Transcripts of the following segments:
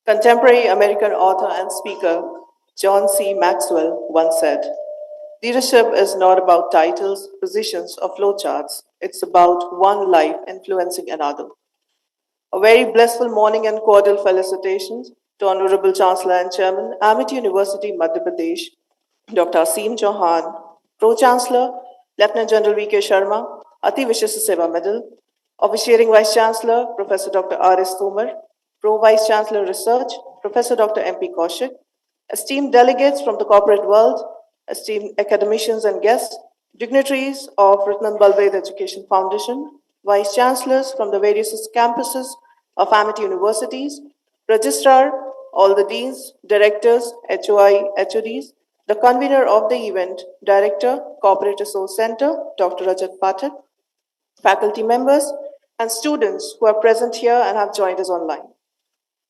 Contemporary American author and speaker John C. Maxwell once said, "Leadership is not about titles, positions, or flowcharts. It's about one life influencing another." A very blissful morning and cordial felicitations to Honorable Chancellor and Chairman, Amit University, Madhya Pradesh, Dr. Aseem Chauhan, Pro-Chancellor, Lieutenant General V.K. Sharma, Ati Vishishta Seva Medal, Officiating Vice Chancellor, Professor Dr. R.S. Tomar, Pro-Vice Chancellor Research, Professor Dr. M.P. Kaushik, esteemed delegates from the corporate world, esteemed academicians and guests, dignitaries of Ratnan Balved Education Foundation, vice chancellors from the various campuses of Amity universities, registrar, all the deans, directors, HOI, HODs, the convener of the event, Director, Corporate Resource Center, Dr. Rajat Pathak, faculty members, and students who are present here and have joined us online.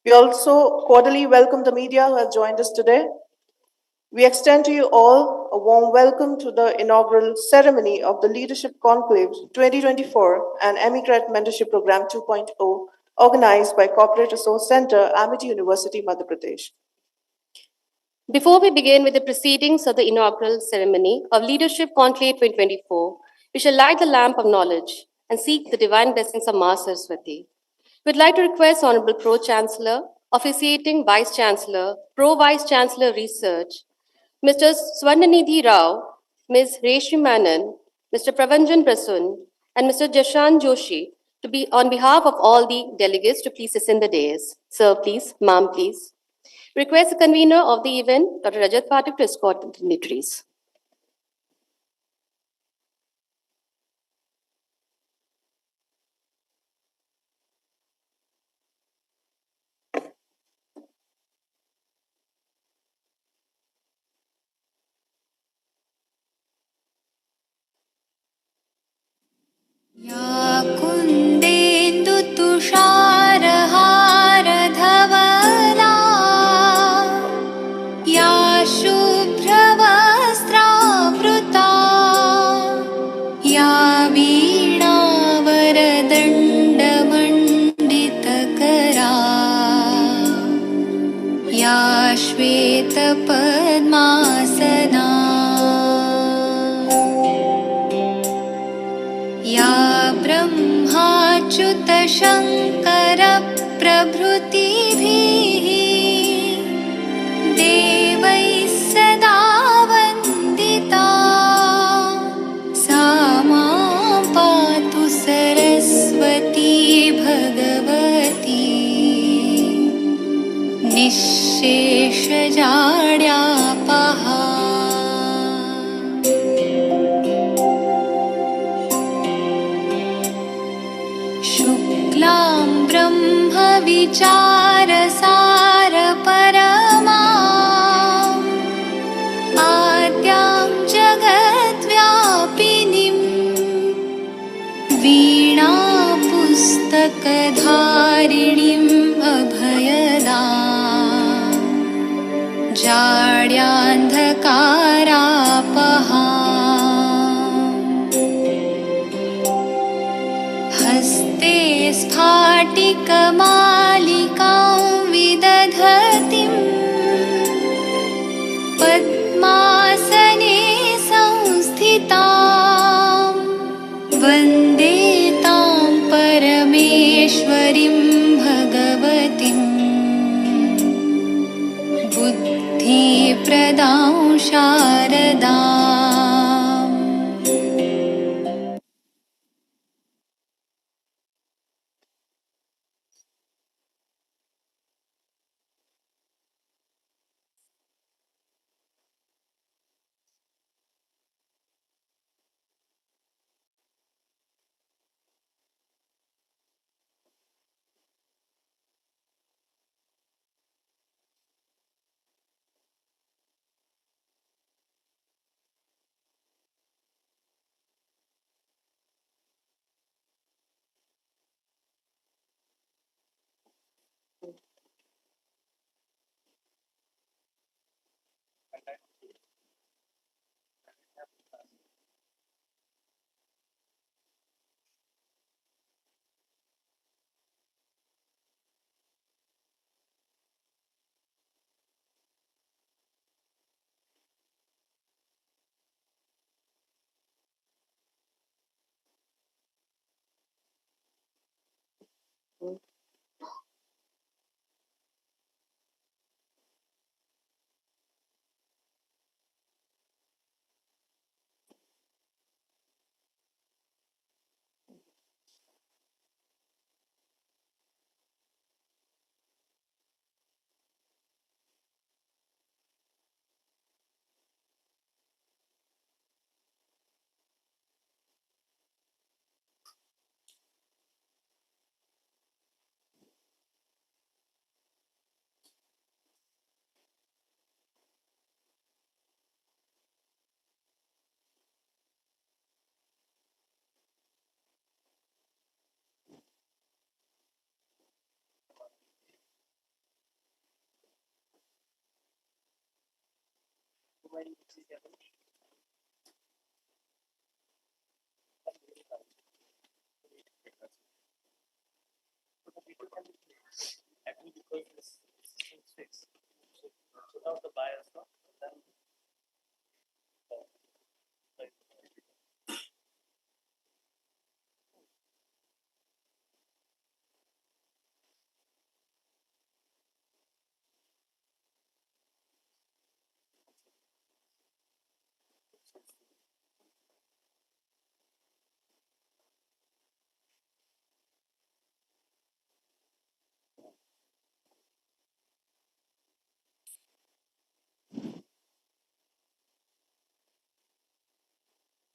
We also cordially welcome the media who have joined us today. We extend to you all a warm welcome to the inaugural ceremony of the Leadership Conclave 2024 and AMICRAT Mentorship Program 2.0, organized by Corporate Resource Center, Amity University, Madhya Pradesh. Before we begin with the proceedings of the inaugural ceremony of Leadership Conclave 2024, we shall light the lamp of knowledge and seek the divine blessings of Ma Saraswati. We'd like to request Honorable Pro-Chancellor, Officiating Vice-Chancellor, Pro-Vice Chancellor Research, Mr. Swarnanidhi Rao, Ms. Reshmi Manan, Mr. Pravanjan Prasun, and Mr. Jashan Joshi to be on behalf of all the delegates to please ascend the dais. Sir, please. Ma'am, please. Request the convener of the event, Dr. Rajat Pathak, to escort the dignitaries. या कुन्देन्दु तुषारहारधवला या शुभ्रवस्त्रावृता या वीणावरदण्डमण्डितकरा या श्वेतपद्मासना या ब्रह्माच्युतशङ्करप्रभृतिभिः देवैः सदा वन्दिता सा मां पातु सरस्वती भगवती निःशेषजाड्यापहा। शुक्लां ब्रह्मविचारसारपरमाम् आद्यां जगद्व्यापिनीं वीणापुस्तकधारिणीम् अभयदाम् जाड्यान्धकारापहाम् हस्ते स्फाटिकमालिकां विदधतीं पद्मासने संस्थितां वन्दे तां परमेश्वरीं भगवतीं बुद्धिप्रदां शारदाम्।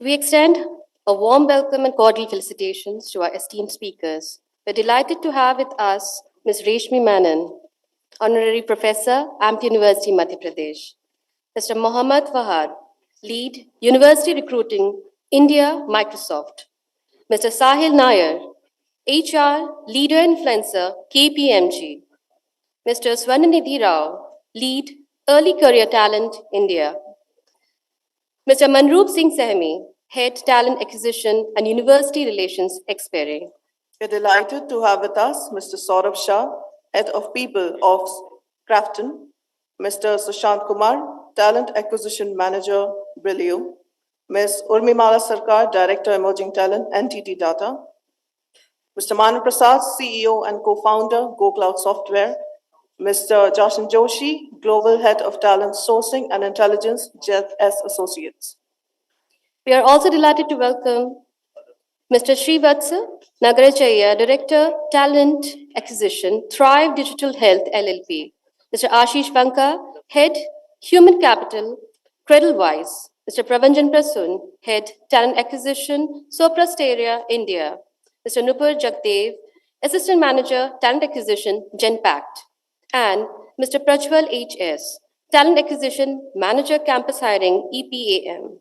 We extend a warm welcome and cordial felicitations to our esteemed speakers. We're delighted to have with us Ms. Reshmi Menon, Honorary Professor, AMT University, Madhya Pradesh. Mr. Mohammad Fahad, Lead, University Recruiting, India, Microsoft. Mr. Sahil Nair, HR, Leader Influencer, KPMG. Mr. Swarnanidhi Rao, Lead, Early Career Talent, India. Mr. Manroop Singh Sehmi, Head Talent Acquisition and University Relations, Experi. We're delighted to have with us Mr. Saurabh Shah, Head of People of Crafton, Mr. Sushant Kumar, Talent Acquisition Manager, Brilio, Ms. Urmimala Sarkar, Director Emerging Talent, NTT Data, Mr. Manu Prasad, CEO and co-founder, GoCloud Software, Mr. Jashan Joshi, Global Head of Talent Sourcing and Intelligence, Jet S Associates. We are also delighted to welcome Mr. Srivatsa Nagarachaya, Director, Talent Acquisition, Thrive Digital Health LLP. Mr. Ashish Banka, Head, Human Capital, Cradlewise. Mr. Pravanjan Prasun, Head, Talent Acquisition, Soprasteria, India. Mr. Nupur Jagdev, Assistant Manager, Talent Acquisition, Genpact. And Mr. Prajwal H.S., Talent Acquisition Manager, Campus Hiring, EPAM.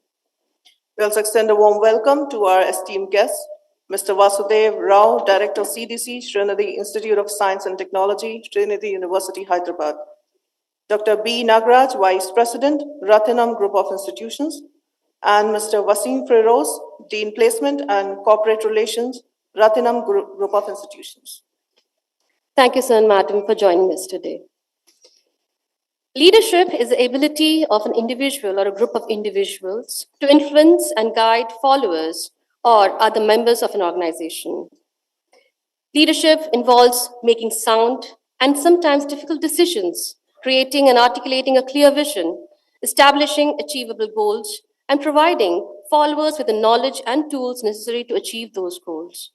We also extend a warm welcome to our esteemed guests, Mr. Vasudev Rao, Director CDC, Srinidhi Institute of Science and Technology, Srinidhi University, Hyderabad. Dr. B. Nagraj, Vice President, Ratinam Group of Institutions, and Mr. Wasim Feroz, Dean Placement and Corporate Relations, Ratinam Group of Institutions. Thank you, sir and madam, for joining us today. Leadership is the ability of an individual or a group of individuals to influence and guide followers or other members of an organization. Leadership involves making sound and sometimes difficult decisions, creating and articulating a clear vision, establishing achievable goals, and providing followers with the knowledge and tools necessary to achieve those goals.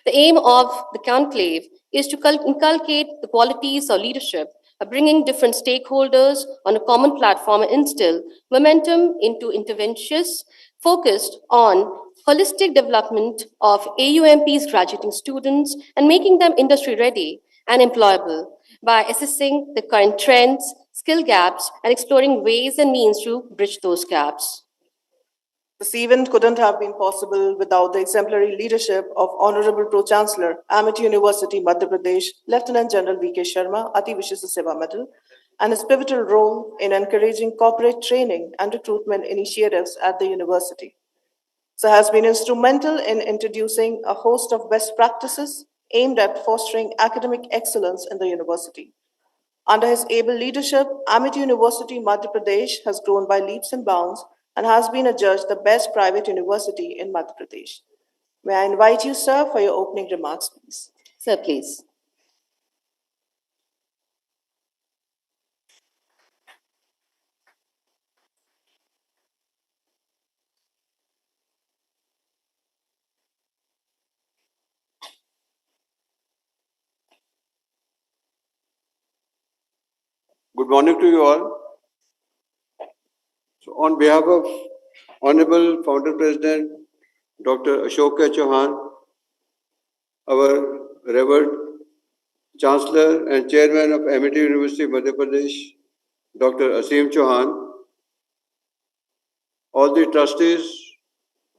The aim of the conclave is to inculcate the qualities of leadership by bringing different stakeholders on a common platform and instill momentum into interventions focused on holistic development of AUMP's graduating students and making them industry ready and employable by assessing the current trends, skill gaps, and exploring ways and means to bridge those gaps. This event couldn't have been possible without the exemplary leadership of Honorable Pro-Chancellor, AMIT University, Madhya Pradesh, Lieutenant General V.K. Sharma, Ati Vishishta Seva Medal, and his pivotal role in encouraging corporate training and recruitment initiatives at the university. So has been instrumental in introducing a host of best practices aimed at fostering academic excellence in the university. Under his able leadership, Amit University, Madhya Pradesh has grown by leaps and bounds and has been adjudged the best private university in Madhya Pradesh. May I invite you, sir, for your opening remarks, please. Sir, please. Good morning to you all. So on behalf of Honorable Founder President Dr. Ashoka Chauhan, our revered Chancellor and Chairman of Amity University, Madhya Pradesh, Dr. Asim Chauhan, all the trustees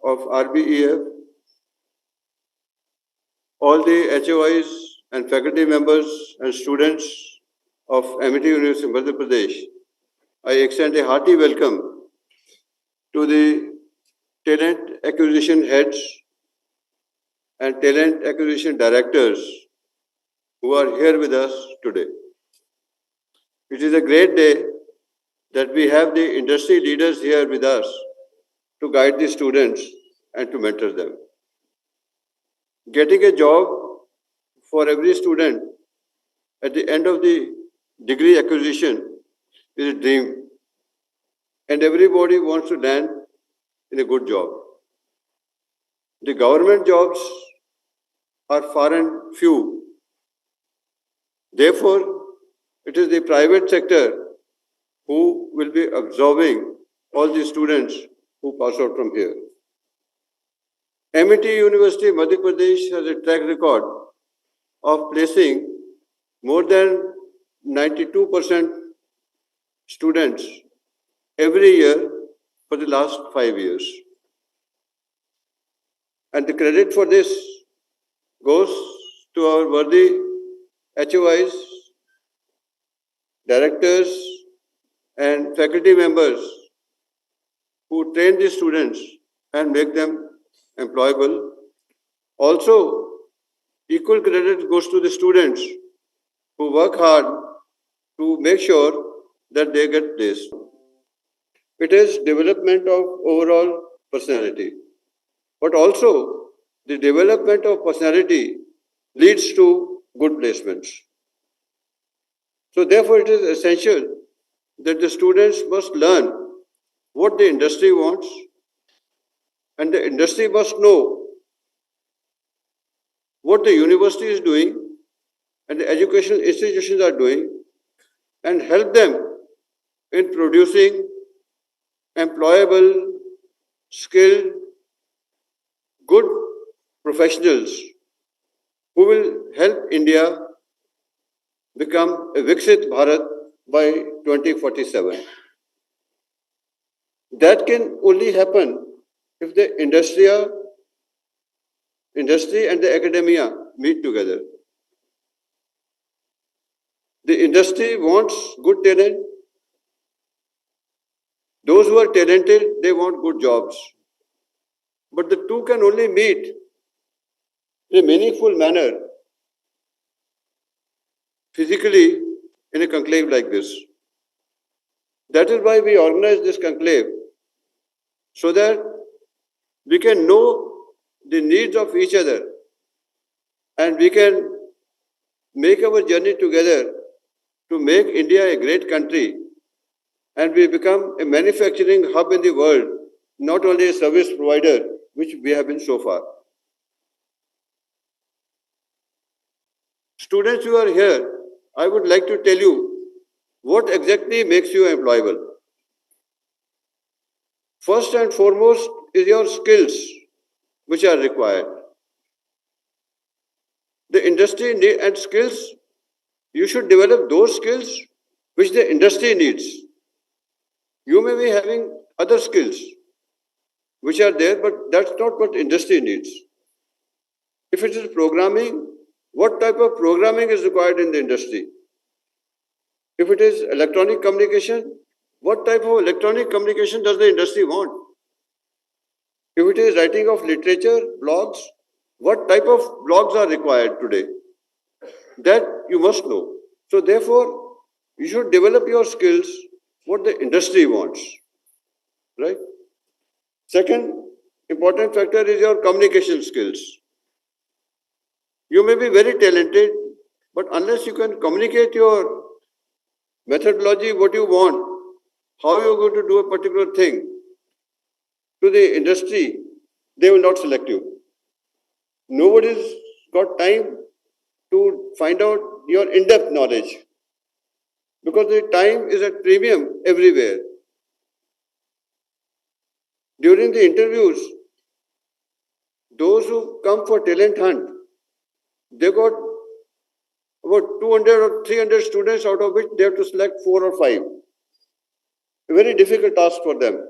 of RBEF, all the HOIs and faculty members and students of Amity University, Madhya Pradesh, I extend a hearty welcome to the talent acquisition heads and talent acquisition directors who are here with us today. It is a great day that we have the industry leaders here with us to guide the students and to mentor them. Getting a job for every student at the end of the degree acquisition is a dream, and everybody wants to land in a good job. The government jobs are far and few. Therefore, it is the private sector who will be absorbing all the students who pass out from here. Amity University, Madhya Pradesh has a track record of placing more than 92% students every year for the last 5 years. And the credit for this goes to our worthy HOIs, directors, and faculty members who train the students and make them employable. Also, equal credit goes to the students who work hard to make sure that they get this. It is development of overall personality, but also the development of personality leads to good placements. So therefore, it is essential that the students must learn what the industry wants, and the industry must know what the university is doing and the educational institutions are doing, and help them in producing employable, skilled, good professionals who will help India become a Viksit Bharat by 2047. That can only happen if the industry and the academia meet together. The industry wants good talent. Those who are talented, they want good jobs. But the two can only meet in a meaningful manner physically in a conclave like this. That is why we organize this conclave, so that we can know the needs of each other and we can make our journey together to make India a great country and we become a manufacturing hub in the world, not only a service provider, which we have been so far. Students who are here, I would like to tell you what exactly makes you employable. First and foremost is your skills which are required. The industry and skills, you should develop those skills which the industry needs. You may be having other skills which are there, but that's not what industry needs. If it is programming, what type of programming is required in the industry? If it is electronic communication, what type of electronic communication does the industry want? If it is writing of literature, blogs, what type of blogs are required today? That you must know. So therefore, you should develop your skills, what the industry wants, right? Second important factor is your communication skills. You may be very talented, but unless you can communicate your methodology, what you want, how you're going to do a particular thing to the industry, they will not select you. Nobody's got time to find out your in-depth knowledge because the time is at premium everywhere. During the interviews, those who come for talent hunt, they got about 200 or 300 students, out of which they have to select 4 or 5. A very difficult task for them.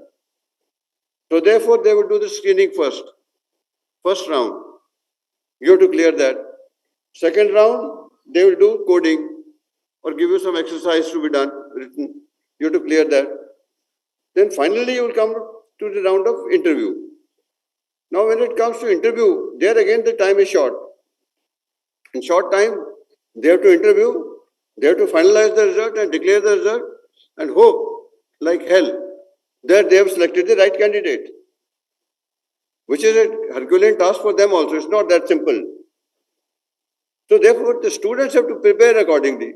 So therefore, they will do the screening first round. You have to clear that. Second round, they will do coding or give you some exercise to be done, written. You have to clear that. Then finally, you will come to the round of interview. Now, when it comes to interview, there again the time is short. In short time, they have to interview, they have to finalize the result and declare the result and hope like hell that they have selected the right candidate, which is a Herculean task for them also. It's not that simple. So therefore, the students have to prepare accordingly.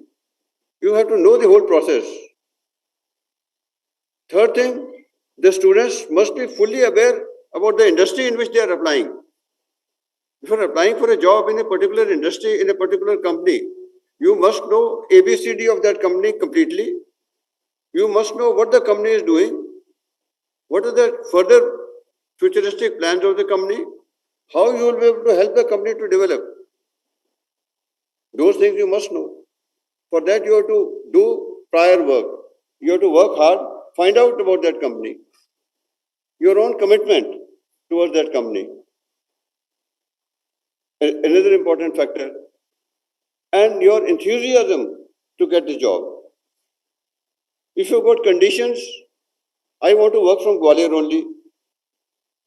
You have to know the whole process. Third thing, the students must be fully aware about the industry in which they are applying. If you are applying for a job in a particular industry, in a particular company, you must know ABCD of that company completely. You must know what the company is doing, what are the further futuristic plans of the company, how you will be able to help the company to develop. Those things you must know. For that, you have to do prior work. You have to work hard, find out about that company, your own commitment towards that company. Another important factor, and your enthusiasm to get the job. If you've got conditions, I want to work from Gwalior only,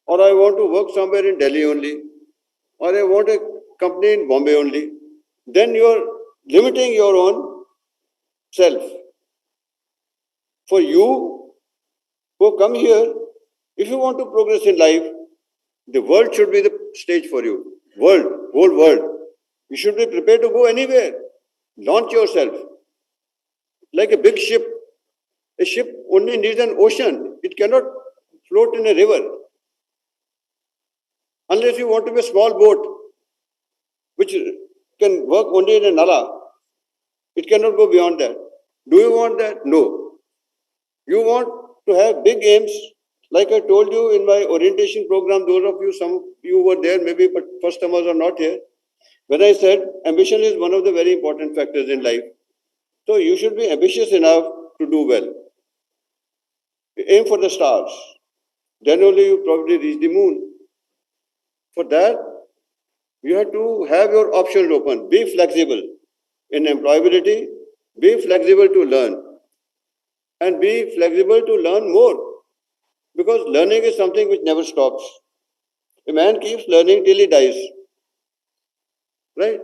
or I want to work somewhere in Delhi only, or I want a company in Bombay only, then you are limiting your own self. For you who come here, if you want to progress in life, the world should be the stage for you. Whole world. You should be prepared to go anywhere. Launch yourself. Like a big ship. A ship only needs an ocean. It cannot float in a river. Unless you want to be a small boat, which can work only in a nala. It cannot go beyond that. Do you want that? No. You want to have big aims. Like I told you in my orientation program, those of you, some of you were there maybe, but first timers are not here. When I said ambition is one of the very important factors in life. So you should be ambitious enough to do well. Aim for the stars. Then only you probably reach the moon. For that, you have to have your options open. Be flexible in employability. Be flexible to learn. And be flexible to learn more. Because learning is something which never stops. A man keeps learning till he dies. Right?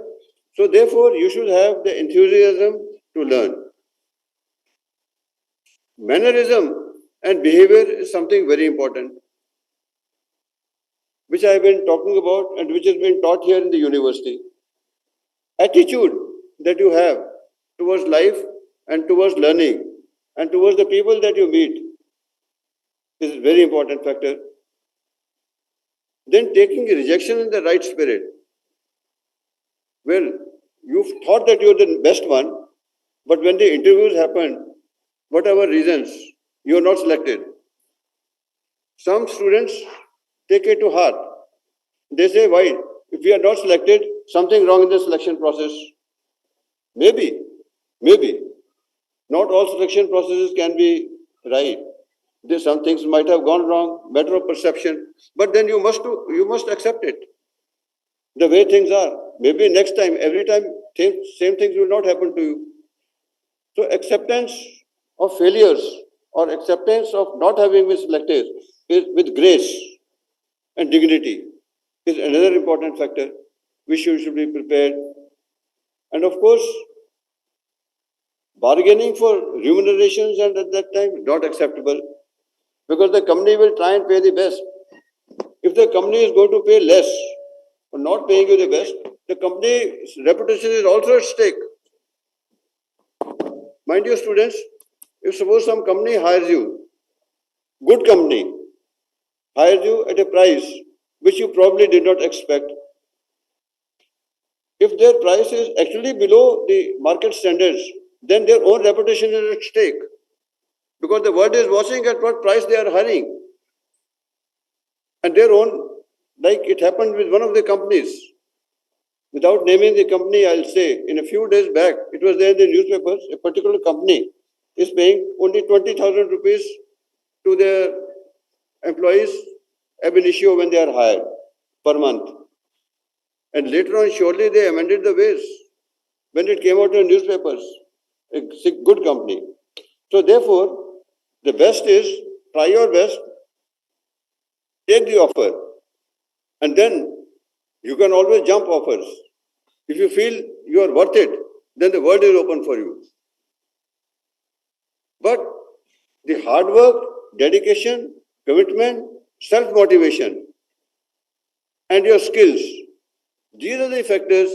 So therefore, you should have the enthusiasm to learn. Mannerism and behavior is something very important, which I have been talking about and which has been taught here in the university. Attitude that you have towards life and towards learning and towards the people that you meet is a very important factor. Then taking rejection in the right spirit. Well, you've thought that you're the best one, but when the interviews happen, whatever reasons, you're not selected. Some students take it to heart. They say, why? If we are not selected, something wrong in the selection process. Maybe. Not all selection processes can be right. Some things might have gone wrong, matter of perception, but then you must accept it. The way things are. Maybe next time, every time, same things will not happen to you. So acceptance of failures or acceptance of not having been selected is with grace and dignity is another important factor which you should be prepared. And of course, bargaining for remunerations and at that time not acceptable because the company will try and pay the best. If the company is going to pay less or not paying you the best, the company's reputation is also at stake. Mind you, students, if suppose some company hires you, good company, hires you at a price which you probably did not expect, if their price is actually below the market standards, then their own reputation is at stake. Because the world is watching at what price they are hiring. And their own, like it happened with one of the companies. Without naming the company, I'll say, in a few days back, it was there in the newspapers, a particular company is paying only 20,000 rupees to their employees ab initio when they are hired per month. And later on, surely they amended the ways when it came out in newspapers, a good company. So therefore, the best is try your best, take the offer, and then you can always jump offers. If you feel you are worth it, then the world is open for you. But the hard work, dedication, commitment, self-motivation, and your skills, these are the factors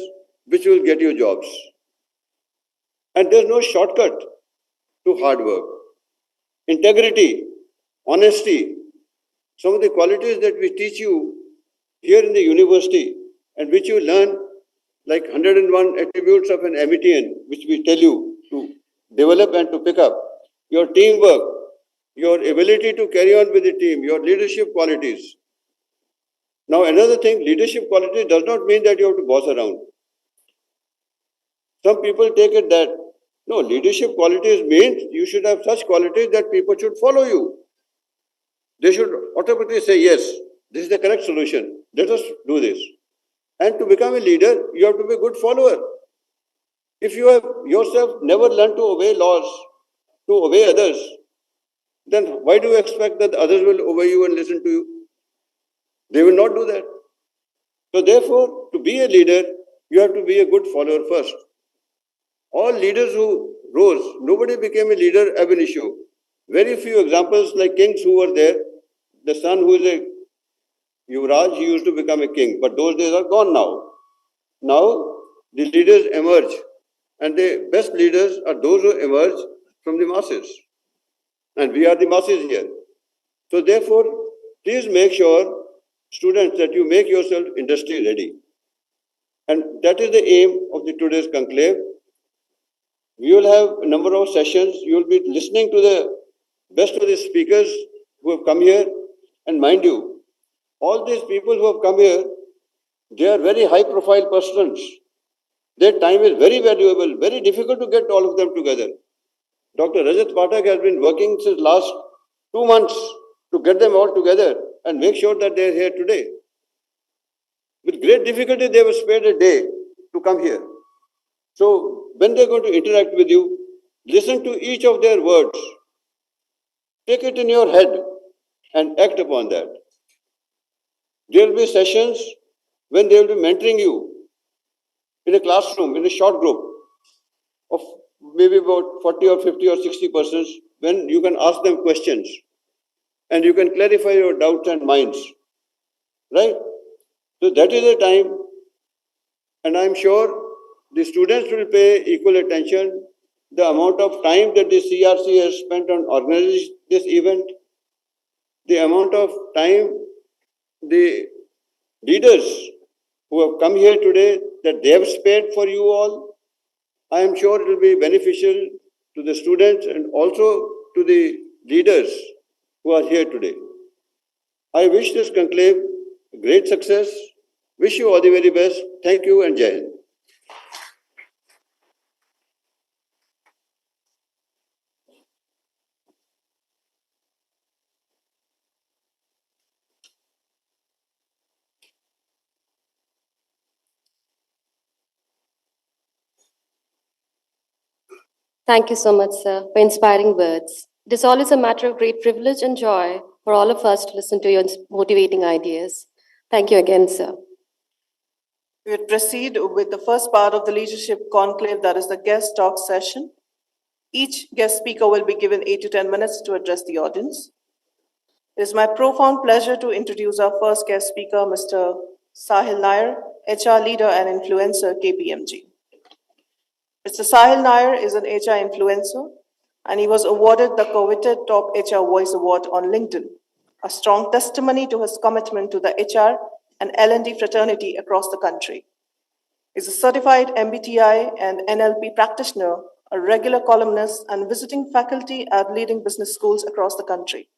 which will get you jobs. And there's no shortcut to hard work. Integrity, honesty, some of the qualities that we teach you here in the university and which you learn like 101 attributes of an Amitian, which we tell you to develop and to pick up. Your teamwork, your ability to carry on with the team, your leadership qualities. Now another thing, leadership quality does not mean that you have to boss around. Some people take it that, no, leadership qualities means you should have such qualities that people should follow you. They should automatically say, yes, this is the correct solution. Let us do this. And to become a leader, you have to be a good follower. If you have yourself never learned to obey laws, to obey others, then why do you expect that others will obey you and listen to you? They will not do that. So therefore, to be a leader, you have to be a good follower first. All leaders who rose, nobody became a leader ab initio. Very few examples like kings who were there. The son who is a Yuvraj, he used to become a king, but those days are gone now. Now, the leaders emerge, and the best leaders are those who emerge from the masses. And we are the masses here. So therefore, please make sure, students, that you make yourself industry ready. And that is the aim of the today's conclave. We will have a number of sessions. You will be listening to the best of the speakers who have come here. And mind you, all these people who have come here, they are very high profile persons. Their time is very valuable, very difficult to get all of them together. Dr. Rajat Pathak has been working since last 2 months to get them all together and make sure that they are here today. With great difficulty, they have spared a day to come here. So when they are going to interact with you, listen to each of their words. Take it in your head and act upon that. There will be sessions when they will be mentoring you in a classroom, in a short group of maybe about 40 or 50 or 60 persons, when you can ask them questions and you can clarify your doubts and minds. Right? So that is the time, and I'm sure the students will pay equal attention. The amount of time that the CRC has spent on organizing this event, the amount of time the leaders who have come here today that they have spared for you all, I am sure it will be beneficial to the students and also to the leaders who are here today. I wish this conclave great success. Wish you all the very best. Thank you and Jai Hind. Thank you so much, sir, for inspiring words. It is always a matter of great privilege and joy for all of us to listen to your motivating ideas. Thank you again, sir. We will proceed with the first part of the leadership conclave, that is the guest talk session. Each guest speaker will be given 8 to 10 minutes to address the audience. It is my profound pleasure to introduce our first guest speaker, Mr. Sahil Nair, HR leader and influencer, KPMG. Mr. Sahil Nair is an HR influencer, and he was awarded the coveted Top HR Voice Award on LinkedIn, a strong testimony to his commitment to the HR and L&D fraternity across the country. He's a certified MBTI and NLP practitioner, a regular columnist, and visiting faculty at leading business schools across the country.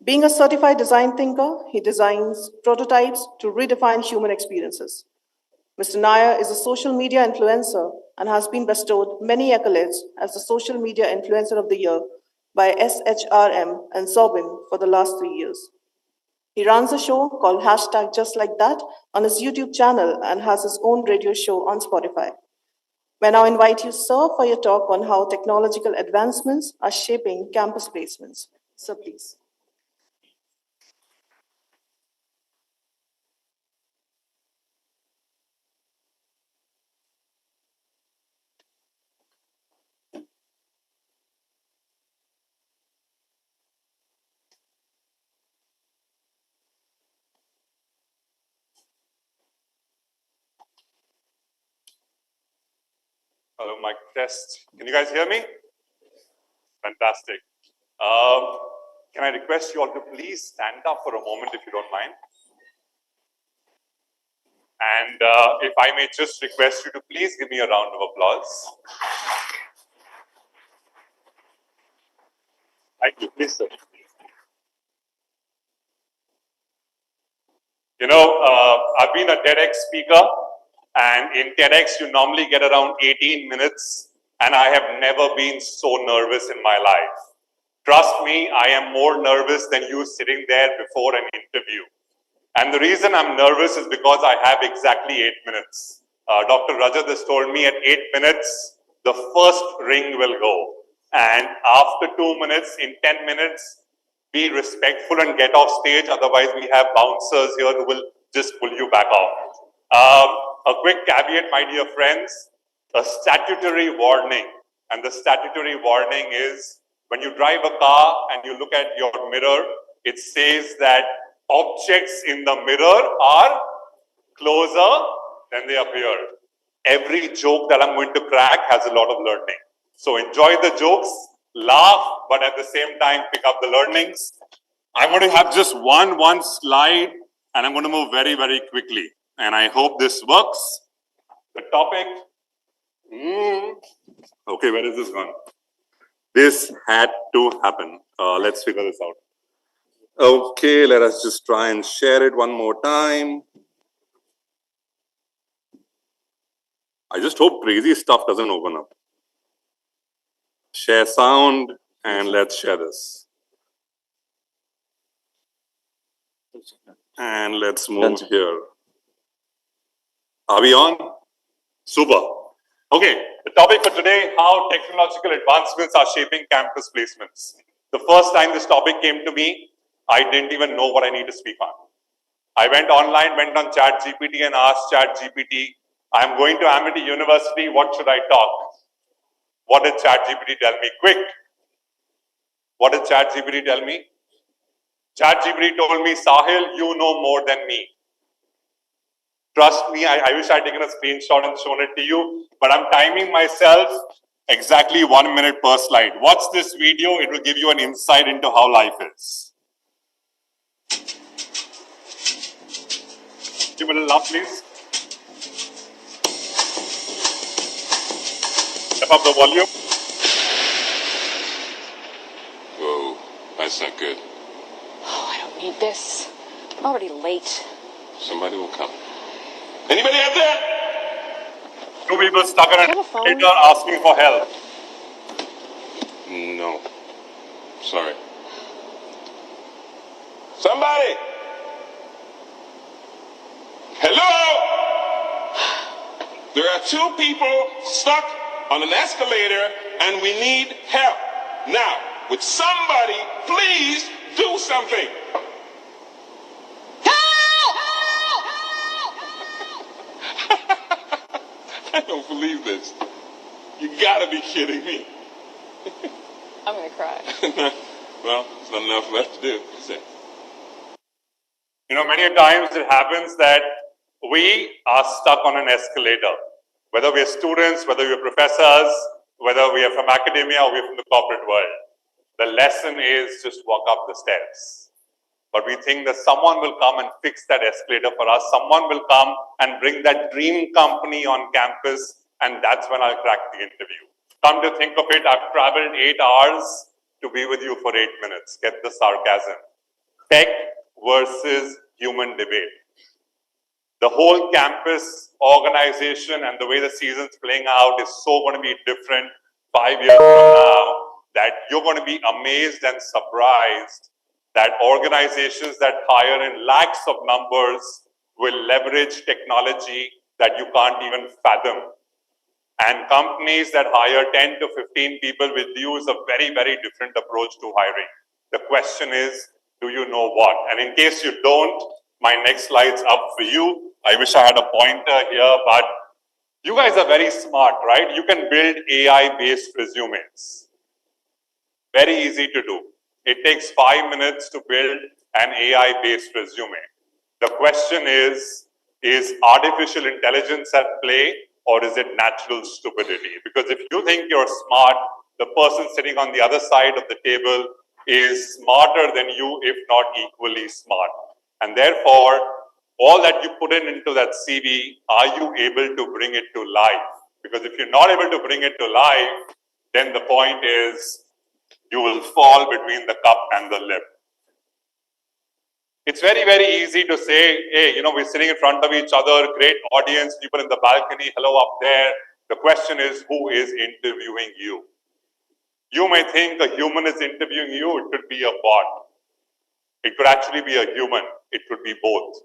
Being a certified design thinker, he designs prototypes to redefine human experiences. Mr. Nair is a social media influencer and has been bestowed many accolades as the Social Media Influencer of the Year by SHRM and Sobin for the last 3 years. He runs a show called Hashtag Just Like That on his YouTube channel and has his own radio show on Spotify. May I now invite you, sir, for your talk on how technological advancements are shaping campus placements. Sir, please. Hello, mic test. Can you guys hear me? Fantastic. Can I request you all to please stand up for a moment if you don't mind? And if I may just request you to please give me a round of applause. Thank you, please, sir. You know, I've been a TEDx speaker, and in TEDx, you normally get around 18 minutes, and I have never been so nervous in my life. Trust me, I am more nervous than you sitting there before an interview. And the reason I'm nervous is because I have exactly 8 minutes. Dr. Rajat has told me at 8 minutes, the first ring will go. And after 2 minutes, in 10 minutes, be respectful and get off stage. Otherwise, we have bouncers here who will just pull you back off. A quick caveat, my dear friends, a statutory warning. And the statutory warning is when you drive a car and you look at your mirror, it says that objects in the mirror are closer than they appear. Every joke that I'm going to crack has a lot of learning. So enjoy the jokes, laugh, but at the same time, pick up the learnings. I'm going to have just one slide, and I'm going to move very, very quickly. And I hope this works. The topic. Okay, where is this gone? This had to happen. Let's figure this out. Okay, let us just try and share it one more time. I just hope crazy stuff doesn't open up. Share sound, and let's share this. And let's move here. Are we on? Super. Okay, the topic for today, how technological advancements are shaping campus placements. The first time this topic came to me, I didn't even know what I need to speak on. I went online, went on ChatGPT and asked ChatGPT, I'm going to Amity University, what should I talk? What did ChatGPT tell me? Quick. What did ChatGPT tell me? ChatGPT told me, Sahil, you know more than me. Trust me, I wish I'd taken a screenshot and shown it to you, but I'm timing myself exactly 1 minute per slide. Watch this video, it will give you an insight into how life is. Give it a laugh, please. Step up the volume. Whoa, that's not good. Oh, I don't need this. I'm already late. Somebody will come. Anybody out there? Two people stuck in an Do you have a phone? elevator asking for help. No. Sorry. Somebody! Hello? There are two people stuck on an escalator and we need help. Now, would somebody please do something? I don't believe this. You gotta be kidding me. I'm gonna cry. Well, there's not enough left to do, is it? You know, many a times it happens that we are stuck on an escalator. Whether we are students, whether we are professors, whether we are from academia or we are from the corporate world. The lesson is just walk up the steps. But we think that someone will come and fix that escalator for us. Someone will come and bring that dream company on campus, and that's when I'll crack the interview. Come to think of it, I've traveled 8 hours to be with you for 8 minutes. Get the sarcasm. Tech versus human debate. The whole campus organization and the way the season's playing out is so going to be different 5 years from now that you're going to be amazed and surprised that organizations that hire in lakhs of numbers will leverage technology that you can't even fathom. And companies that hire 10 to 15 people will use a very, very different approach to hiring. The question is, do you know what? And in case you don't, my next slide's up for you. I wish I had a pointer here, but you guys are very smart, right? You can build AI-based resumes. Very easy to do. It takes 5 minutes to build an AI-based resume. The question is artificial intelligence at play or is it natural stupidity? Because if you think you're smart, the person sitting on the other side of the table is smarter than you, if not equally smart. And therefore, all that you put into that CV, are you able to bring it to life? Because if you're not able to bring it to life, then the point is you will fall between the cup and the lip. It's very, very easy to say, hey, you know, we're sitting in front of each other, great audience, people in the balcony, hello up there. The question is, who is interviewing you? You may think a human is interviewing you, it could be a bot. It could actually be a human, it could be both.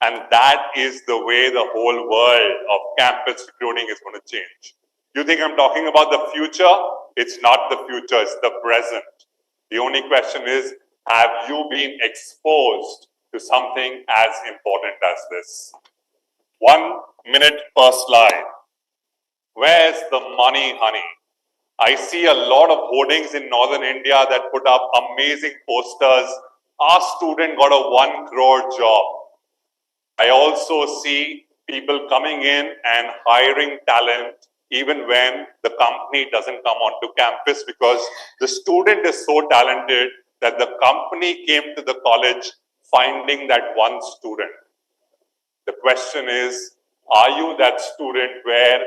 And that is the way the whole world of campus recruiting is going to change. You think I'm talking about the future? It's not the future, it's the present. The only question is, have you been exposed to something as important as this? 1 minute per slide. Where's the money, honey? I see a lot of hoardings in northern India that put up amazing posters. Our student got a 1 crore job. I also see people coming in and hiring talent even when the company doesn't come onto campus because the student is so talented that the company came to the college finding that one student. The question is, are you that student where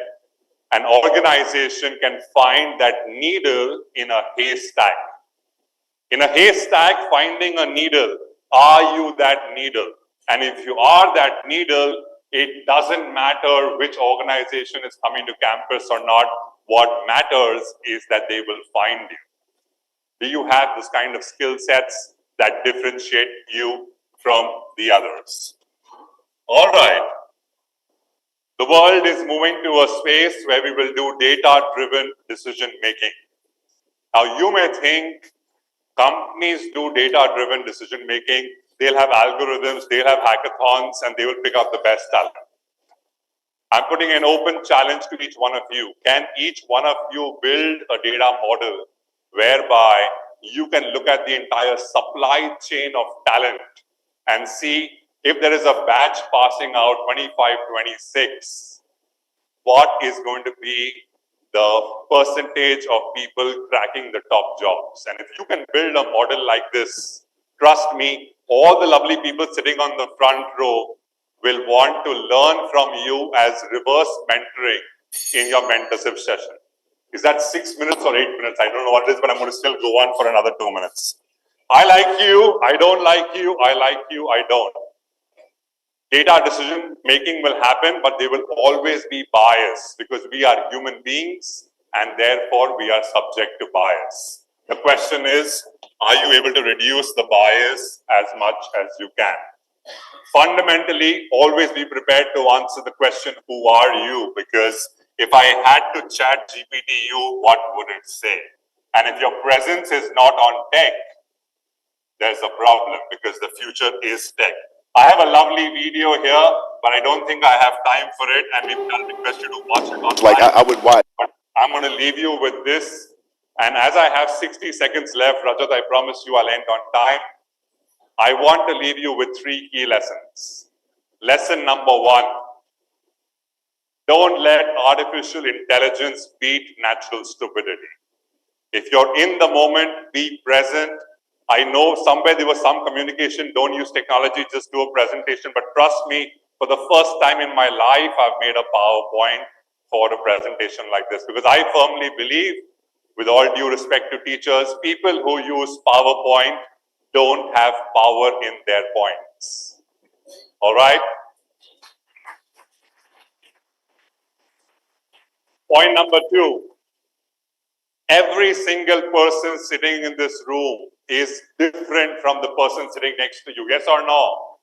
an organization can find that needle in a haystack? In a haystack, finding a needle, are you that needle? And if you are that needle, it doesn't matter which organization is coming to campus or not. What matters is that they will find you. Do you have this kind of skill sets that differentiate you from the others? All right. The world is moving to a space where we will do data-driven decision making. Now, you may think companies do data-driven decision making. They'll have algorithms, they'll have hackathons, and they will pick out the best talent. I'm putting an open challenge to each one of you. Can each one of you build a data model whereby you can look at the entire supply chain of talent and see if there is a batch passing out 25-26, what is going to be the percentage of people cracking the top jobs? And if you can build a model like this, trust me, all the lovely people sitting on the front row will want to learn from you as reverse mentoring in your mentorship session. Is that 6 minutes or 8 minutes? I don't know what it is, but I'm going to still go on for another 2 minutes. I like you, I don't like you, I like you, I don't. Data decision making will happen, but they will always be biased because we are human beings and therefore we are subject to bias. The question is, are you able to reduce the bias as much as you can? Fundamentally, always be prepared to answer the question, who are you? Because if I had to chat GPT you, what would it say? And if your presence is not on tech, there's a problem because the future is tech. I have a lovely video here, but I don't think I have time for it. And maybe I'll request you to watch it online. Like I would watch. But I'm going to leave you with this. And as I have 60 seconds left, Rajat, I promise you I'll end on time. I want to leave you with 3 key lessons. Lesson number 1. Don't let artificial intelligence beat natural stupidity. If you're in the moment, be present. I know somewhere there was some communication, don't use technology, just do a presentation. But trust me, for the first time in my life, I've made a PowerPoint for a presentation like this. Because I firmly believe, with all due respect to teachers, people who use PowerPoint don't have power in their points. All right? Point number 2. Every single person sitting in this room is different from the person sitting next to you. Yes or no?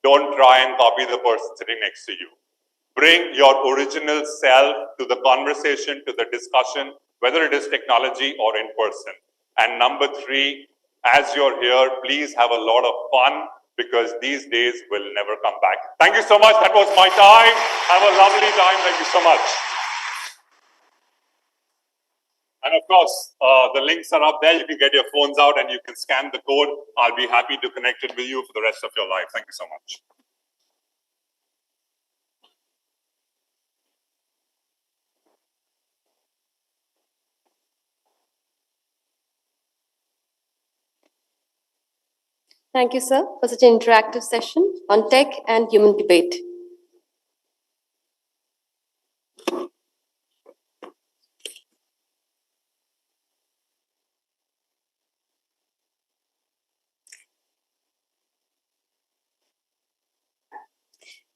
Don't try and copy the person sitting next to you. Bring your original self to the conversation, to the discussion, whether it is technology or in person. And number 3, as you're here, please have a lot of fun, because these days will never come back. Thank you so much. That was my time. Have a lovely time. Thank you so much. And of course, the links are up there. You can get your phones out and you can scan the code. I'll be happy to connect it with you for the rest of your life. Thank you so much. Thank you, sir, for such an interactive session on tech and human debate.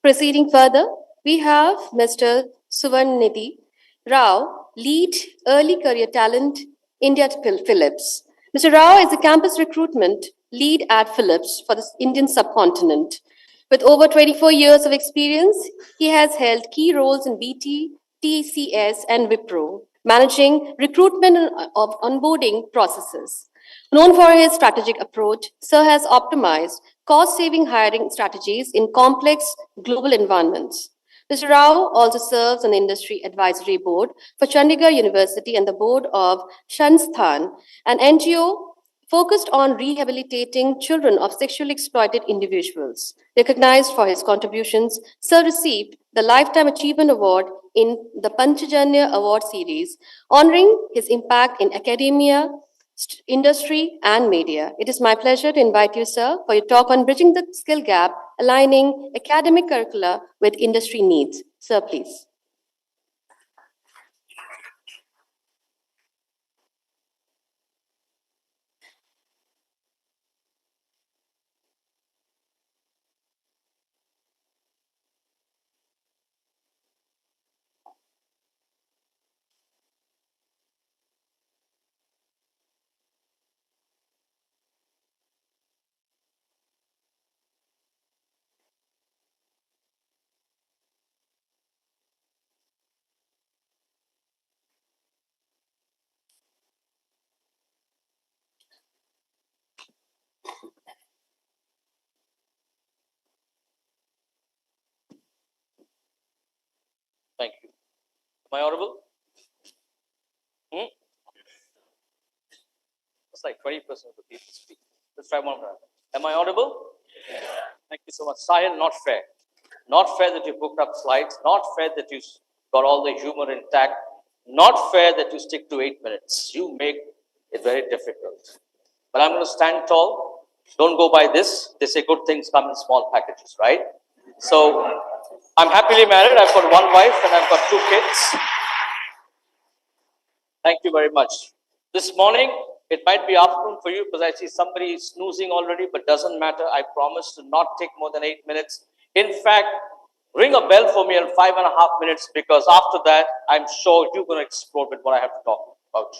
Proceeding further, we have Mr. Suvarnidhi Rao, Lead Early Career Talent, India at Philips. Mr. Rao is a campus recruitment lead at Philips for the Indian subcontinent. With over 24 years of experience, he has held key roles in BT, TCS, and Wipro, managing recruitment of onboarding processes. Known for his strategic approach, Sir has optimized cost-saving hiring strategies in complex global environments. Mr. Rao also serves on the Industry Advisory Board for Chandigarh University and the board of Shansthan, an NGO focused on rehabilitating children of sexually exploited individuals. Recognized for his contributions, Sir received the Lifetime Achievement Award in the Panchajanya Award series, honoring his impact in academia, industry, and media. It is my pleasure to invite you, sir, for your talk on bridging the skill gap, aligning academic curricula with industry needs. Sir, please. Thank you. Am I audible? It's like 20% of the people speak. Let's try one more time. Am I audible? Yeah. Thank you so much. Sahil, not fair. Not fair that you booked up slides. Not fair that you got all the humor intact. Not fair that you stick to 8 minutes. You make it very difficult. But I'm going to stand tall. Don't go by this. They say good things come in small packages, right? So I'm happily married. I've got one wife and I've got 2 kids. Thank you very much. This morning, it might be afternoon for you because I see somebody snoozing already, but doesn't matter. I promise to not take more than 8 minutes. In fact, ring a bell for me in 5.5 minutes, because after that, I'm sure you're going to explode with what I have to talk about.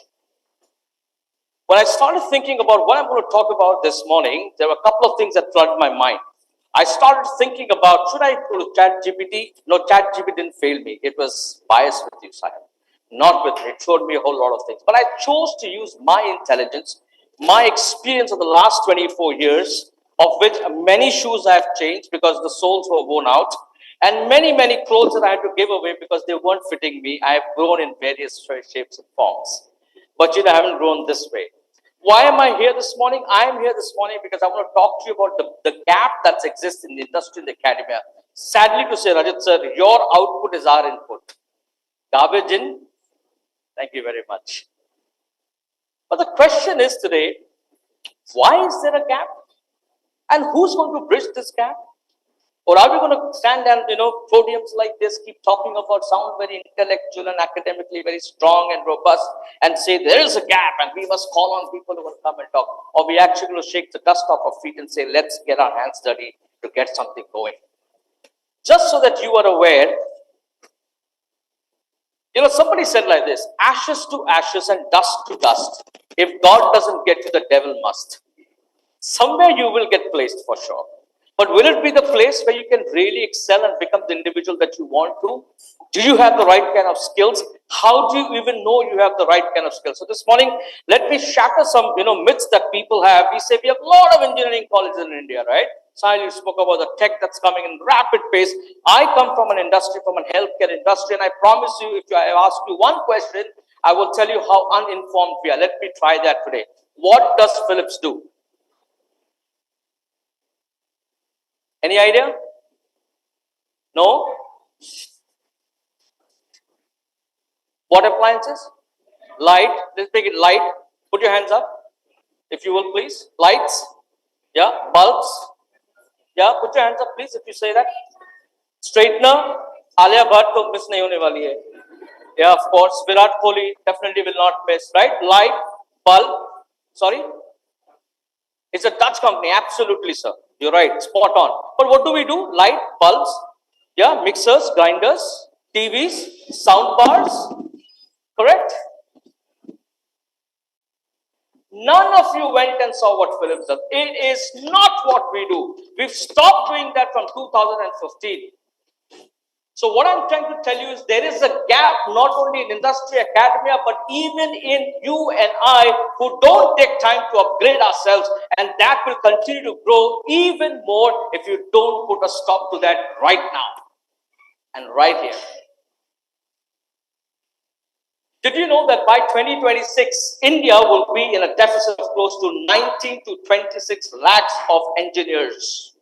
When I started thinking about what I'm going to talk about this morning, there were a couple of things that flooded my mind. I started thinking about, should I go to ChatGPT? No, ChatGPT didn't fail me. It was biased with you, Simon. Not with me. It showed me a whole lot of things. But I chose to use my intelligence, my experience of the last 24 years, of which many shoes I have changed because the soles were worn out, and many, many clothes that I had to give away because they weren't fitting me. I have grown in various shapes and forms. But I haven't grown this way. Why am I here this morning? I am here this morning because I want to talk to you about the gap that exists in the industry and the academia. Sadly to say, Rajat sir, your output is our input. Garbage in, thank you very much. But the question is today, why is there a gap? And who's going to bridge this gap? Or are we going to stand and, podiums like this, keep talking about, sound very intellectual and academically very strong and robust, and say there is a gap and we must call on people who will come and talk? Or we actually going to shake the dust off our feet and say, let's get our hands dirty to get something going? Just so that you are aware, somebody said like this, ashes to ashes and dust to dust. If God doesn't get you, the devil must. Somewhere you will get placed for sure. But will it be the place where you can really excel and become the individual that you want to? Do you have the right kind of skills? How do you even know you have the right kind of skills? So this morning, let me shatter some, myths that people have. We say we have a lot of engineering colleges in India, right? Sahil, you spoke about the tech that's coming in rapid pace. I come from an industry, from a healthcare industry, and I promise you, if I ask you one question, I will tell you how uninformed we are. Let me try that today. What does Philips do? Any idea? No? What appliances? Light. Let's take it light. Put your hands up, if you will, please. Lights. Yeah. Bulbs. Yeah. Put your hands up, please, if you say that. Straightener. Alia Bhatt to miss nahi hone wali hai. Yeah, of course. Virat Kohli definitely will not miss, right? Light. Bulb. Sorry. It's a Dutch company. Absolutely, sir. You're right. Spot on. But what do we do? Light, bulbs, yeah, mixers, grinders, TVs, sound bars. Correct? None of you went and saw what Philips does. It is not what we do. We've stopped doing that from 2015. So what I'm trying to tell you is there is a gap not only in industry, academia, but even in you and I who don't take time to upgrade ourselves, and that will continue to grow even more if you don't put a stop to that right now and right here. Did you know that by 2026, India will be in a deficit of close to 19 to 26 lakhs of engineers?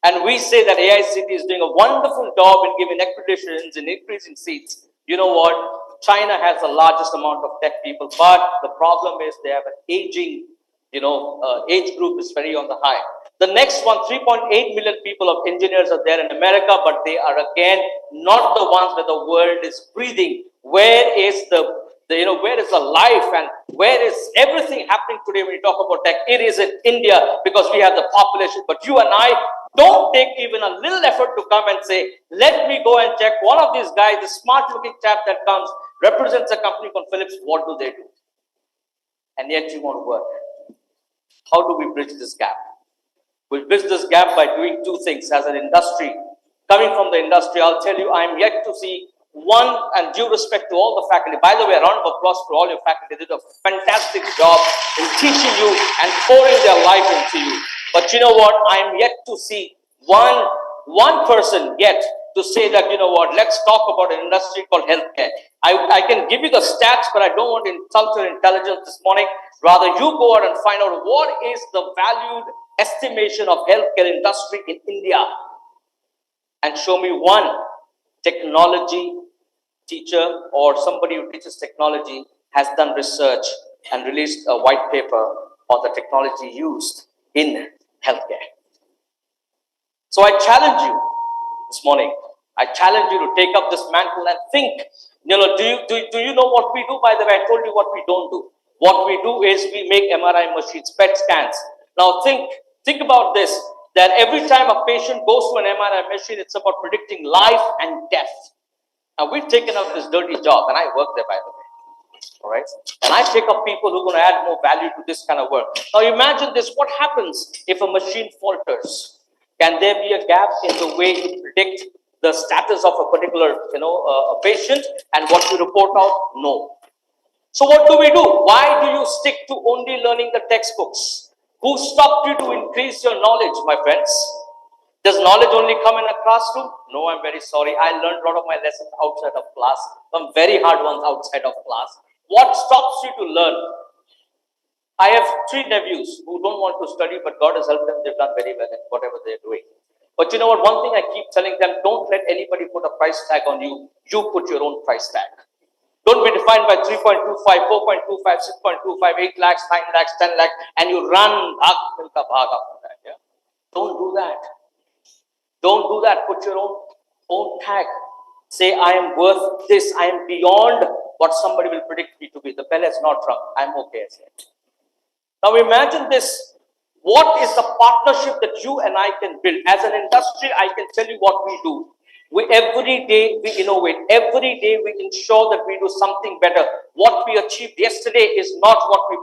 And we say that AICT is doing a wonderful job in giving accreditations and increasing seats. You know what? China has the largest amount of tech people, but the problem is they have an aging, age group is very on the high. The next one, 3.8 million people of engineers are there in America, but they are again not the ones where the world is breathing. Where is where is the life and where is everything happening today when you talk about tech? It is in India because we have the population, but you and I don't take even a little effort to come and say, let me go and check one of these guys, the smart looking chap that comes, represents a company called Philips, what do they do? And yet you want to work. How do we bridge this gap? We'll bridge this gap by doing two things as an industry. Coming from the industry, I'll tell you, I'm yet to see one, and due respect to all the faculty. By the way, a round of applause for all your faculty. They did a fantastic job in teaching you and pouring their life into you. But you know what? I'm yet to see one person yet to say that, let's talk about an industry called healthcare. I can give you the stats, but I don't want to insult your intelligence this morning. Rather, you go out and find out what is the valued estimation of healthcare industry in India. And show me one technology teacher or somebody who teaches technology has done research and released a white paper on the technology used in healthcare. So I challenge you this morning. I challenge you to take up this mantle and think. Do you know what we do? By the way, I told you what we don't do. What we do is we make MRI machines, PET scans. Now think about this. That every time a patient goes to an MRI machine, it's about predicting life and death. Now, we've taken up this dirty job, and I work there, by the way. All right? And I pick up people who are going to add more value to this kind of work. Now, imagine this. What happens if a machine falters? Can there be a gap in the way you predict the status of a particular, a patient and what you report out? No. So what do we do? Why do you stick to only learning the textbooks? Who stopped you to increase your knowledge, my friends? Does knowledge only come in a classroom? No, I'm very sorry. I learned a lot of my lessons outside of class, some very hard ones outside of class. What stops you to learn? I have 3 nephews who don't want to study, but God has helped them. They've done very well in whatever they're doing. But you know what? One thing I keep telling them, don't let anybody put a price tag on you. You put your own price tag. Don't be defined by 3.25, 4.25, 6.25, 8 lakhs, 9 lakhs, 10 lakhs, and you run after that. Yeah? Don't do that. Don't do that. Put your own tag. Say, I am worth this. I am beyond what somebody will predict me to be. The bell has not rung. I'm okay as yet. Now imagine this. What is the partnership that you and I can build? As an industry, I can tell you what we do. Every day we innovate. Every day we ensure that we do something better. What we achieved yesterday is not what we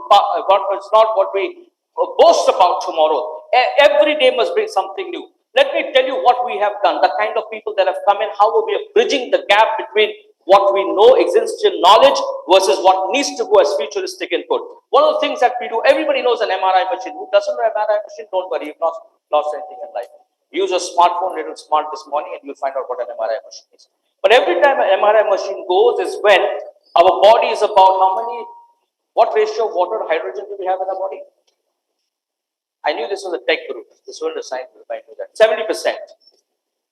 boast about tomorrow. Every day must bring something new. Let me tell you what we have done. The kind of people that have come in, how we are bridging the gap between what we know, existential knowledge, versus what needs to go as futuristic input. One of the things that we do, everybody knows an MRI machine. Who doesn't know an MRI machine? Don't worry, you've not lost anything in life. Use a smartphone, little smart this morning, and you'll find out what an MRI machine is. But every time an MRI machine goes is when our body is about what ratio of water to hydrogen do we have in our body? I knew this was a tech group. This was a science group. I knew that. 70%.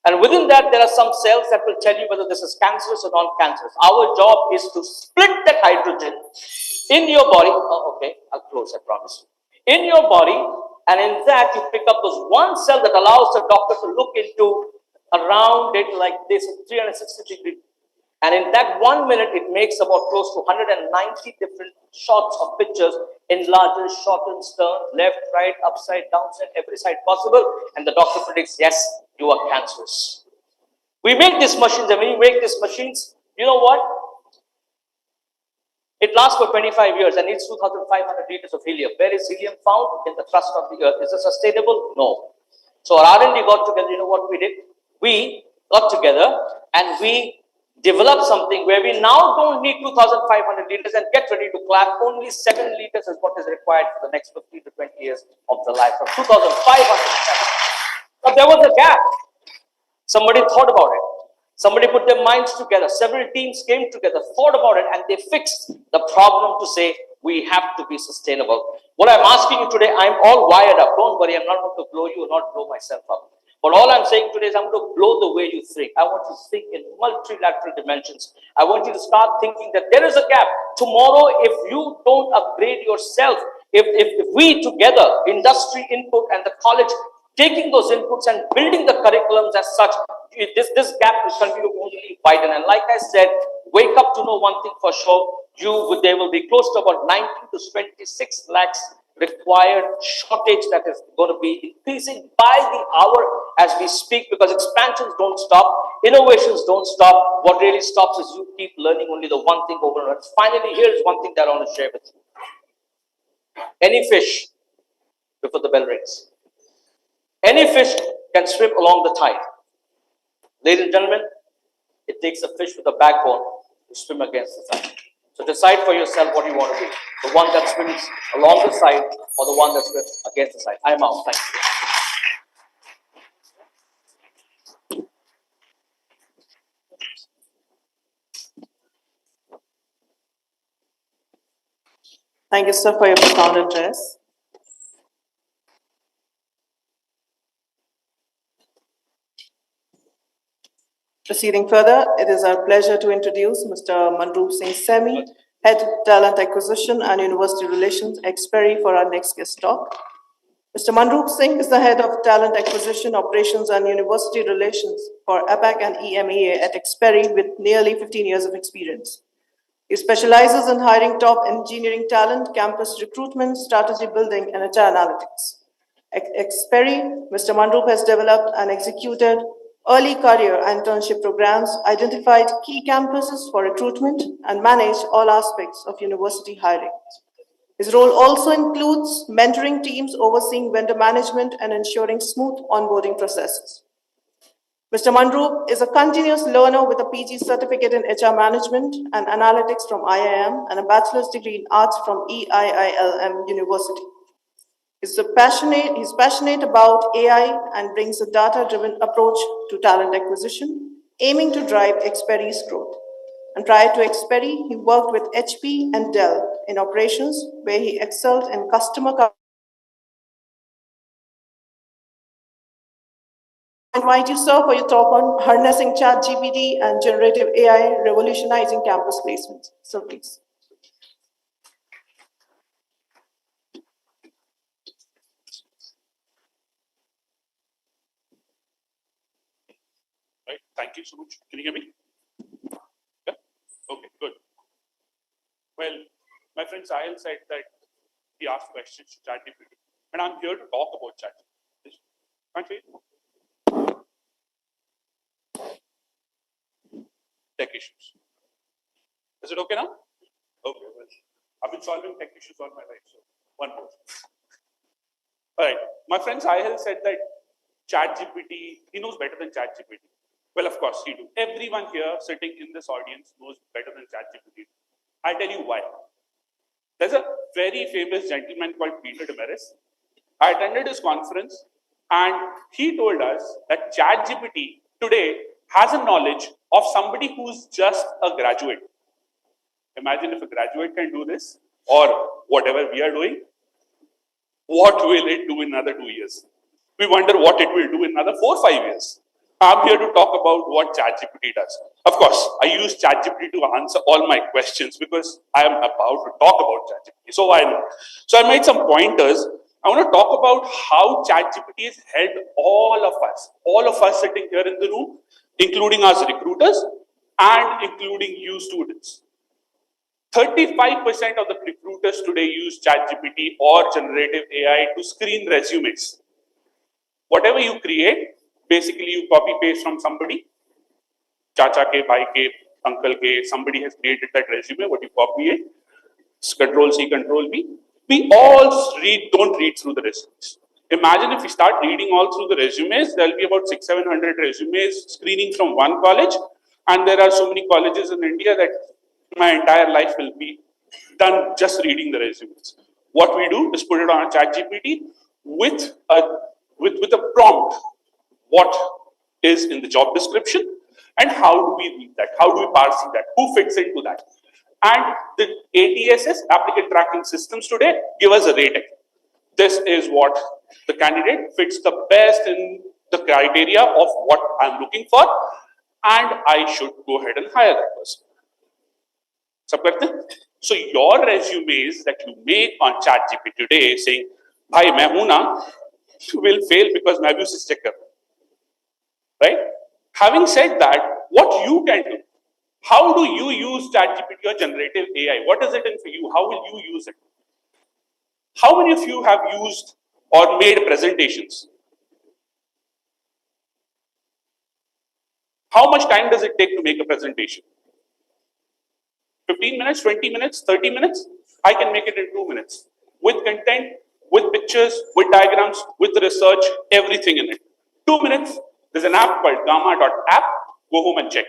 And within that, there are some cells that will tell you whether this is cancerous or non-cancerous. Our job is to split that hydrogen in your body. Oh, okay, I'll close, I promise. In your body, and in that, you pick up those one cell that allows the doctor to look into around it like this, 360 degrees. And in that 1 minute, it makes about close to 190 different shots of pictures, enlarges, shortens, turns, left, right, upside, downside, every side possible. And the doctor predicts, yes, you are cancerous. We make these machines, and when you make these machines, you know what? It lasts for 25 years and needs 2,500 liters of helium. Where is helium found? In the crust of the earth. Is it sustainable? No. So our R&D got together. You know what we did? We got together and we developed something where we now don't need 2,500 liters, and get ready to clap. Only 7 liters is what is required for the next 15 to 20 years of the life of 2,500. But there was a gap. Somebody thought about it. Somebody put their minds together. Several teams came together, thought about it, and they fixed the problem to say, we have to be sustainable. What I'm asking you today, I'm all wired up. Don't worry, I'm not going to blow you or not blow myself up. But all I'm saying today is I'm going to blow the way you think. I want you to think in multilateral dimensions. I want you to start thinking that there is a gap. Tomorrow, if you don't upgrade yourself, if we together, industry input and the college, taking those inputs and building the curriculums as such, this gap will continue to only widen. And like I said, wake up to know one thing for sure. There will be close to about 19 to 26 lakhs required shortage that is going to be increasing by the hour as we speak, because expansions don't stop, innovations don't stop. What really stops is you keep learning only the one thing over and over. Finally, here's one thing that I want to share with you. Any fish, before the bell rings, any fish can swim along the tide. Ladies and gentlemen, it takes a fish with a backbone to swim against the tide. So decide for yourself what you want to be. The one that swims along the side or the one that swims against the side. I'm out. Thank you. Thank you, sir, for your profound address. Proceeding further, it is our pleasure to introduce Mr. Manroop Singh Semi, Head Talent Acquisition and University Relations, ex-Perry, for our next guest talk. Mr. Manroop Singh is the Head of Talent Acquisition, Operations and University Relations for APAC and EMEA at ex-Perry with nearly 15 years of experience. He specializes in hiring top engineering talent, campus recruitment, strategy building, and HR analytics. At ex-Perry, Mr. Manroop has developed and executed early career internship programs, identified key campuses for recruitment, and managed all aspects of university hiring. His role also includes mentoring teams, overseeing vendor management, and ensuring smooth onboarding processes. Mr. Manroop is a continuous learner with a PG certificate in HR management and analytics from IIM and a bachelor's degree in arts from EIILM University. He's passionate about AI and brings a data-driven approach to talent acquisition, aiming to drive ex-Perry's growth. And prior to ex-Perry, he worked with HP and Dell in operations, where he excelled in customer. I invite you, sir, for your talk on harnessing ChatGPT and generative AI revolutionizing campus placements. So please. Right. Thank you so much. Can you hear me? Yeah. Okay, good. Well, my friend Sahil said that he asked questions to ChatGPT, and I'm here to talk about ChatGPT. Can't wait. Tech issues. Is it okay now? Okay, well, I've been solving tech issues all my life, so one more. All right, my friend Sahil said that ChatGPT, he knows better than ChatGPT. Well, of course, he do. Everyone here sitting in this audience knows better than ChatGPT. I'll tell you why. There's a very famous gentleman called Peter Demaris. I attended his conference, and he told us that ChatGPT today has a knowledge of somebody who's just a graduate. Imagine if a graduate can do this, or whatever we are doing, what will it do in another 2 years? We wonder what it will do in another 4 or 5 years. I'm here to talk about what ChatGPT does. Of course, I use ChatGPT to answer all my questions because I am about to talk about ChatGPT. So I know. So I made some pointers. I want to talk about how ChatGPT has helped all of us sitting here in the room, including us recruiters and including you students. 35% of the recruiters today use ChatGPT or generative AI to screen resumes. Whatever you create, basically you copy paste from somebody, chacha ke, bhai ke, uncle ke, somebody has created that resume, what you copy it, control C, control V. We all don't read through the resumes. Imagine if we start reading all through the resumes, there'll be about 600-700 resumes screening from one college, and there are so many colleges in India that my entire life will be done just reading the resumes. What we do is put it on a ChatGPT with a prompt. What is in the job description and how do we read that? How do we parse that? Who fits into that? And the ATSs, applicant tracking systems today, give us a rating. This is what the candidate fits the best in the criteria of what I'm looking for, and I should go ahead and hire that person. So your resumes that you make on ChatGPT today saying, "Bhai, main hu na," will fail because मैं भी उसे check कर. Right? Having said that, what you can do, how do you use ChatGPT or generative AI? What is it in for you? How will you use it? How many of you have used or made presentations? How much time does it take to make a presentation? 15 minutes, 20 minutes, 30 minutes? I can make it in 2 minutes. With content, with pictures, with diagrams, with research, everything in it. 2 minutes. There's an app called gamma.app. Go home and check.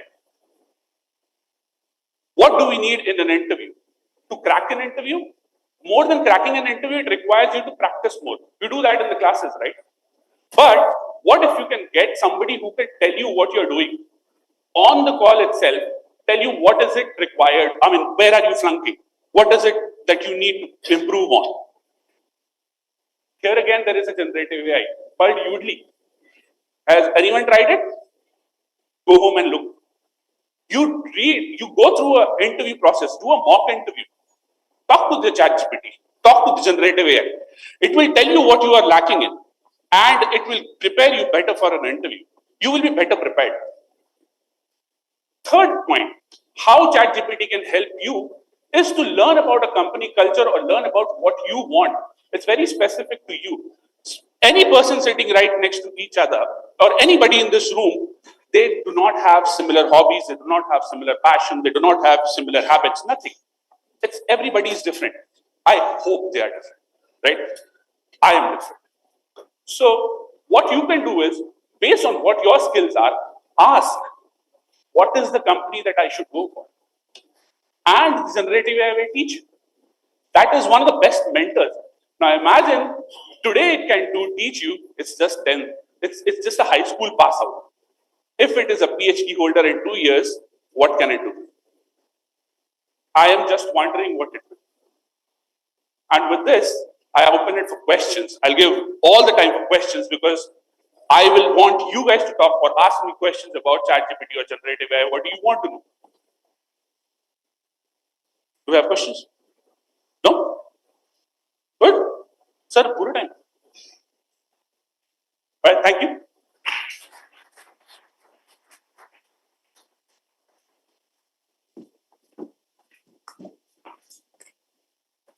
What do we need in an interview? To crack an interview? More than cracking an interview, it requires you to practice more. You do that in the classes, right? But what if you can get somebody who can tell you what you're doing on the call itself, tell you what is it required? I mean, where are you flunking? What is it that you need to improve on? Here again, there is a generative AI called Udly. Has anyone tried it? Go home and look. You read, you go through an interview process, do a mock interview. Talk to the ChatGPT, talk to the generative AI. It will tell you what you are lacking in, and it will prepare you better for an interview. You will be better prepared. Third point, how ChatGPT can help you is to learn about a company culture or learn about what you want. It's very specific to you. Any person sitting right next to each other or anybody in this room, they do not have similar hobbies, they do not have similar passion, they do not have similar habits, nothing. It's everybody is different. I hope they are different, right? I am different. So what you can do is, based on what your skills are, ask, what is the company that I should go for? And the generative AI will teach you. That is one of the best mentors. Now imagine, today it can teach you, it's just 10, it's just a high school pass out. If it is a PhD holder in 2 years, what can it do? I am just wondering what it will. And with this, I open it for questions. I'll give all the time for questions because I will want you guys to talk or ask me questions about ChatGPT or generative AI. What do you want to know? Do you have questions? No? Good. Sir, pura time. All right, thank you.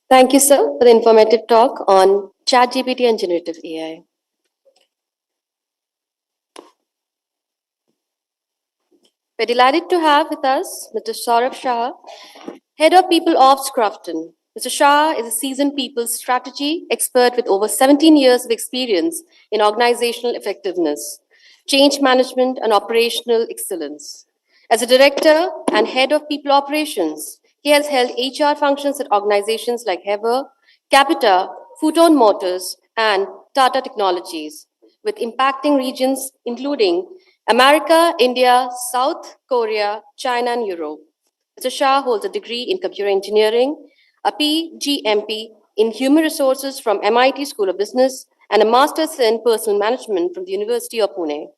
Thank you, sir, for the informative talk on ChatGPT and generative AI. We're delighted to have with us Mr. Saurabh Shah, Head of People Ops Crafton. Mr. Shah is a seasoned people strategy expert with over 17 years of experience in organizational effectiveness, change management, and operational excellence. As a director and head of people operations, he has held HR functions at organizations like Hever, Capita, Futon Motors, and Tata Technologies, with impacting regions including America, India, South Korea, China, and Europe. Mr. Shah holds a degree in computer engineering, a PGMP in human resources from MIT School of Business, and a master's in personal management from the University of Pune.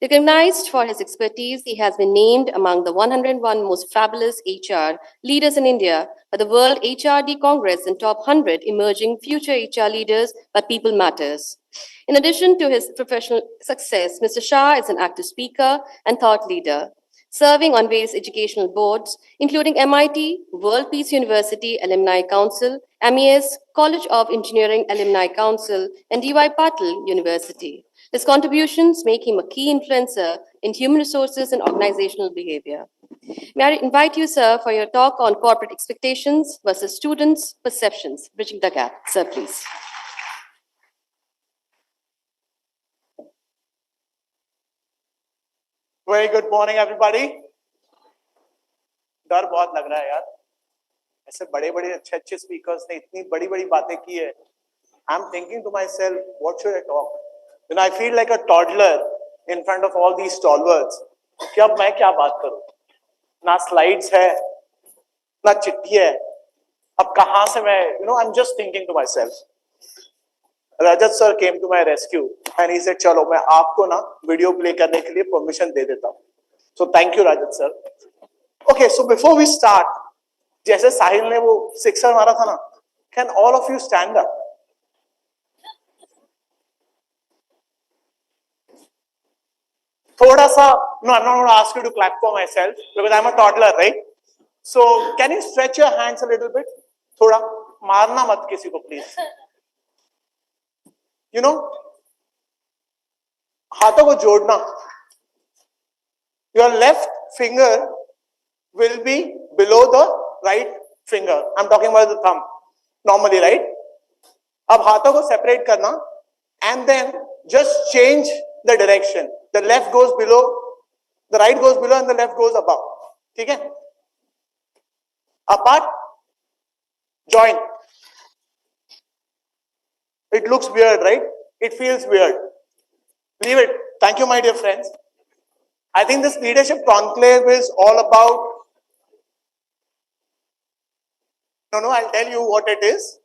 Recognized for his expertise, he has been named among the 101 most fabulous HR leaders in India by the World HRD Congress and top 100 emerging future HR leaders by People Matters. In addition to his professional success, Mr. Shah is an active speaker and thought leader, serving on various educational boards, including MIT, World Peace University Alumni Council, MES, College of Engineering Alumni Council, and DY Patil University. His contributions make him a key influencer in human resources and organizational behavior. May I invite you, sir, for your talk on corporate expectations versus students' perceptions, bridging the gap. Sir, please. Very good morning, everybody. डर बहुत लग रहा है यार, ऐसे बड़े-बड़े अच्छे-अच्छे speakers ने इतनी बड़ी-बड़ी बातें की है. I'm thinking to myself, what should I talk? Then I feel like a toddler in front of all these stalwarts. कि अब मैं क्या बात करूं? ना slides है, ना चिट्ठी है. अब कहाँ से मैं? I'm just thinking to myself. Rajat sir came to my rescue and he said, चलो मैं आपको ना वीडियो प्ले करने के लिए परमिशन दे देता हूँ. So thank you, Rajat sir. Okay, so before we start, जैसे साहिल ने वो सिक्सर मारा था ना, can all of you stand up? थोड़ा सा, no, I'm not going to ask you to clap for myself because I'm a toddler, right? So can you stretch your hands a little bit? थोड़ा मारना मत किसी को, please. हाथों को जोड़ना. Your left finger will be below the right finger. I'm talking about the thumb. Normally, right? अब हाथों को separate करना and then just change the direction. The left goes below, the right goes below and the left goes above. ठीक है? Apart, join. It looks weird, right? It feels weird. Leave it. Thank you, my dear friends. I think this leadership conclave is all about. No, I'll tell you what it is.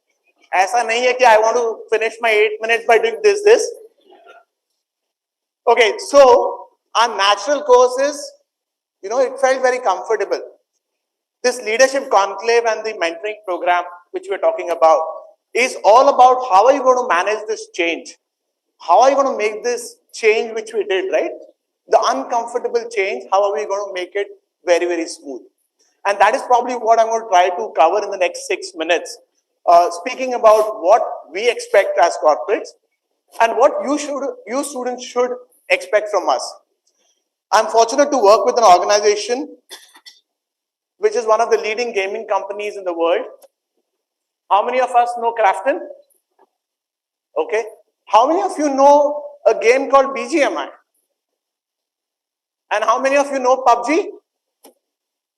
ऐसा नहीं है कि I want to finish my 8 minutes by doing this. Okay, so our natural course is, it felt very comfortable. This leadership conclave and the mentoring program, which we're talking about, is all about how are you going to manage this change? How are you going to make this change which we did, right? The uncomfortable change, how are we going to make it very, very smooth? And that is probably what I'm going to try to cover in the next 6 minutes, speaking about what we expect as corporates and what you students should expect from us. I'm fortunate to work with an organization which is one of the leading gaming companies in the world. How many of us know Crafton? Okay. How many of you know a game called BGMI? And how many of you know PUBG?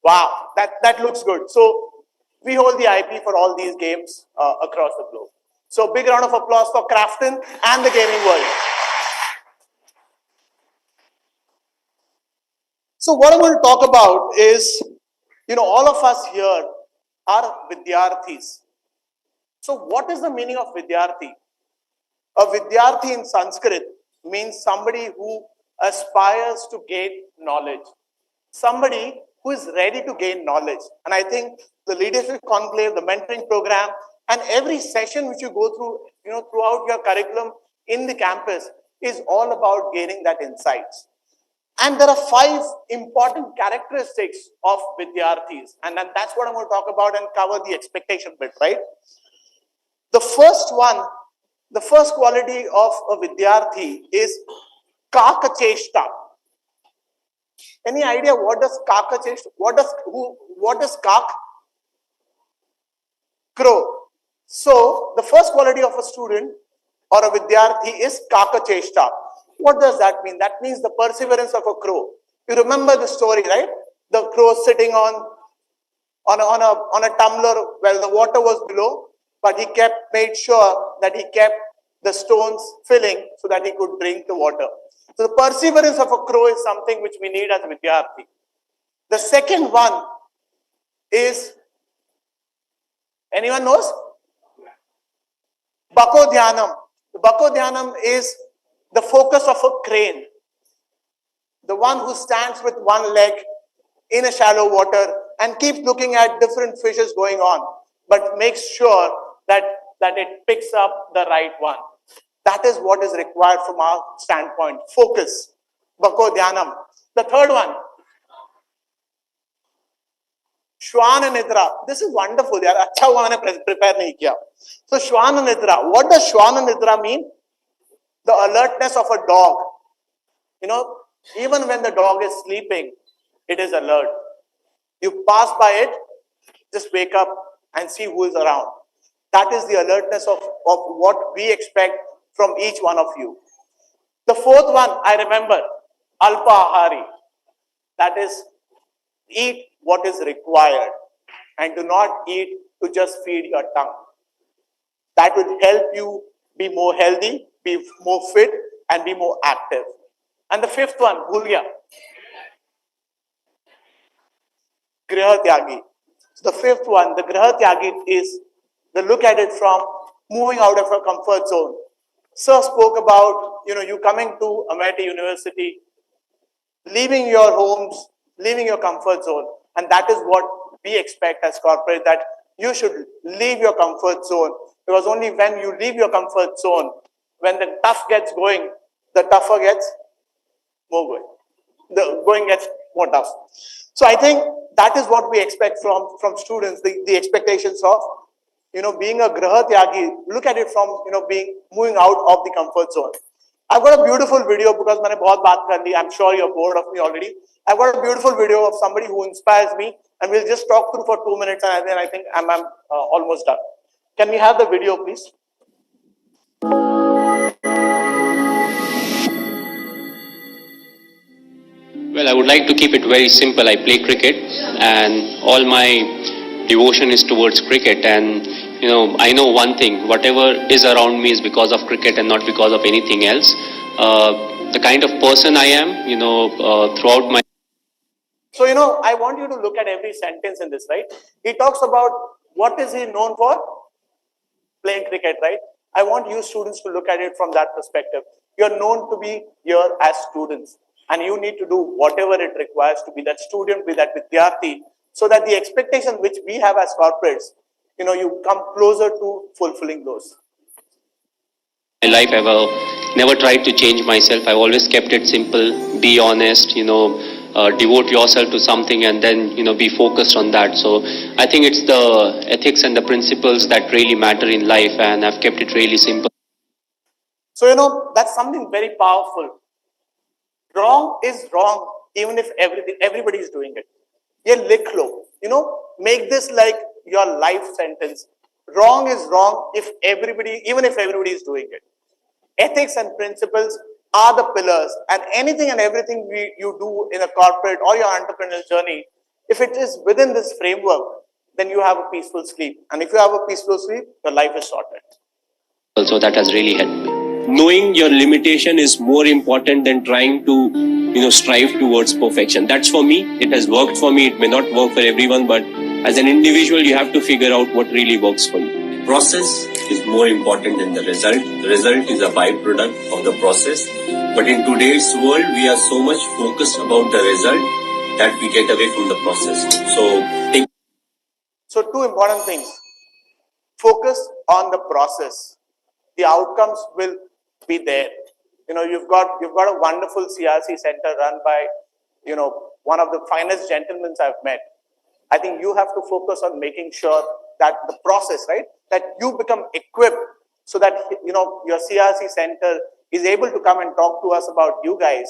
Wow, that looks good. So we hold the IP for all these games across the globe. So big round of applause for Crafton and the gaming world. So what I'm going to talk about is, all of us here are Vidyarthis. So what is the meaning of Vidyarthi? A Vidyarthi in Sanskrit means somebody who aspires to gain knowledge, somebody who is ready to gain knowledge. And I think the leadership conclave, the mentoring program, and every session which you go through, throughout your curriculum in the campus is all about gaining that insights. And there are 5 important characteristics of Vidyarthis. And then that's what I'm going to talk about and cover the expectation bit, right? The first one, the first quality of a Vidyarthi is Kakacheshta. Any idea what does Kakacheshta, what is Kak? Crow. So the first quality of a student or a Vidyarthi is Kakacheshta. What does that mean? That means the perseverance of a crow. You remember the story, right? The crow sitting on a tumbler while the water was below, but he made sure that he kept the stones filling so that he could drink the water. So the perseverance of a crow is something which we need as a Vidyarthi. The second one is, anyone knows? Bakodhyanam. The Bakodhyanam is the focus of a crane. The one who stands with one leg in a shallow water and keeps looking at different fishes going on, but makes sure that it picks up the right one. That is what is required from our standpoint. Focus. Bakodhyanam. The third one, Shwana Nidra. This is wonderful. Yaar. Acha hua maine prepare nahi kiya. So Shwana Nidra. What does Shwana Nidra mean? The alertness of a dog. Even when the dog is sleeping, it is alert. You pass by it, just wake up and see who is around. That is the alertness of what we expect from each one of you. The fourth one, I remember, Alpa Ahari. That is, eat what is required and do not eat to just feed your tongue. That will help you be more healthy, be more fit, and be more active. And the fifth one, Bhulya. Griha Tyagi. So the fifth one, the Griha Tyagi, is the look at it from moving out of your comfort zone. Sir spoke about, you coming to Amity University, leaving your homes, leaving your comfort zone. And that is what we expect as corporate, that you should leave your comfort zone. Because only when you leave your comfort zone, when the tough gets going, the tougher gets more going. The going gets more tough. So I think that is what we expect from students, the expectations of, being a Griha Tyagi. Look at it from, moving out of the comfort zone. I've got a beautiful video because maine bahut baat kar li. I'm sure you're bored of me already. I've got a beautiful video of somebody who inspires me, and we'll just talk through for 2 minutes, and then I think I'm almost done. Can we have the video, please? Well, I would like to keep it very simple. I play cricket and all my devotion is towards cricket, and I know one thing, whatever is around me is because of cricket and not because of anything else. The kind of person I am, throughout my... So, I want you to look at every sentence in this, right? He talks about what is he known for? Playing cricket, right? I want you students to look at it from that perspective. You're known to be here as students, and you need to do whatever it requires to be that student, be that Vidyarthi, so that the expectation which we have as corporates, you come closer to fulfilling those. My life, I've never tried to change myself. I've always kept it simple, be honest, devote yourself to something and then, be focused on that. So I think it's the ethics and the principles that really matter in life, and I've kept it really simple. So, that's something very powerful. Wrong is wrong, even if everybody is doing it. Ye likh lo, make this like your life sentence. Wrong is wrong even if everybody is doing it. Ethics and principles are the pillars, and anything and everything you do in a corporate or your entrepreneurial journey, if it is within this framework, then you have a peaceful sleep. And if you have a peaceful sleep, your life is sorted. Also, that has really helped me. Knowing your limitation is more important than trying to, strive towards perfection. That's for me. It has worked for me. It may not work for everyone, but as an individual, you have to figure out what really works for you. process is more important than the result. The result is a byproduct of the process. But in today's world, we are so much focused about the result that we get away from the process. So two important things. Focus on the process. The outcomes will be there. You've got a wonderful CRC center run by, one of the finest gentlemen I've met. I think you have to focus on making sure that the process, right, that you become equipped so that, your CRC center is able to come and talk to us about you guys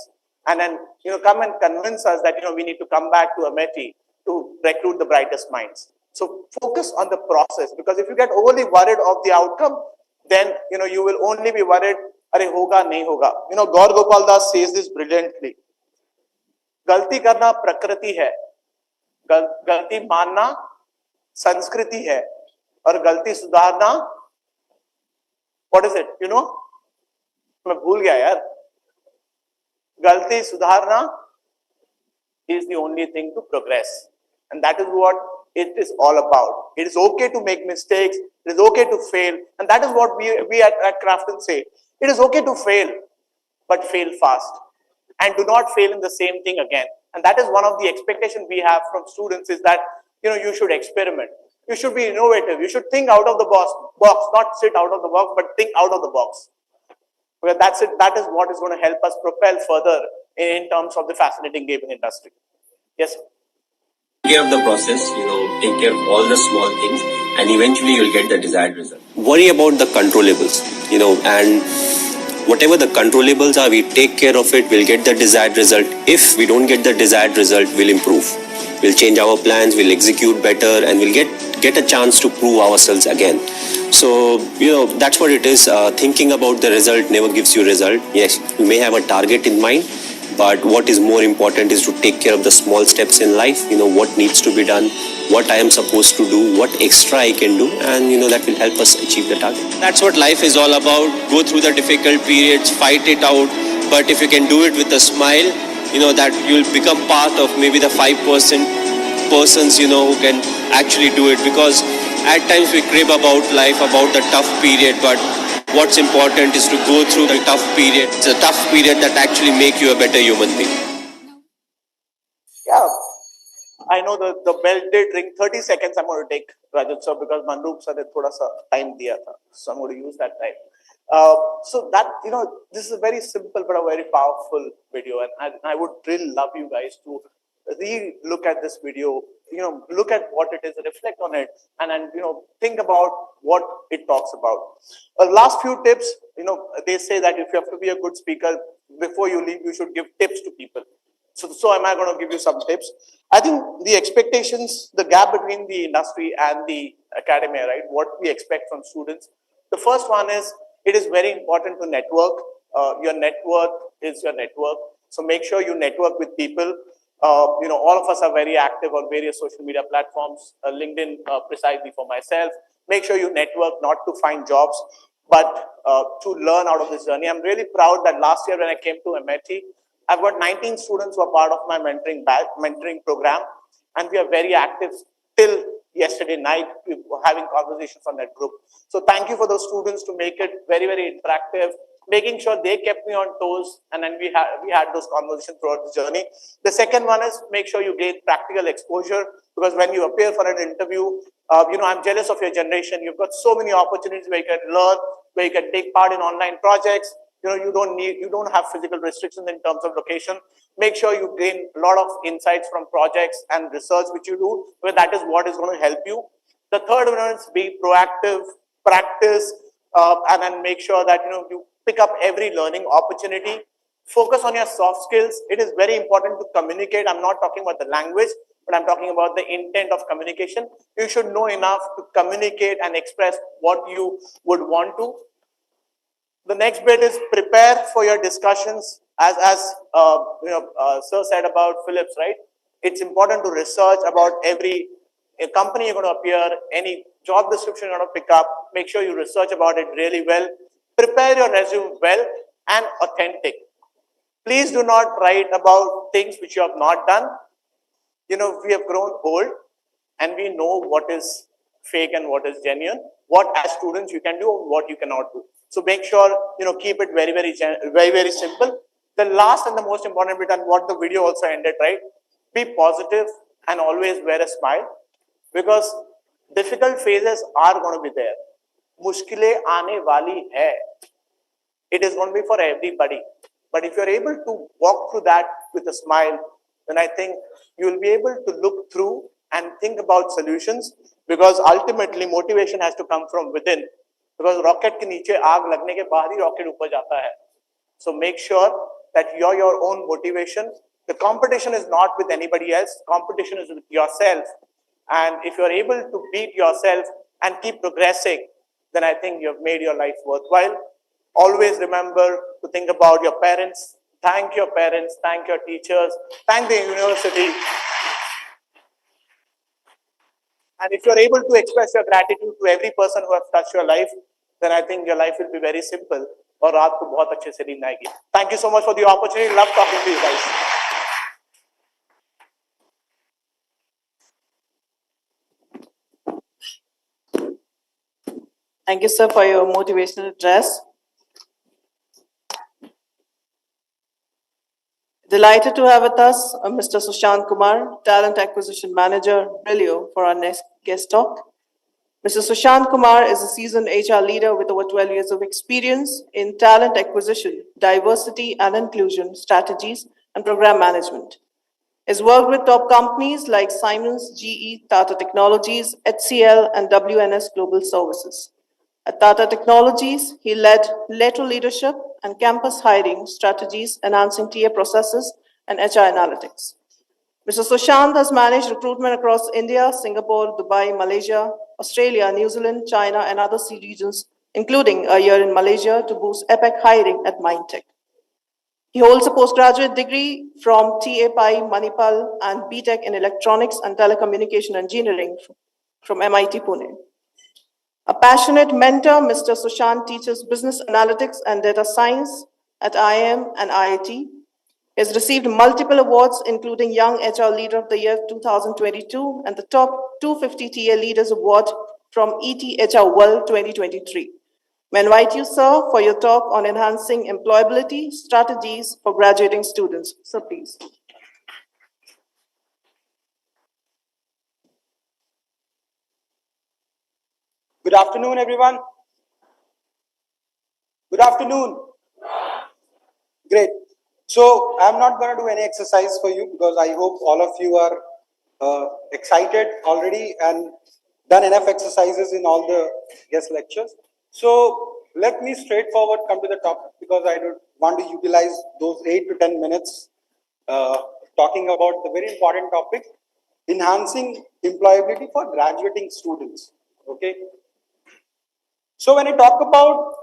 and then, come and convince us that, we need to come back to Amity to recruit the brightest minds. So focus on the process, because if you get overly worried of the outcome, then, you will only be worried, are hoga, nahi hoga. Gaur Gopal Das says this brilliantly. Galti karna prakriti hai. गलती मानना संस्कृति है और गलती सुधारना what is it मैं भूल गया यार गलती सुधारना is the only thing to progress, and that is what it is all about. It is okay to make mistakes, it is okay to fail, and that is what we at Crafton say. It is okay to fail, but fail fast and do not fail in the same thing again. And that is one of the expectations we have from students, is that you should experiment, you should be innovative, you should think out of the box, not sit out of the box, but think out of the box. Well, that's it. That is what is going to help us propel further in terms of the fascinating gaming industry. Yes. Take care of the process, take care of all the small things, and eventually you'll get the desired result. Worry about the controllables, and whatever the controllables are, we take care of it, we'll get the desired result. If we don't get the desired result, we'll improve. We'll change our plans, we'll execute better, and we'll get a chance to prove ourselves again. So, that's what it is. Thinking about the result never gives you result. Yes, you may have a target in mind, but what is more important is to take care of the small steps in life, what needs to be done, what I am supposed to do, what extra I can do, and that will help us achieve the target. That's what life is all about. Go through the difficult periods, fight it out, but if you can do it with a smile, that you'll become part of maybe the 5% persons, who can actually do it, because at times we crib about life, about the tough period, but what's important is to go through the tough period. It's a tough period that actually make you a better human being. Yeah, I know the bell did ring. 30 seconds I'm going to take, Rajat sir, because Manroop sir had thoda sa time diya tha, so I'm going to use that time. So that, this is a very simple but a very powerful video, and I would really love you guys to re-look at this video, look at what it is, reflect on it, and think about what it talks about. Last few tips, they say that if you have to be a good speaker, before you leave, you should give tips to people. So am I going to give you some tips? I think the expectations, the gap between the industry and the academia, right? What we expect from students. The first one is, it is very important to network. Your net worth is your network. So make sure you network with people. All of us are very active on various social media platforms, LinkedIn precisely for myself. Make sure you network, not to find jobs, but to learn out of this journey. I'm really proud that last year when I came to MIT, I've got 19 students who are part of my mentoring program, and we are very active till yesterday night. We were having conversations on that group. So thank you for those students to make it very, very interactive, making sure they kept me on toes, and then we had those conversations throughout the journey. The second one is, make sure you gain practical exposure, because when you appear for an interview, I'm jealous of your generation. You've got so many opportunities where you can learn, where you can take part in online projects. You don't have physical restrictions in terms of location. Make sure you gain a lot of insights from projects and research which you do, where that is what is going to help you. The third one is, be proactive, practice, and then make sure that you pick up every learning opportunity. Focus on your soft skills. It is very important to communicate. I'm not talking about the language, but I'm talking about the intent of communication. You should know enough to communicate and express what you would want to. The next bit is, prepare for your discussions. As Sir said about Philips, right? It's important to research about every company you're going to appear, any job description you're going to pick up. Make sure you research about it really well. Prepare your resume well and authentic. Please do not write about things which you have not done. We have grown old and we know what is fake and what is genuine. what as students you can do and what you cannot do. So make sure, keep it very, very simple. The last and the most important bit, and what the video also ended, right? Be positive and always wear a smile, because difficult phases are going to be there. Mushkile aane wali hai. It is going to be for everybody. But if you're able to walk through that with a smile, then I think you'll be able to look through and think about solutions, because ultimately motivation has to come from within. Because rocket ke niche aag lagne ke baad hi rocket upar jata hai. So make sure that you're your own motivation. The competition is not with anybody else. Competition is with yourself. And if you're able to beat yourself and keep progressing, then I think you've made your life worthwhile. Always remember to think about your parents. Thank your parents, thank your teachers, thank the university. And if you're able to express your gratitude to every person who has touched your life, then I think your life will be very simple. और रात को बहुत अच्छे से नींद आएगी. Thank you so much for the opportunity. Love talking to you guys. Thank you, sir, for your motivational address. Delighted to have with us Mr. Sushant Kumar, Talent Acquisition Manager, Brilio, for our next guest talk. Mr. Sushant Kumar is a seasoned HR leader with over 12 years of experience in talent acquisition, diversity and inclusion strategies, and program management. He's worked with top companies like Siemens, GE, Tata Technologies, HCL, and WNS Global Services. At Tata Technologies, he led lateral leadership and campus hiring strategies, enhancing TA processes and HR analytics. Mr. Sushant has managed recruitment across India, Singapore, Dubai, Malaysia, Australia, New Zealand, China, and other regions, including a year in Malaysia to boost epic hiring at Mindtech. He holds a postgraduate degree from TAPI, Manipal, and BTech in Electronics and Telecommunication Engineering from MIT Pune. A passionate mentor, Mr. Sushant teaches business analytics and data science at IIM and IIT. He has received multiple awards, including Young HR Leader of the Year 2022 and the Top 250 TA Leaders Award from ET HR World 2023. We invite you, sir, for your talk on enhancing employability strategies for graduating students. Sir, please. Good afternoon, everyone. Good afternoon. Great. So I'm not going to do any exercise for you, because I hope all of you are excited already and done enough exercises in all the guest lectures. So let me straightforward come to the topic, because I don't want to utilize those 8 to 10 minutes talking about the very important topic, enhancing employability for graduating students. Okay. So when I talk about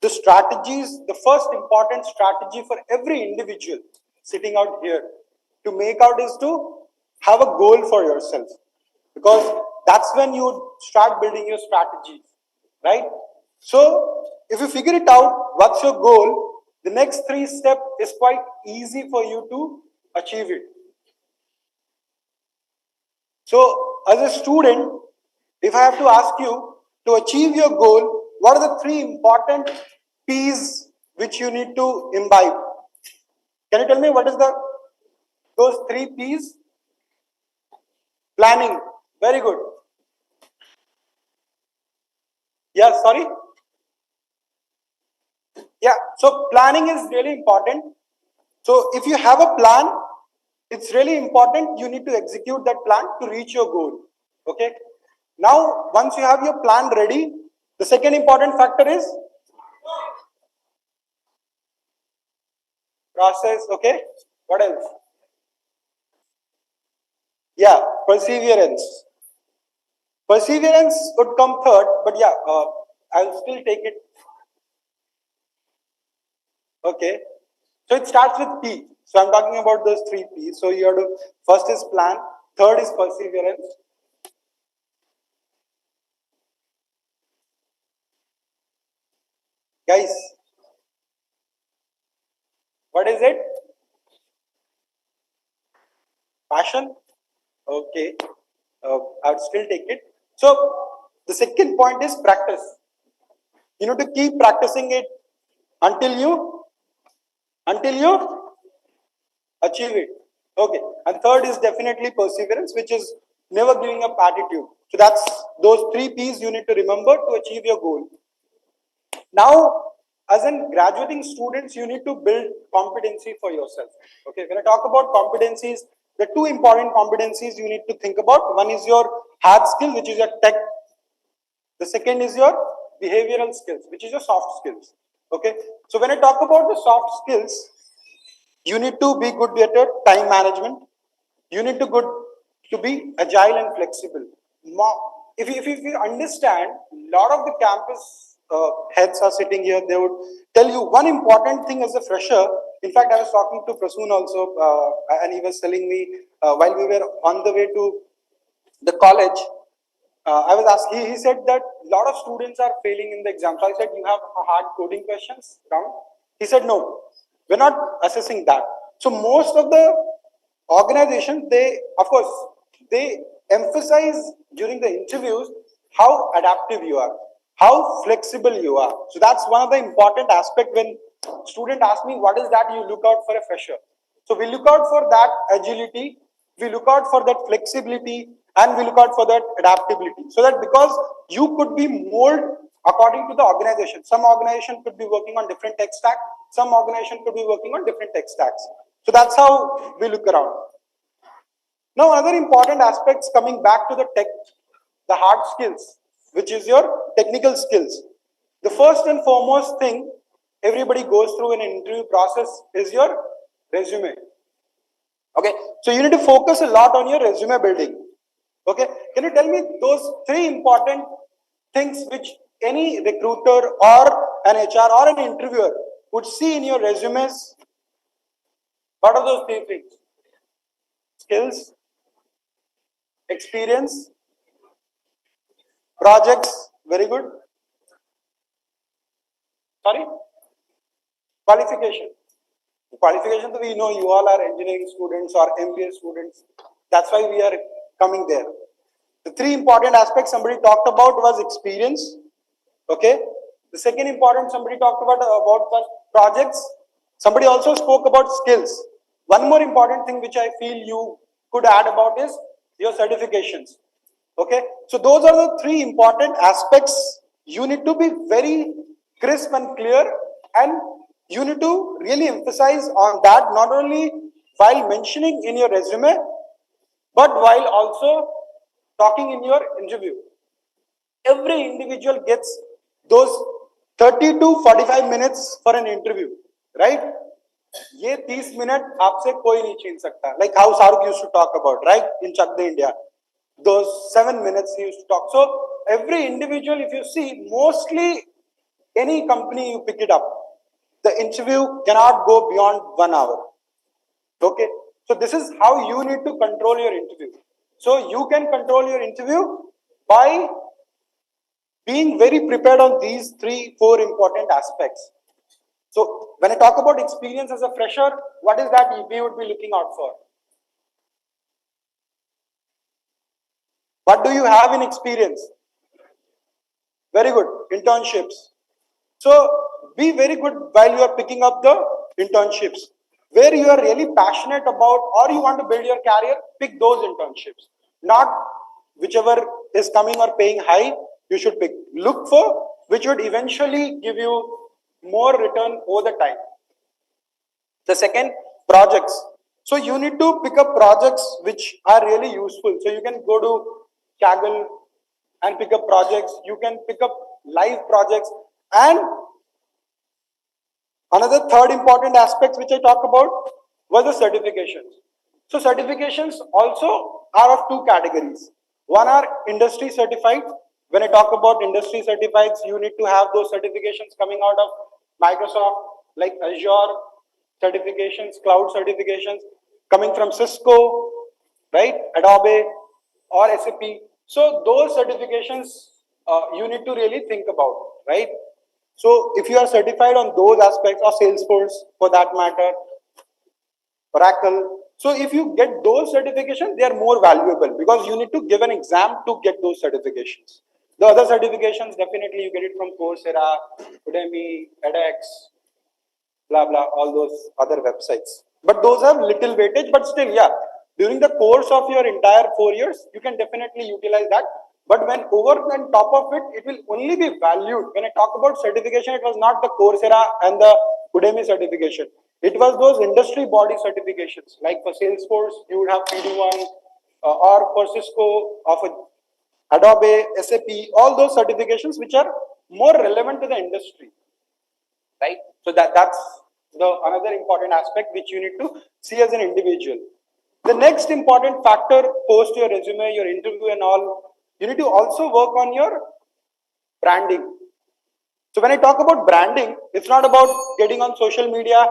the strategies, the first important strategy for every individual sitting out here to make out is to have a goal for yourself, because that's when you start building your strategies, right? So if you figure it out, what's your goal, the next 3 steps is quite easy for you to achieve it. So as a student, if I have to ask you to achieve your goal, what are the 3 important P's which you need to imbibe? Can you tell me what is those 3 P's? Planning. Very good. Yeah, sorry. Yeah, so planning is really important. So if you have a plan, it's really important you need to execute that plan to reach your goal. Okay. Now, once you have your plan ready, the second important factor is process. Okay. What else? Yeah, perseverance. Perseverance would come third, but yeah, I'll still take it. Okay. So it starts with P. So I'm talking about those 3 P's. So you have to, first is plan, third is perseverance. Guys, what is it? Passion? Okay. I'll still take it. So The second point is practice. You need to keep practicing it until you achieve it. Okay. And third is definitely perseverance, which is never giving up attitude. So that's those 3 P's you need to remember to achieve your goal. Now, as in graduating students, you need to build competency for yourself. Okay. When I talk about competencies, the 2 important competencies you need to think about. One is your hard skill, which is your tech. The second is your behavioral skills, which is your soft skills. Okay. So when I talk about the soft skills, you need to be good at your time management. You need to be agile and flexible. If you understand, a lot of the campus heads are sitting here, they would tell you one important thing as a fresher. In fact, I was talking to Prasoon also, and he was telling me while we were on the way to the college, I was asking, he said that a lot of students are failing in the exam. So I said, you have hard coding questions round? He said, no, we're not assessing that. So most of the organizations, they, of course, they emphasize during the interviews how adaptive you are, how flexible you are. So that's one of the important aspects when student asks me, what is that you look out for a fresher? So we look out for that agility, we look out for that flexibility, and we look out for that adaptability. So that because you could be molded according to the organization. Some organization could be working on different tech stack, some organization could be working on different tech stacks. So that's how we look around. Now, another important aspects coming back to the tech, the hard skills, which is your technical skills. The first and foremost thing everybody goes through in an interview process is your resume. Okay, so you need to focus a lot on your resume building. Okay, can you tell me those 3 important things which any recruiter or an HR or an interviewer would see in your resumes? What are those 3 things? Skills, experience, projects, very good. Sorry? Qualification. Qualification, we know you all are engineering students or MBA students. That's why we are coming there. The 3 important aspects somebody talked about was experience. Okay. The second important somebody talked about was projects. Somebody also spoke about skills. One more important thing which I feel you could add about is your certifications. Okay. So those are the 3 important aspects. You need to be very crisp and clear, and you need to really emphasize on that, not only while mentioning in your resume, but while also talking in your interview. Every individual gets those 30 to 45 minutes for an interview, right? ये 30 minute आपसे कोई नहीं छीन सकता. Like how Saruk used to talk about, right? In Chak De India. Those 7 minutes he used to talk. So every individual, if you see, mostly any company you pick it up, the interview cannot go beyond 1 hour. Okay. So this is how you need to control your interview. So you can control your interview by being very prepared on these 3-4 important aspects. So when I talk about experience as a fresher, what is that we would be looking out for? What do you have in experience? Very good, internships. So be very good while you are picking up the internships. Where you are really passionate about or you want to build your career, pick those internships. Not whichever is coming or paying high, you should pick. Look for which would eventually give you more return over the time. The second, projects. So you need to pick up projects which are really useful. So you can go to Kaggle and pick up projects. You can pick up live projects. And another third important aspect which I talked about was the certifications. So certifications also are of 2 categories. One are industry certified. When I talk about industry certified, you need to have those certifications coming out of Microsoft, like Azure certifications, cloud certifications, coming from Cisco, right, Adobe or SAP. So those certifications you need to really think about, right? So if you are certified on those aspects, or Salesforce for that matter, Oracle. So if you get those certifications, they are more valuable because you need to give an exam to get those certifications. The other certifications, definitely you get it from Coursera, Udemy, edX, blah, blah, all those other websites. But those have little weightage, but still, yeah, during the course of your entire 4 years, you can definitely utilize that. But when over and top of it, it will only be valued. When I talk about certification, it was not the Coursera and the Udemy certification. It was those industry body certifications. Like for Salesforce, you would have PD1, or for Cisco, of Adobe, SAP, all those certifications which are more relevant to the industry, right? So that's the another important aspect which you need to see as an individual. The next important factor post your resume, your interview and all, you need to also work on your branding. So when I talk about branding, it's not about getting on social media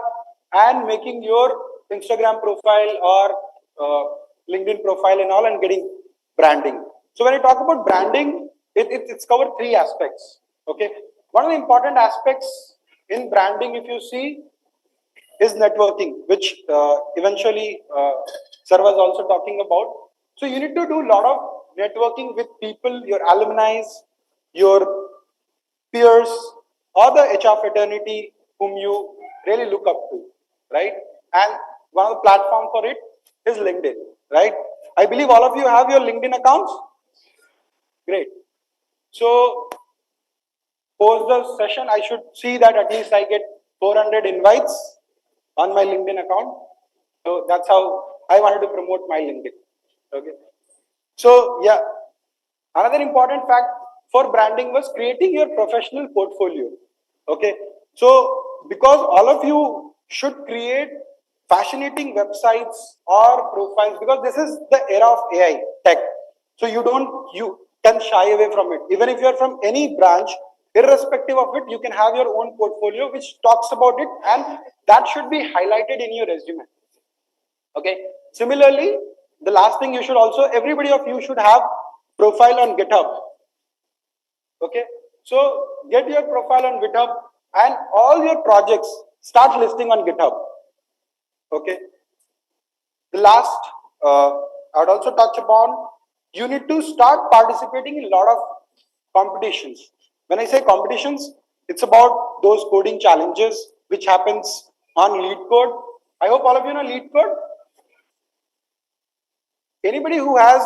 and making your Instagram profile or LinkedIn profile and all and getting branding. So when I talk about branding, it's covered 3 aspects. Okay, one of the important aspects in branding, if you see, is networking, which eventually Sir was also talking about. So you need to do a lot of networking with people, your alumni, your peers, or the HR fraternity whom you really look up to, right? And one of the platform for it is LinkedIn, right? I believe all of you have your LinkedIn accounts. Great. So post the session, I should see that at least I get 400 invites on my LinkedIn account. So that's how I wanted to promote my LinkedIn. Okay. So yeah, another important fact for branding was creating your professional portfolio. Okay. So because all of you should create fascinating websites or profiles, because this is the era of AI tech. So you can shy away from it. Even if you're from any branch, irrespective of it, you can have your own portfolio which talks about it, and that should be highlighted in your resume. Okay. Similarly, the last thing you should also, everybody of you should have profile on GitHub. Okay. So get your profile on GitHub and all your projects start listing on GitHub. Okay. The last, I would also touch upon, you need to start participating in a lot of competitions. When I say competitions, it's about those coding challenges which happens on LeetCode. I hope all of you know LeetCode. Anybody who has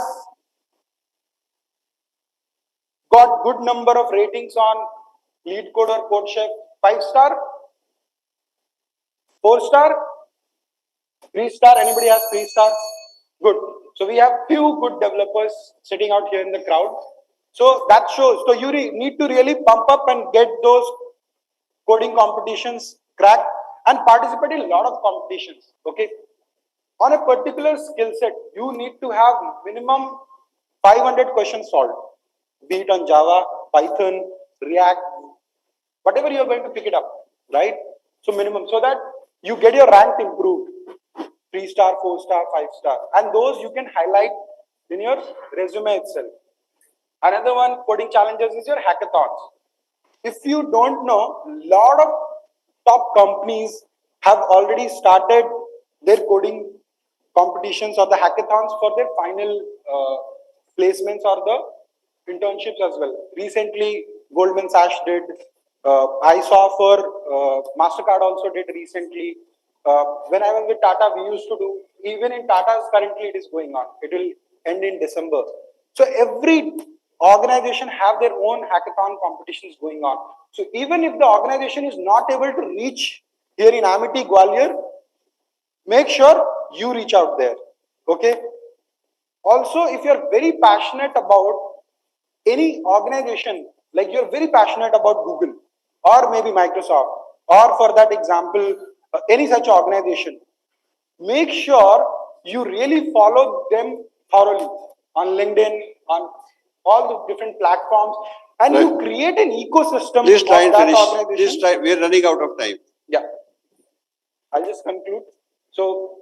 got good number of ratings on LeetCode or CodeChef, 5-star, 4-star, 3-star, anybody has 3-star? Good. So we have few good developers sitting out here in the crowd. So that shows, so you need to really pump up and get those coding competitions cracked and participate in a lot of competitions. Okay. On a particular skill set, you need to have minimum 500 questions solved, be it on Java, Python, React, whatever you're going to pick it up, right? So minimum, so that you get your rank improved, 3-star, 4-star, 5-star, and those you can highlight in your resume itself. Another one, coding challenges, is your hackathons. If you don't know, a lot of top companies have already started their coding competitions or the hackathons for their final placements or the internships as well. Recently, Goldman Sachs did. I saw for MasterCard also did recently. When I was with Tata, we used to do, even in Tata's currently it is going on. It will end in December. So every organization have their own hackathon competitions going on. So even if the organization is not able to reach here in Amity, Gwalior, make sure you reach out there. Okay. Also, if you're very passionate about any organization, like you're very passionate about Google or maybe Microsoft, or for that example, any such organization, make sure you really follow them thoroughly on LinkedIn, on all the different platforms, and you create an ecosystem Please try and of that finish. organization. Please try. We are running out of time. Yeah. I'll just conclude. So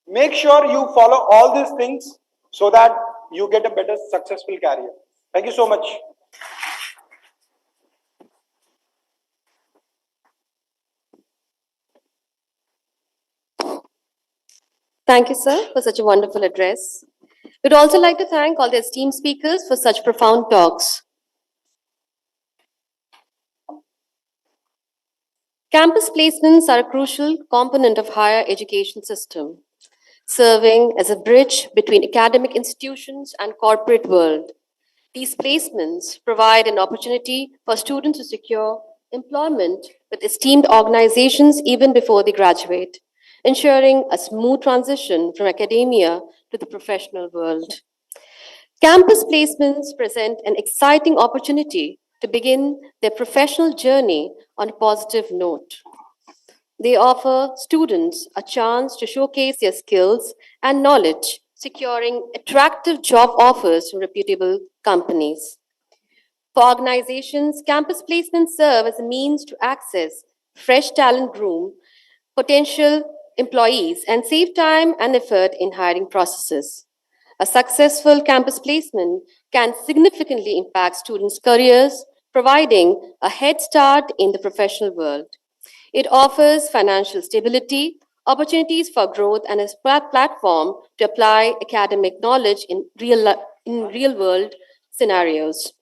make sure you follow all these things so that you get a better successful career. Thank you so much. Thank you, sir, for such a wonderful address. We'd also like to thank all the esteemed speakers for such profound talks. Campus placements are a crucial component of higher education system, serving as a bridge between academic institutions and corporate world. These placements provide an opportunity for students to secure employment with esteemed organizations even before they graduate, ensuring a smooth transition from academia to the professional world. Campus placements present an exciting opportunity to begin their professional journey on a positive note. They offer students a chance to showcase their skills and knowledge, securing attractive job offers from reputable companies. For organizations, campus placements serve as a means to access fresh talent groom potential employees and save time and effort in hiring processes. A successful campus placement can significantly impact students' careers, providing a head start in the professional world. It offers financial stability, opportunities for growth, and a platform to apply academic knowledge in real world scenarios.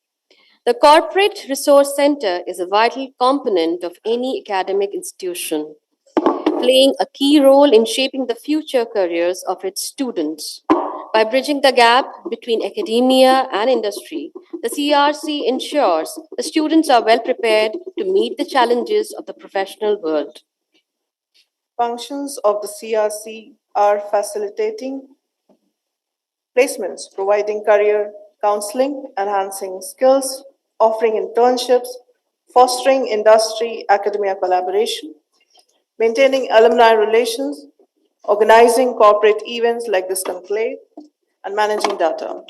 The Corporate Resource Center is a vital component of any academic institution, playing a key role in shaping the future careers of its students. By bridging the gap between academia and industry, the CRC ensures the students are well prepared to meet the challenges of the professional world. Functions of the CRC are facilitating placements, providing career counseling, enhancing skills, offering internships, fostering industry academia collaboration, maintaining alumni relations, organizing corporate events like this conclave, and managing data.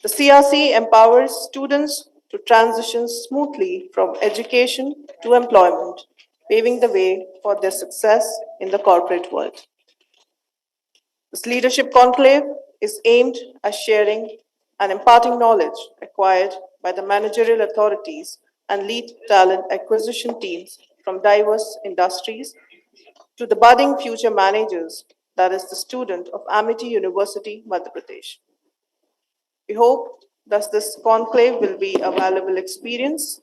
The CRC empowers students to transition smoothly from education to employment, paving the way for their success in the corporate world. This leadership conclave is aimed at sharing and imparting knowledge acquired by the managerial authorities and lead talent acquisition teams from diverse industries to the budding future managers, that is, the student of Amity University, Madhya Pradesh. We hope that this conclave will be a valuable experience,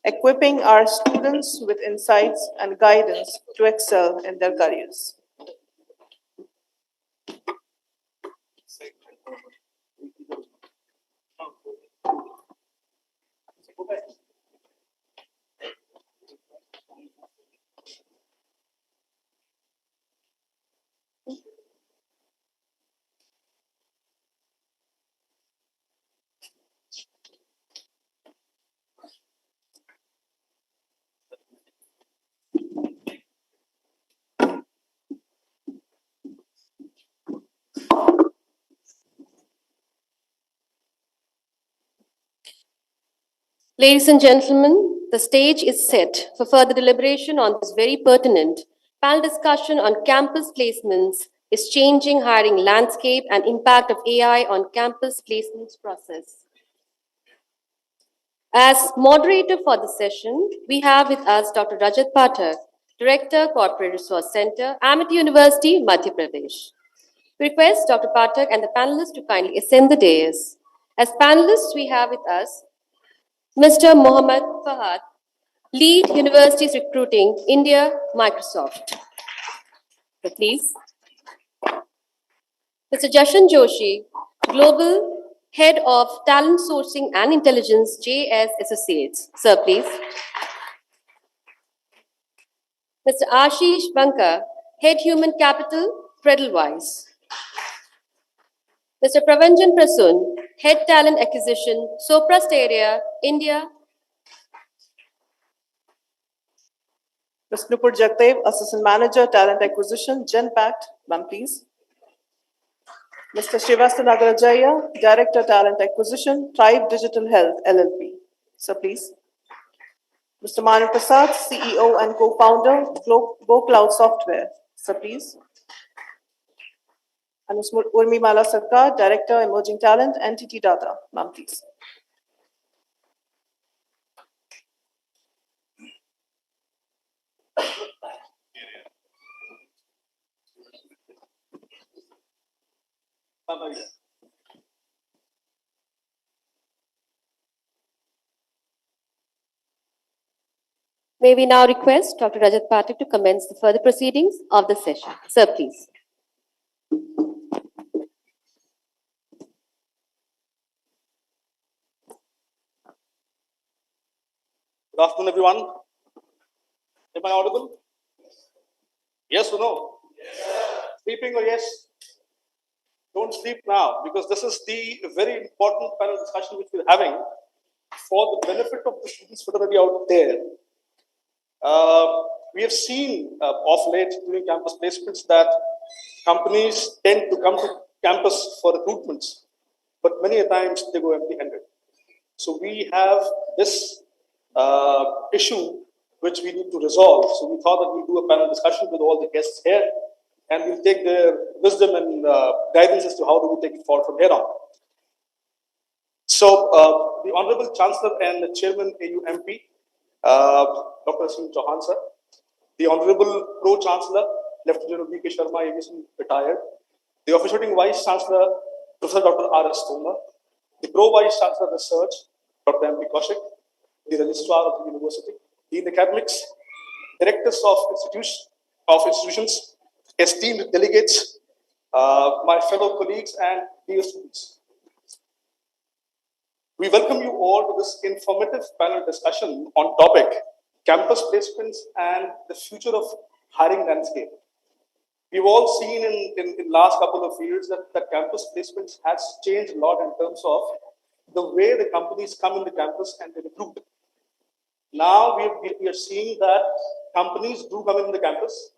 equipping our students with insights and guidance to excel in their careers. Ladies and gentlemen, the stage is set for further deliberation on this very pertinent panel discussion on campus placements is changing hiring landscape and impact of AI on campus placements process. As moderator for the session, we have with us Dr. Rajat Pathak, Director, Corporate Resource Center, Amity University, Madhya Pradesh. We request Dr. Pathak and the panelists to kindly ascend the dais. As panelists, we have with us Mr. Mohammad Fahad, Lead Universities Recruiting, India, Microsoft. So please. Mr. Jashan Joshi, Global Head of Talent Sourcing and Intelligence, JS Associates. Sir, please. Mr. Ashish Banka, Head Human Capital, Edelweiss. Mr. Pravanjan Prasun, Head Talent Acquisition, Soprast Area, India. Ms. Nupur Jagdev, Assistant Manager, Talent Acquisition, Genpact, ma'am, please. Mr. Srivastava Nagarajaya, Director, Talent Acquisition, Tribe Digital Health, LLP. Sir, please. Mr. Manu Prasad, CEO and co-founder, Go Cloud Software. Sir, please. And Ms. Urmi Mala Sarkar, Director, Emerging Talent, NTT Data. Ma'am, please. May we now request Dr. Rajat Pathak to commence the further proceedings of the session. Sir, please. Good afternoon, everyone. Am I audible? Yes or no? Yes. Sleeping or yes? Don't sleep now, because this is the very important panel discussion which we're having for the benefit of the students fraternity out there. We have seen of late during campus placements that companies tend to come to campus for recruitments, but many a times they go empty-handed. So we have this issue which we need to resolve. So we thought that we'll do a panel discussion with all the guests here, and we'll take their wisdom and guidance as to how do we take it forward from here on. So the Honorable Chancellor and the Chairman AUMP, Dr. Asim Chauhan sir, the Honorable Pro-Chancellor, Lieutenant General B.K. Sharma, aviation retired, the officiating Vice Chancellor, Professor Dr. R.S. Toma, the Pro-Vice Chancellor Research, Dr. M.P. Kaushik, the Registrar of the University, the academics, directors of institutions, esteemed delegates, my fellow colleagues, and dear students. We welcome you all to this informative panel discussion on topic campus placements and the future of hiring landscape. We've all seen in last couple of years that the campus placements has changed a lot in terms of the way the companies come in the campus and they recruit. Now we are seeing that companies do come in the campus.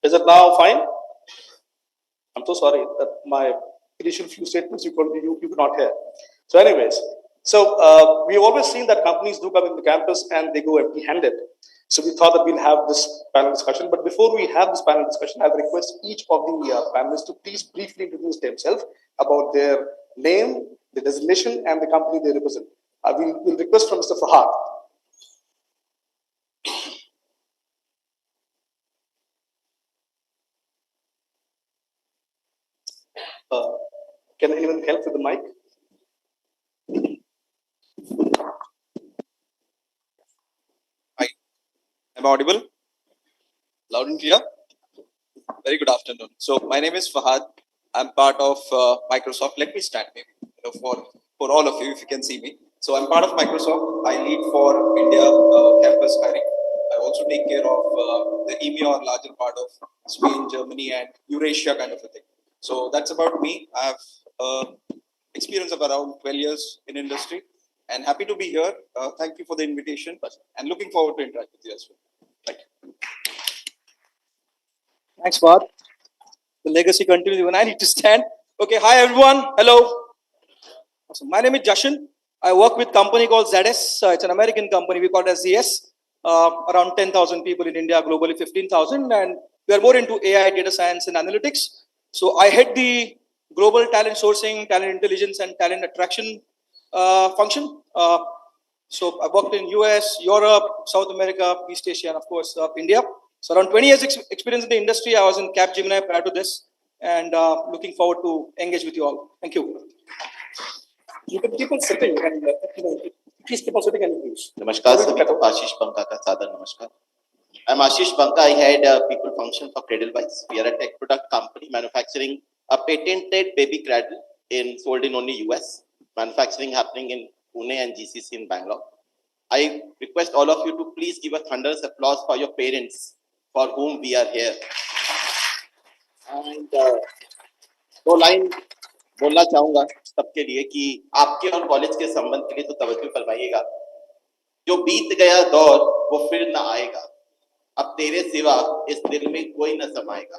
Is it now fine? I'm so sorry that my initial few statements you could not hear. So anyways, so we've always seen that companies do come in the campus and they go empty-handed. So we thought that we'll have this panel discussion. But before we have this panel discussion, I'll request each of the panelists to please briefly introduce themselves about their name, the designation, and the company they represent. We'll request from Mr. Fahad. Can anyone help with the mic? Hi, am I audible? Loud and clear? Very good afternoon. So my name is Fahad. I'm part of Microsoft. Let me stand maybe for all of you if you can see me. So I'm part of Microsoft. I lead for India campus hiring. I also take care of the EMEA or larger part of Spain, Germany, and Eurasia kind of a thing. So that's about me. I have experience of around 12 years in industry and happy to be here. Thank you for the invitation and looking forward to interact with you as well. Thank you. Thanks, Bob. The legacy continues when I need to stand. Okay, hi everyone. Hello. So my name is Jashan. I work with a company called ZS. It's an American company. We call it as ZS. Around 10,000 people in India, globally 15,000. And we are more into AI, data science, and analytics. So I head the global talent sourcing, talent intelligence, and talent attraction function. So I worked in US, Europe, South America, East Asia, and of course, India. So around 20 years experience in the industry. I was in Capgemini prior to this, and looking forward to engage with you all. Thank you. You can keep on sitting and please keep on sitting and use. Namaskar, sabhi ko Ashish Banka ka sadar namaskar. I'm Ashish Banka. I head people function for Cradlewise. We are a tech product company manufacturing a patented baby cradle sold in only US. Manufacturing happening in Pune and GCC in Bangalore. I request all of you to please give a thunderous applause for your parents for whom we are here. And दो line बोलना चाहूंगा सबके लिए कि आपके और college के संबंध के लिए तो तवज्जो फरमाइएगा। जो बीत गया दौर वो फिर ना आएगा। अब तेरे सिवा इस दिल में कोई न समाएगा।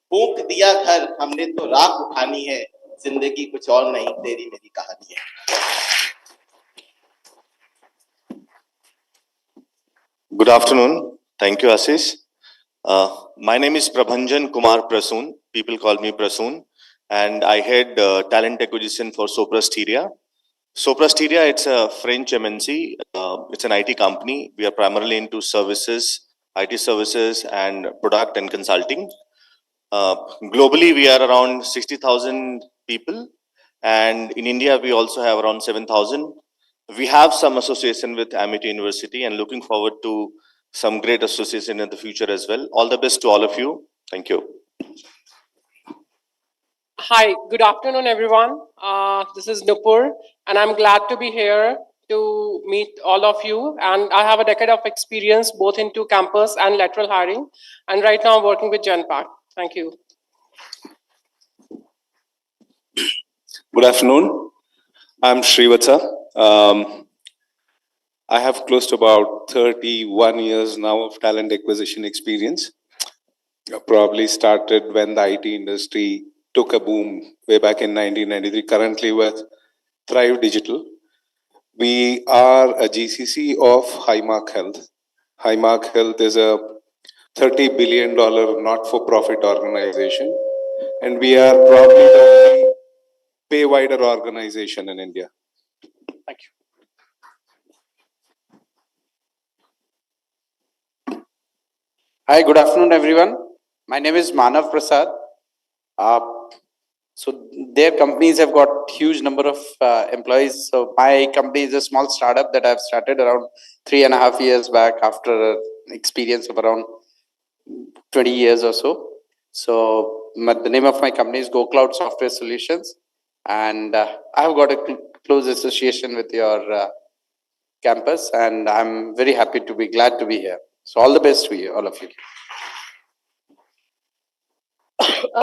फूंक दिया घर हमने तो राख उठानी है। जिंदगी कुछ और नहीं तेरी मेरी कहानी है। Good afternoon. Thank you, Ashish. My name is Prabhanjan Kumar Prasoon. People call me Prasoon. And I head talent acquisition for Soprasteria. Soprasteria, it's a French MNC. It's an IT company. We are primarily into services, IT services, and product and consulting. Globally, we are around 60,000 people. And in India, we also have around 7,000. We have some association with Amity University and looking forward to some great association in the future as well. All the best to all of you. Thank you. Hi, good afternoon, everyone. This is Nupur, and I'm glad to be here to meet all of you. And I have a decade of experience both into campus and lateral hiring. And right now I'm working with Genpact. Thank you. Good afternoon. I'm Srivatsa. I have close to about 31 years now of talent acquisition experience. I probably started when the IT industry took a boom way back in 1993, currently with Thrive Digital. We are a GCC of Highmark Health. Highmark Health is a $30 billion not-for-profit organization, and we are probably the only pay-wider organization in India. Thank you. Hi, good afternoon, everyone. My name is Manav Prasad. So their companies have got huge number of employees. So my company is a small startup that I've started around 3.5 years back after an experience of around 20 years or so. So the name of my company is GoCloud Software Solutions. And I have got a close association with your campus, and I'm very happy to be glad to be here. So all the best to you, all of you.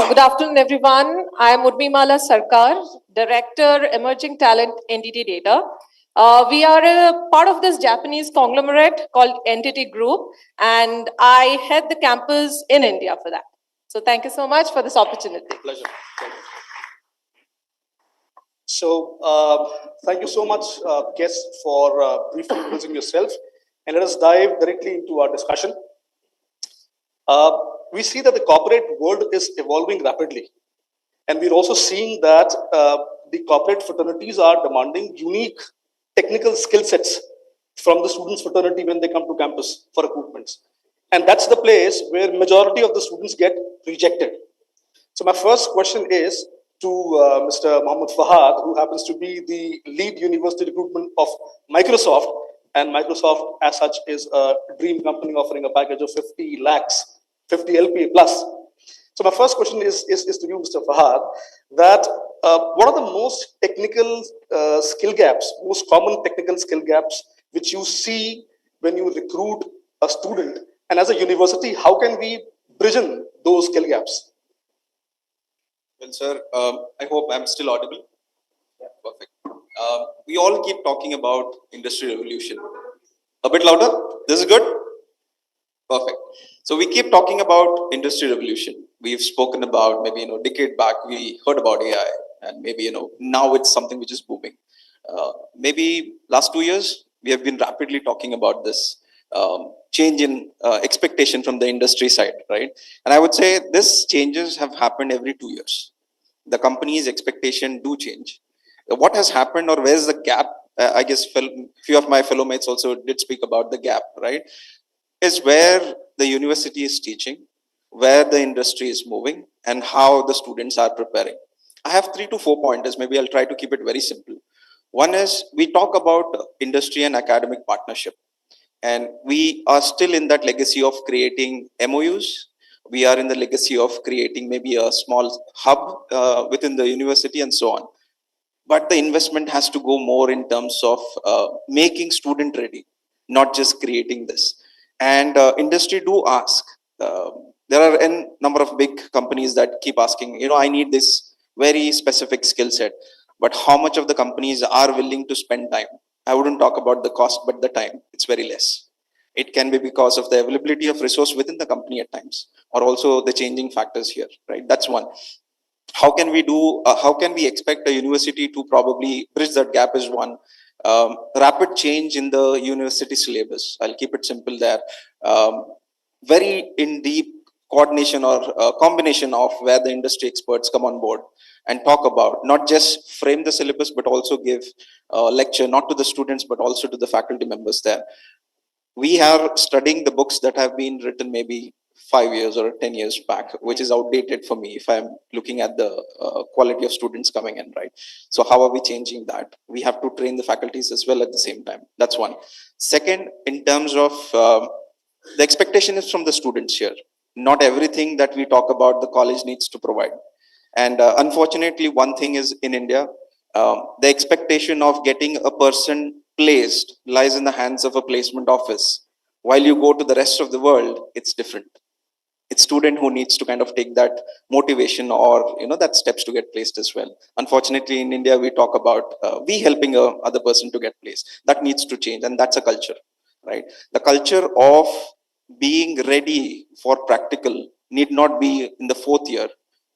Good afternoon, everyone. I am Urmimala Sarkar, Director, Emerging Talent Entity Data. We are a part of this Japanese conglomerate called Entity Group, and I head the campus in India for that. So thank you so much for this opportunity. Pleasure. So thank you so much, guests, for briefly introducing yourself. And let us dive directly into our discussion. We see that the corporate world is evolving rapidly. And we're also seeing that the corporate fraternities are demanding unique technical skill sets from the students' fraternity when they come to campus for recruitments. And that's the place where majority of the students get rejected. So my first question is to Mr. Mohammed Fahad, who happens to be the lead university recruitment of Microsoft. And Microsoft, as such, is a dream company offering a package of 50 lakhs, 50 LPA plus. So my first question is to you, Mr. Fahad, that what are the most technical skill gaps, most common technical skill gaps which you see when you recruit a student? And as a university, how can we bridge in those skill gaps? Well, sir, I hope I'm still audible. Yeah, perfect. We all keep talking about industry revolution. A bit louder? This is good? Perfect. So we keep talking about industry revolution. We've spoken about maybe, decade back, we heard about AI, and maybe, now it's something which is booming. Maybe last 2 years, we have been rapidly talking about this change in expectation from the industry side, right? And I would say this changes have happened every 2 years. The company's expectation do change. What has happened, or where's the gap? I guess few of my fellow mates also did speak about the gap, right? Is where the university is teaching, where the industry is moving, and how the students are preparing. I have 3 to 4 pointers. Maybe I'll try to keep it very simple. One is we talk about industry and academic partnership, and we are still in that legacy of creating MOUs. We are in the legacy of creating maybe a small hub within the university and so on. But the investment has to go more in terms of making student ready, not just creating this. And industry do ask. There are a number of big companies that keep asking, I need this very specific skill set. But how much of the companies are willing to spend time? I wouldn't talk about the cost, but the time, it's very less. It can be because of the availability of resource within the company at times, or also the changing factors here, right? That's one. How can we expect a university to probably bridge that gap is one. Rapid change in the university syllabus. I'll keep it simple there. Very in deep coordination or combination of where the industry experts come on board and talk about, not just frame the syllabus, but also give a lecture, not to the students, but also to the faculty members there. We are studying the books that have been written maybe 5 years or 10 years back, which is outdated for me if I'm looking at the quality of students coming in, right? So how are we changing that? We have to train the faculties as well at the same time. That's one. Second, in terms of the expectation is from the students here. Not everything that we talk about the college needs to provide. And unfortunately, one thing is in India, the expectation of getting a person placed lies in the hands of a placement office. While you go to the rest of the world, it's different. It's student who needs to kind of take that motivation or that steps to get placed as well. Unfortunately, in India, we talk about we helping a other person to get placed. That needs to change, and that's a culture, right? The culture of being ready for practical need not be in the 4th year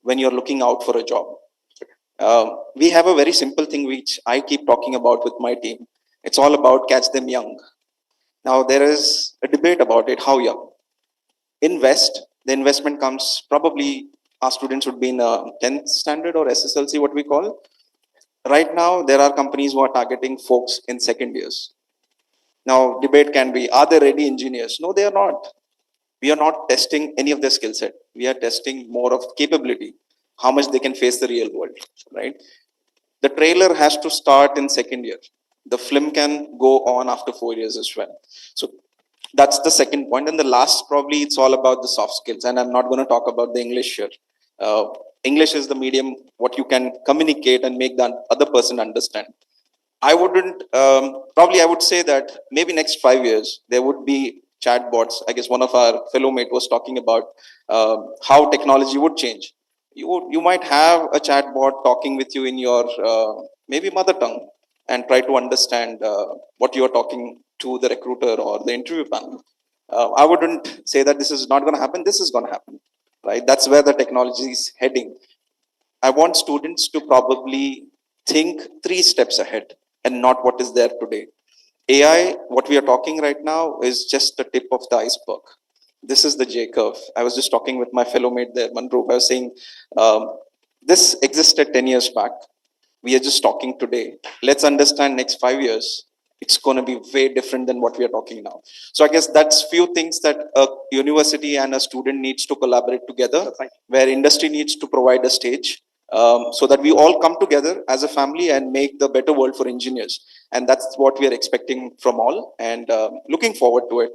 when you're looking out for a job. We have a very simple thing which I keep talking about with my team. It's all about catch them young. Now there is a debate about it, how young. In West, the investment comes probably our students would be in a 10th standard or SSLC, what we call. Right now, there are companies who are targeting folks in 2nd years. Now, debate can be, are they ready engineers? No, they are not. We are not testing any of their skill set. We are testing more of capability, how much they can face the real world, right? The trailer has to start in 2nd year. The film can go on after 4 years as well. So that's the second point. And the last, probably, it's all about the soft skills. And I'm not going to talk about the English here. English is the medium, what you can communicate and make the other person understand. I wouldn't, probably I would say that maybe next 5 years, there would be chatbots. I guess one of our fellow mate was talking about how technology would change. You might have a chatbot talking with you in your maybe mother tongue and try to understand what you're talking to the recruiter or the interview panel. I wouldn't say that this is not going to happen. This is going to happen, right? That's where the technology is heading. I want students to probably think 3 steps ahead and not what is there today. AI, what we are talking right now is just the tip of the iceberg. This is the J curve. I was just talking with my fellow mate there, Manroop. I was saying, this existed 10 years back. We are just talking today. Let's understand next 5 years, it's going to be way different than what we are talking now. So I guess that's few things that a university and a student needs to collaborate together, where industry needs to provide a stage so that we all come together as a family and make the better world for engineers. And that's what we are expecting from all, and looking forward to it.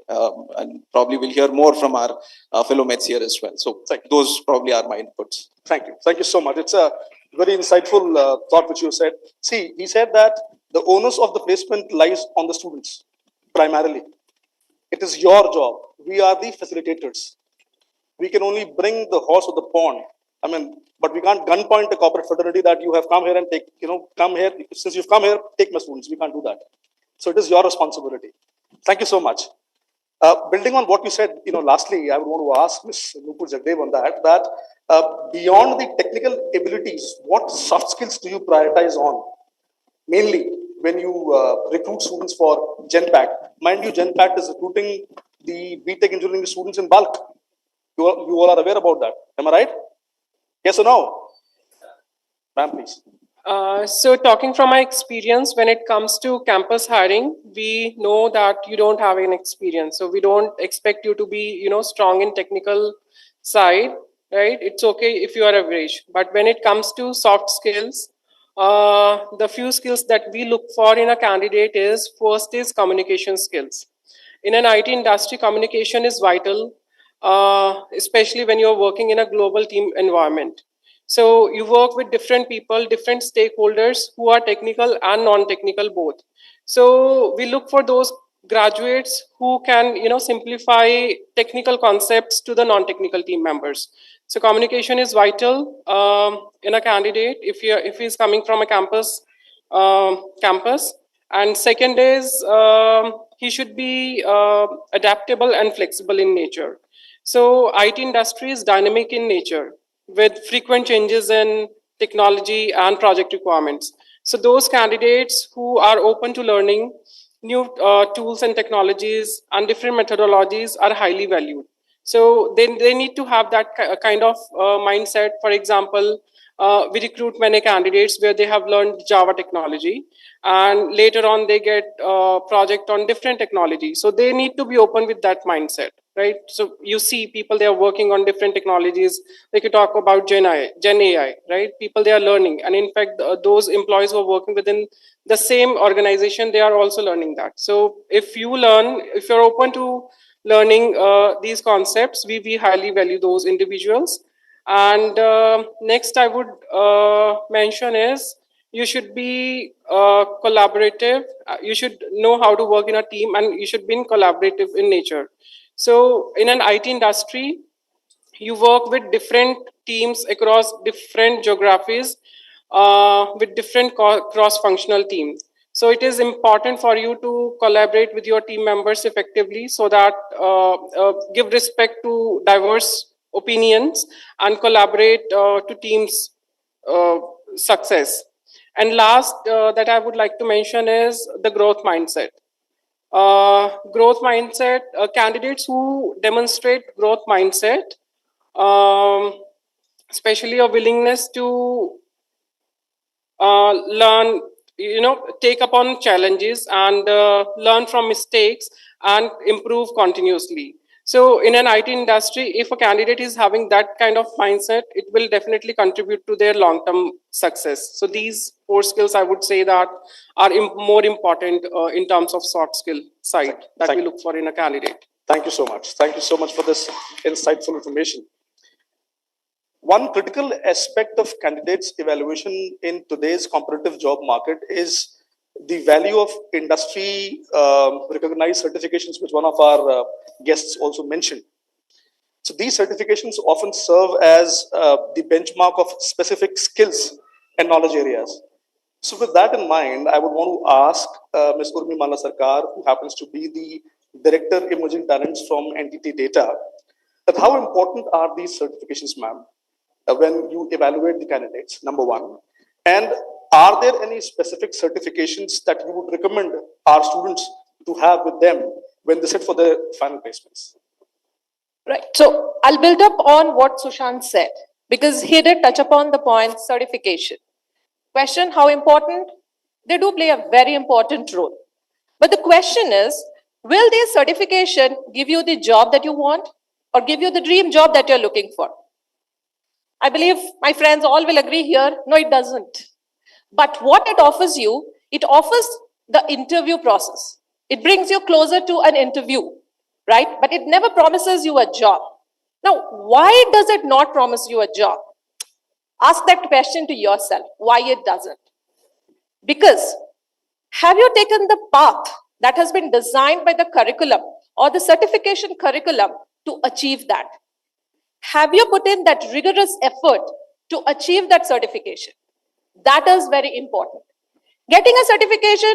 And probably we'll hear more from our fellow mates here as well. So those probably are my inputs. Thank you. Thank you so much. It's a very insightful thought which you said. See, he said that the onus of the placement lies on the students, primarily. It is your job. We are the facilitators. We can only bring the horse to the pond. I mean, but we can't gunpoint a corporate fraternity that you have come here and take, come here. Since you've come here, take my students. We can't do that. So it is your responsibility. Thank you so much. Building on what you said, lastly, I would want to ask Ms. Nupur Jagdev on that beyond the technical abilities, what soft skills do you prioritize on? Mainly when you recruit students for GenPact. Mind you, GenPact is recruiting the BTech engineering students in bulk. You all are aware about that. Am I right? Yes or no? Ma'am, please. So talking from my experience, when it comes to campus hiring, we know that you don't have an experience. So we don't expect you to be, strong in technical side, right? It's okay if you are average. But when it comes to soft skills, the few skills that we look for in a candidate is, first is communication skills. In an IT industry, communication is vital, especially when you're working in a global team environment. So you work with different people, different stakeholders who are technical and non-technical both. So we look for those graduates who can, simplify technical concepts to the non-technical team members. So communication is vital in a candidate if he's coming from a campus. And second is he should be adaptable and flexible in nature. So IT industry is dynamic in nature, with frequent changes in technology and project requirements. So those candidates who are open to learning new tools and technologies and different methodologies are highly valued. So they need to have that kind of mindset. For example, we recruit many candidates where they have learned Java technology, and later on they get a project on different technology. So they need to be open with that mindset, right? So you see people, they are working on different technologies. They could talk about Gen AI, right? People, they are learning. And in fact, those employees who are working within the same organization, they are also learning that. So if you learn, if you're open to learning these concepts, we highly value those individuals. And next I would mention is you should be collaborative. You should know how to work in a team, and you should be collaborative in nature. So in an IT industry, you work with different teams across different geographies, with different cross-functional teams. So it is important for you to collaborate with your team members effectively, so that give respect to diverse opinions and collaborate to teams success. And last that I would like to mention is the growth mindset. Candidates who demonstrate growth mindset, especially a willingness to learn, take upon challenges and learn from mistakes and improve continuously. So in an IT industry, if a candidate is having that kind of mindset, it will definitely contribute to their long-term success. So these 4 skills, I would say, that are more important in terms of soft skill side that we look for in a candidate. Thank you so much. Thank you so much for this insightful information. One critical aspect of candidates evaluation in today's competitive job market is the value of industry recognized certifications, which one of our guests also mentioned. So these certifications often serve as the benchmark of specific skills and knowledge areas. So with that in mind, I would want to ask Ms. Urmimala Sarkar, who happens to be the Director Emerging Talents from Entity Data, that how important are these certifications, ma'am, when you evaluate the candidates, number one? And are there any specific certifications that you would recommend our students to have with them when they sit for their final placements? Right. So I'll build up on what Sushant said, because he did touch upon the point certification. Question, how important? They do play a very important role. But the question is, will this certification give you the job that you want or give you the dream job that you're looking for? I believe my friends all will agree here, no, it doesn't. But what it offers you, it offers the interview process. It brings you closer to an interview, right? But it never promises you a job. Now, why does it not promise you a job? Ask that question to yourself, why it doesn't. Because have you taken the path that has been designed by the curriculum or the certification curriculum to achieve that? Have you put in that rigorous effort to achieve that certification? That is very important. Getting a certification,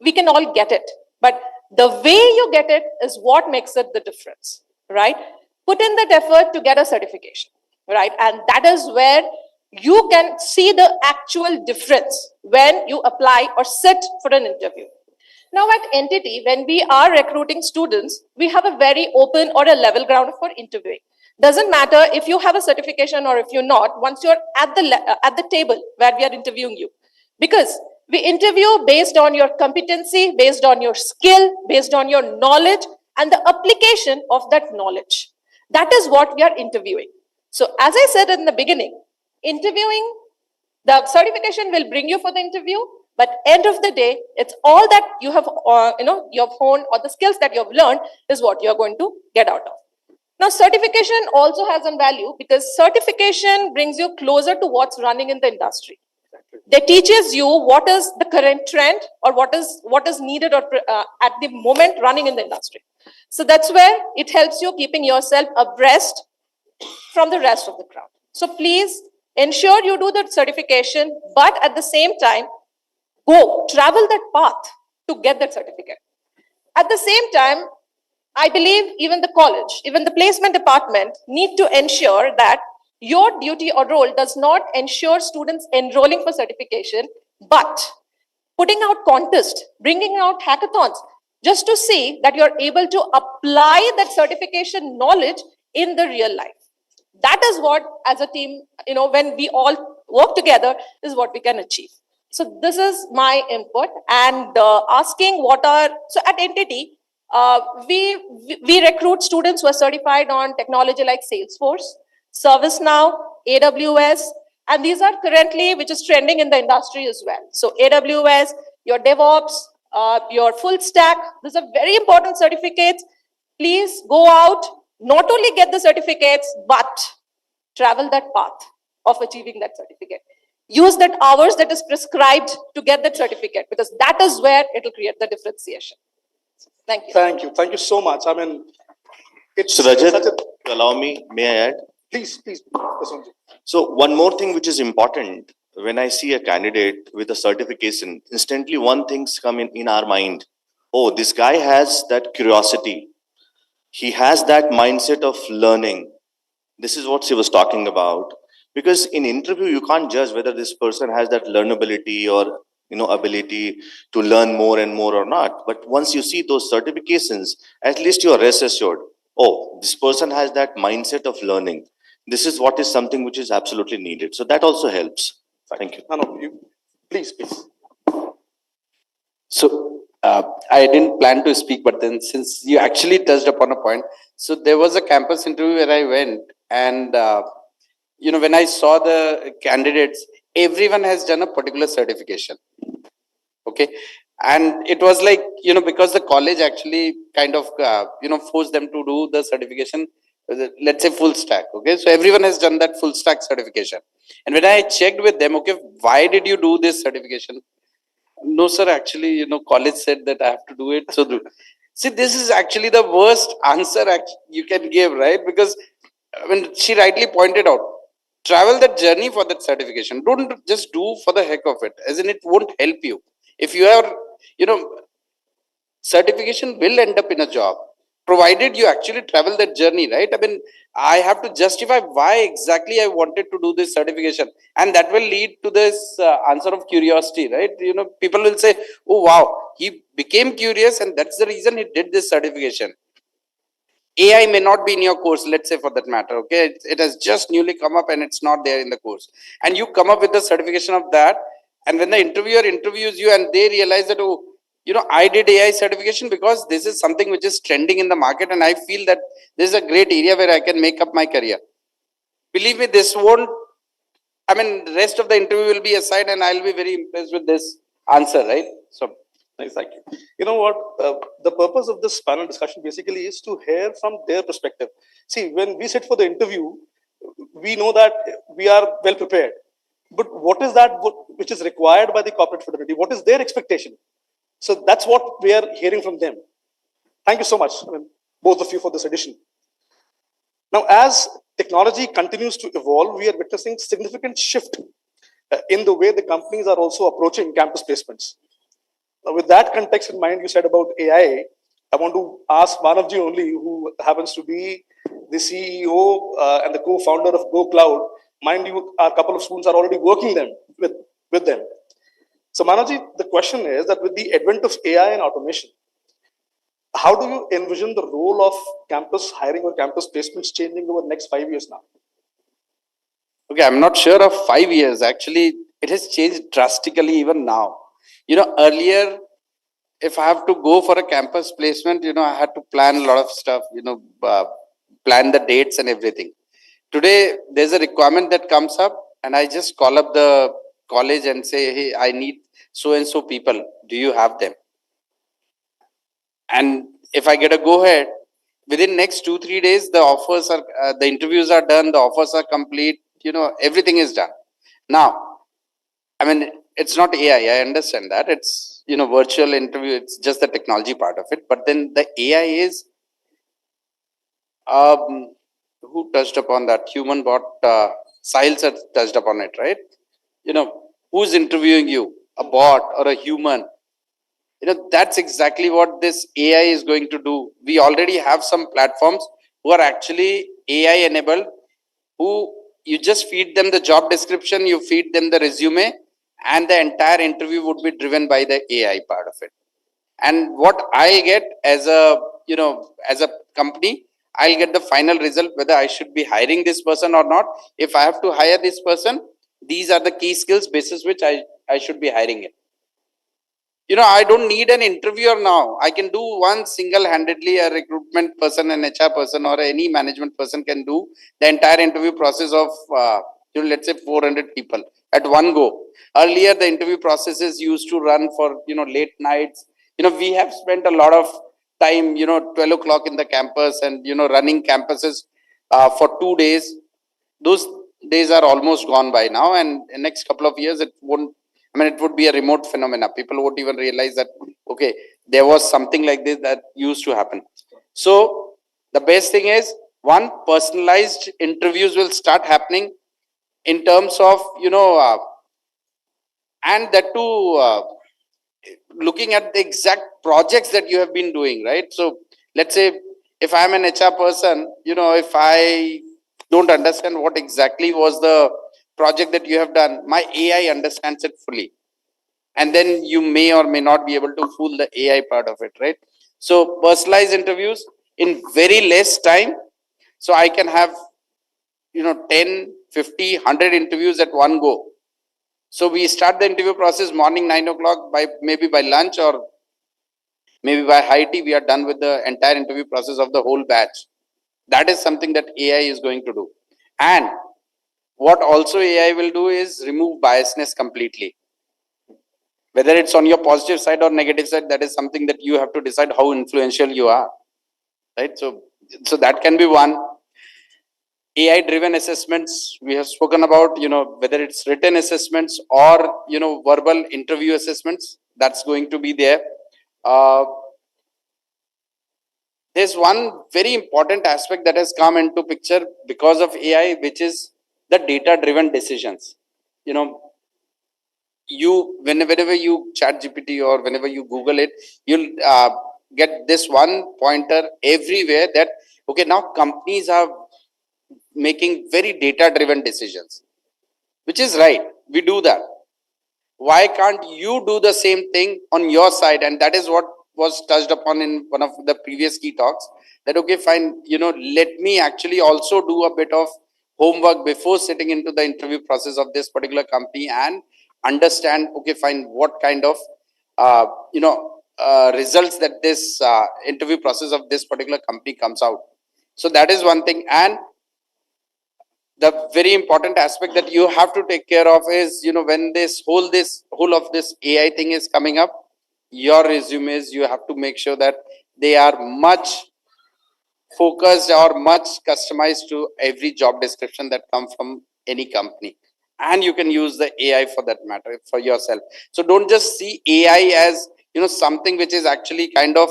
we can all get it, but the way you get it is what makes it the difference, right? Put in that effort to get a certification, right? And that is where you can see the actual difference when you apply or sit for an interview. Now at Entity, when we are recruiting students, we have a very open or a level ground for interviewing. Doesn't matter if you have a certification or if you're not, once you're at the table where we are interviewing you. Because we interview based on your competency, based on your skill, based on your knowledge and the application of that knowledge. That is what we are interviewing. So as I said in the beginning, interviewing, the certification will bring you for the interview, but end of the day, it's all that you have, you have honed, or the skills that you have learned is what you're going to get out of. Now, certification also has a value because certification brings you closer to what's running in the industry. They teaches you what is the current trend or what is needed or at the moment running in the industry. So that's where it helps you keeping yourself abreast from the rest of the crowd. So please ensure you do the certification, but at the same time, go travel that path to get that certificate. At the same time, I believe even the college, even the placement department need to ensure that your duty or role does not ensure students enrolling for certification, but putting out contests, bringing out hackathons, just to see that you're able to apply that certification knowledge in the real life. That is what, as a team, when we all work together, is what we can achieve. So this is my input, and asking so at Entity, we recruit students who are certified on technology like Salesforce, ServiceNow, AWS, and these are currently, which is trending in the industry as well. So AWS, your DevOps, your full stack, these are very important certificates. Please go out, not only get the certificates, but travel that path of achieving that certificate. Use that hours that is prescribed to get that certificate, because that is where it will create the differentiation. Thank you. Thank you. Thank you so much. I mean, it's So Rajat, such a... allow me, may I add? Please. So one more thing which is important, when I see a candidate with a certification, instantly one thing's come in our mind. Oh, this guy has that curiosity. He has that mindset of learning. This is what she was talking about. Because in interview, you can't judge whether this person has that learnability or ability to learn more and more or not. But once you see those certifications, at least you are rest assured. Oh, this person has that mindset of learning. This is what is something which is absolutely needed. So that also helps. Thank you. No, you, please. So I didn't plan to speak, but then since you actually touched upon a point, so there was a campus interview where I went, and when I saw the candidates, everyone has done a particular certification. Okay, and it was like because the college actually kind of forced them to do the certification, let's say full stack. Okay, so everyone has done that full stack certification, and when I checked with them, okay, why did you do this certification? No, sir, actually, college said that I have to do it. So see, this is actually the worst answer you can give, right? Because when she rightly pointed out, travel that journey for that certification. Don't just do for the heck of it, as in it won't help you. If you are, certification will end up in a job, provided you actually travel that journey, right? I mean, I have to justify why exactly I wanted to do this certification, and that will lead to this answer of curiosity, right? People will say, oh wow, he became curious and that's the reason he did this certification. AI may not be in your course, let's say, for that matter. Okay, it has just newly come up and it's not there in the course, and you come up with the certification of that, and when the interviewer interviews you and they realize that, oh, I did AI certification because this is something which is trending in the market, and I feel that this is a great area where I can make up my career. Believe me, this won't, I mean, the rest of the interview will be aside and I'll be very impressed with this answer, right? So, Exactly. You know what? The purpose of this panel discussion basically is to hear from their perspective. See, when we sit for the interview, we know that we are well prepared. But what is that which is required by the corporate fraternity? What is their expectation? So that's what we are hearing from them. Thank you so much, both of you, for this addition. Now, as technology continues to evolve, we are witnessing significant shift in the way the companies are also approaching campus placements. With that context in mind, you said about AI, I want to ask Manavji only, who happens to be the CEO and the co-founder of Go Cloud. Mind you, a couple of students are already working with them. So Manavji, the question is that with the advent of AI and automation, how do you envision the role of campus hiring or campus placements changing over the next 5 years now? Okay, I'm not sure of 5 years. Actually, it has changed drastically even now. Earlier, if I have to go for a campus placement, I had to plan a lot of stuff, plan the dates and everything. Today, there's a requirement that comes up and I just call up the college and say, hey, I need so-and-so people. Do you have them? And if I get a go-ahead, within next 2-3 days, the offers are, the interviews are done, the offers are complete, everything is done. Now, I mean, it's not AI, I understand that. It's, virtual interview, it's just the technology part of it. But then the AI is, who touched upon that? Human bot, Siles had touched upon it, right? Who's interviewing you? A bot or a human? That's exactly what this AI is going to do. We already have some platforms who are actually AI enabled, who you just feed them the job description, you feed them the resume, and the entire interview would be driven by the AI part of it. And what I get as a, as a company, I'll get the final result whether I should be hiring this person or not. If I have to hire this person, these are the key skills basis which I should be hiring it. I don't need an interviewer now. I can do one single-handedly. A recruitment person, an HR person, or any management person can do the entire interview process of, let's say 400 people at one go. Earlier, the interview processes used to run for, late nights. We have spent a lot of time, 12 o'clock in the campus and, running campuses for 2 days. Those days are almost gone by now, and in next couple of years, it would be a remote phenomena. People won't even realize that, okay, there was something like this that used to happen. So the best thing is, one, personalized interviews will start happening in terms of, and that too, looking at the exact projects that you have been doing, right? So let's say if I'm an HR person, if I don't understand what exactly was the project that you have done, my AI understands it fully. And then you may or may not be able to fool the AI part of it, right? So personalized interviews in very less time. So I can have, 10, 50, 100 interviews at one go. So we start the interview process morning 9 o'clock, maybe by lunch or maybe by high tea, we are done with the entire interview process of the whole batch. That is something that AI is going to do. And what also AI will do is remove biasness completely. Whether it's on your positive side or negative side, that is something that you have to decide how influential you are, right? So that can be one. AI driven assessments we have spoken about, whether it's written assessments or, verbal interview assessments, that's going to be there. There's one very important aspect that has come into picture because of AI, which is the data driven decisions. Whenever you chat GPT or whenever you Google it, you'll get this one pointer everywhere that, okay, now companies are making very data driven decisions, which is right. We do that. Why can't you do the same thing on your side? And that is what was touched upon in one of the previous key talks, that, okay, fine, let me actually also do a bit of homework before sitting into the interview process of this particular company and understand, okay, fine, what kind of, results that this interview process of this particular company comes out. So that is one thing. And the very important aspect that you have to take care of is, when this whole of this AI thing is coming up, your resumes, you have to make sure that they are much focused or much customized to every job description that come from any company. And you can use the AI for that matter for yourself. So don't just see AI as, something which is actually kind of,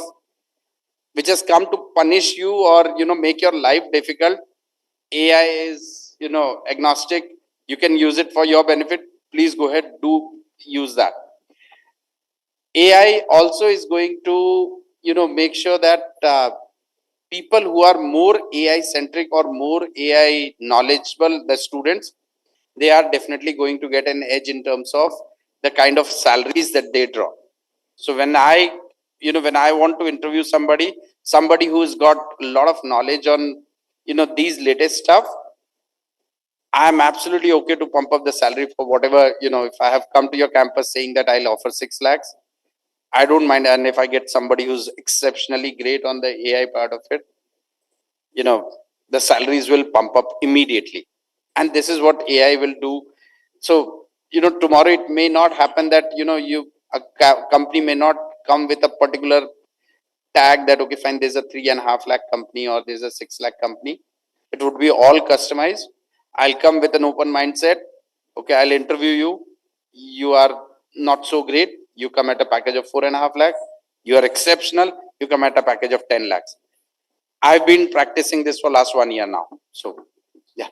which has come to punish you or, make your life difficult. AI is, agnostic. You can use it for your benefit. Please go ahead, do use that. AI also is going to, make sure that people who are more AI centric or more AI knowledgeable, the students, they are definitely going to get an edge in terms of the kind of salaries that they draw. So when I want to interview somebody who's got a lot of knowledge on, these latest stuff, I'm absolutely okay to pump up the salary for whatever, if I have come to your campus saying that I'll offer 6 lakhs, I don't mind. And if I get somebody who's exceptionally great on the AI part of it, the salaries will pump up immediately. And this is what AI will do. So, tomorrow it may not happen that, a company may not come with a particular tag that, okay, fine, there's a 3.5 lakh company or there's a 6 lakh company. It would be all customized. I'll come with an open mindset. Okay, I'll interview you. You are not so great. You come at a package of 4.5 lakh. You are exceptional. You come at a package of 10 lakhs. I've been practicing this for last 1 year now. So, yeah.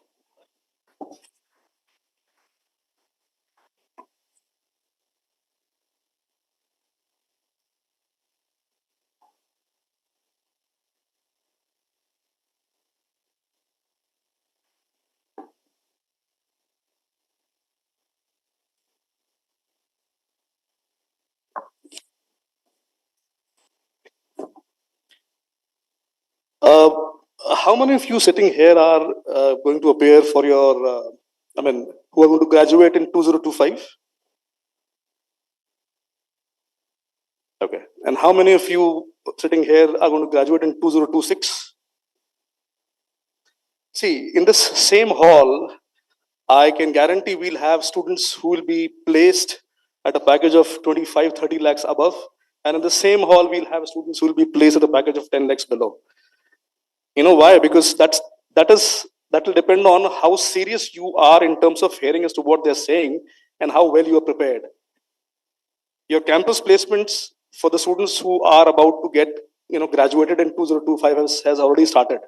how many of you sitting here are going to appear for your, who are going to graduate in 2025? Okay. And how many of you sitting here are going to graduate in 2026? See, in this same hall, I can guarantee we'll have students who will be placed at a package of 25, 30 lakhs above. And in the same hall, we'll have students who will be placed at a package of 10 lakhs below. You know why? Because that will depend on how serious you are in terms of hearing as to what they're saying and how well you are prepared. Your campus placements for the students who are about to get graduated in 2025 has already started.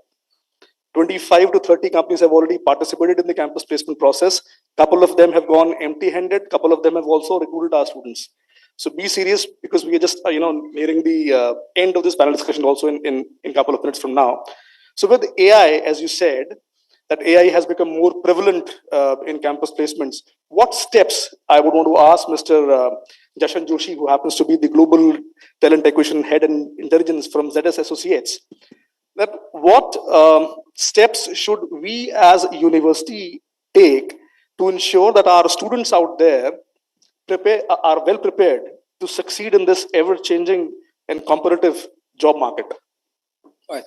25 to 30 companies have already participated in the campus placement process. Couple of them have gone empty-handed. Couple of them have also recruited our students. So be serious, because we are just nearing the end of this panel discussion also in a couple of minutes from now. So with AI, as you said, that AI has become more prevalent in campus placements. What steps, I would want to ask Mr. Jashan Joshi, who happens to be the Global Talent Acquisition Head and Intelligence from ZS Associates, that what steps should we as a university take to ensure that our students out there are well prepared to succeed in this ever-changing and competitive job market? Right.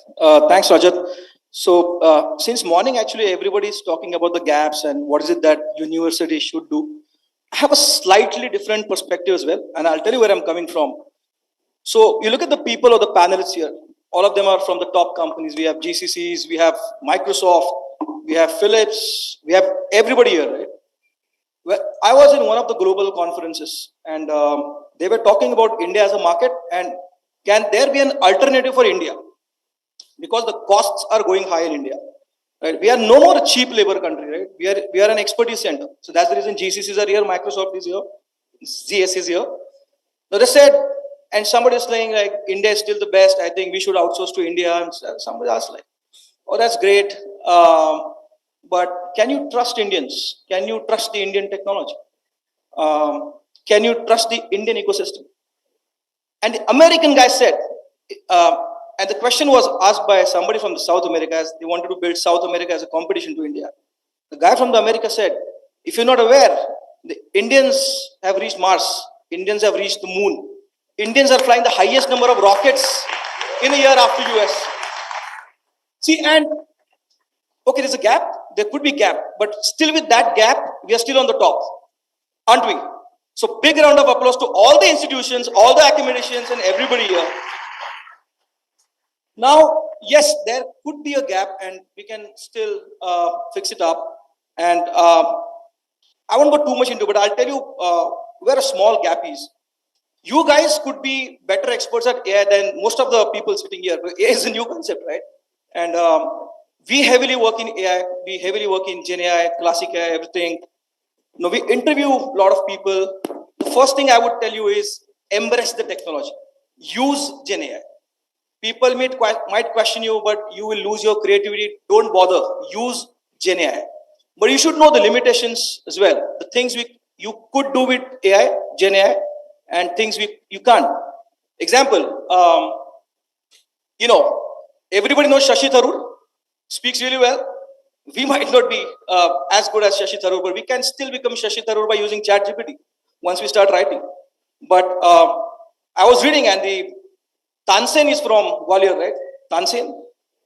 Thanks, Rajat. So since morning, actually, everybody is talking about the gaps and what is it that universities should do. I have a slightly different perspective as well, and I'll tell you where I'm coming from. So you look at the people or the panelists here. All of them are from the top companies. We have GCCs, we have Microsoft, we have Philips, we have everybody here, right? Well, I was in one of the global conferences, and they were talking about India as a market, and can there be an alternative for India? Because the costs are going high in India, right? We are no more a cheap labor country, right? We are an expertise center. So that's the reason GCCs are here, Microsoft is here, ZS is here. Now they said, and somebody is saying like, India is still the best, I think we should outsource to India. And somebody asked like, oh, that's great. But can you trust Indians? Can you trust the Indian technology? Can you trust the Indian ecosystem? And the American guy said, and the question was asked by somebody from the South America, as they wanted to build South America as a competition to India. The guy from the America said, if you're not aware, the Indians have reached Mars. Indians have reached the moon. Indians are flying the highest number of rockets in a year after US. See, and okay, there's a gap. There could be gap, but still with that gap, we are still on the top, aren't we? So big round of applause to all the institutions, all the academicians and everybody here. Now, yes, there could be a gap and we can still fix it up. And I won't go too much into it, but I'll tell you where a small gap is. You guys could be better experts at AI than most of the people sitting here. AI is a new concept, right? And we heavily work in AI, we heavily work in Gen AI, classic AI, everything. Now, we interview a lot of people. The first thing I would tell you is embrace the technology. Use Gen AI. People might question you, but you will lose your creativity. Don't bother. Use Gen AI. But you should know the limitations as well. The things you could do with AI, Gen AI, and things you can't. Example, everybody knows Shashi Tharoor, speaks really well. We might not be as good as Shashi Tharoor, but we can still become Shashi Tharoor by using ChatGPT once we start writing. But I was reading, and the Tansen is from Gwalior, right? Tansen.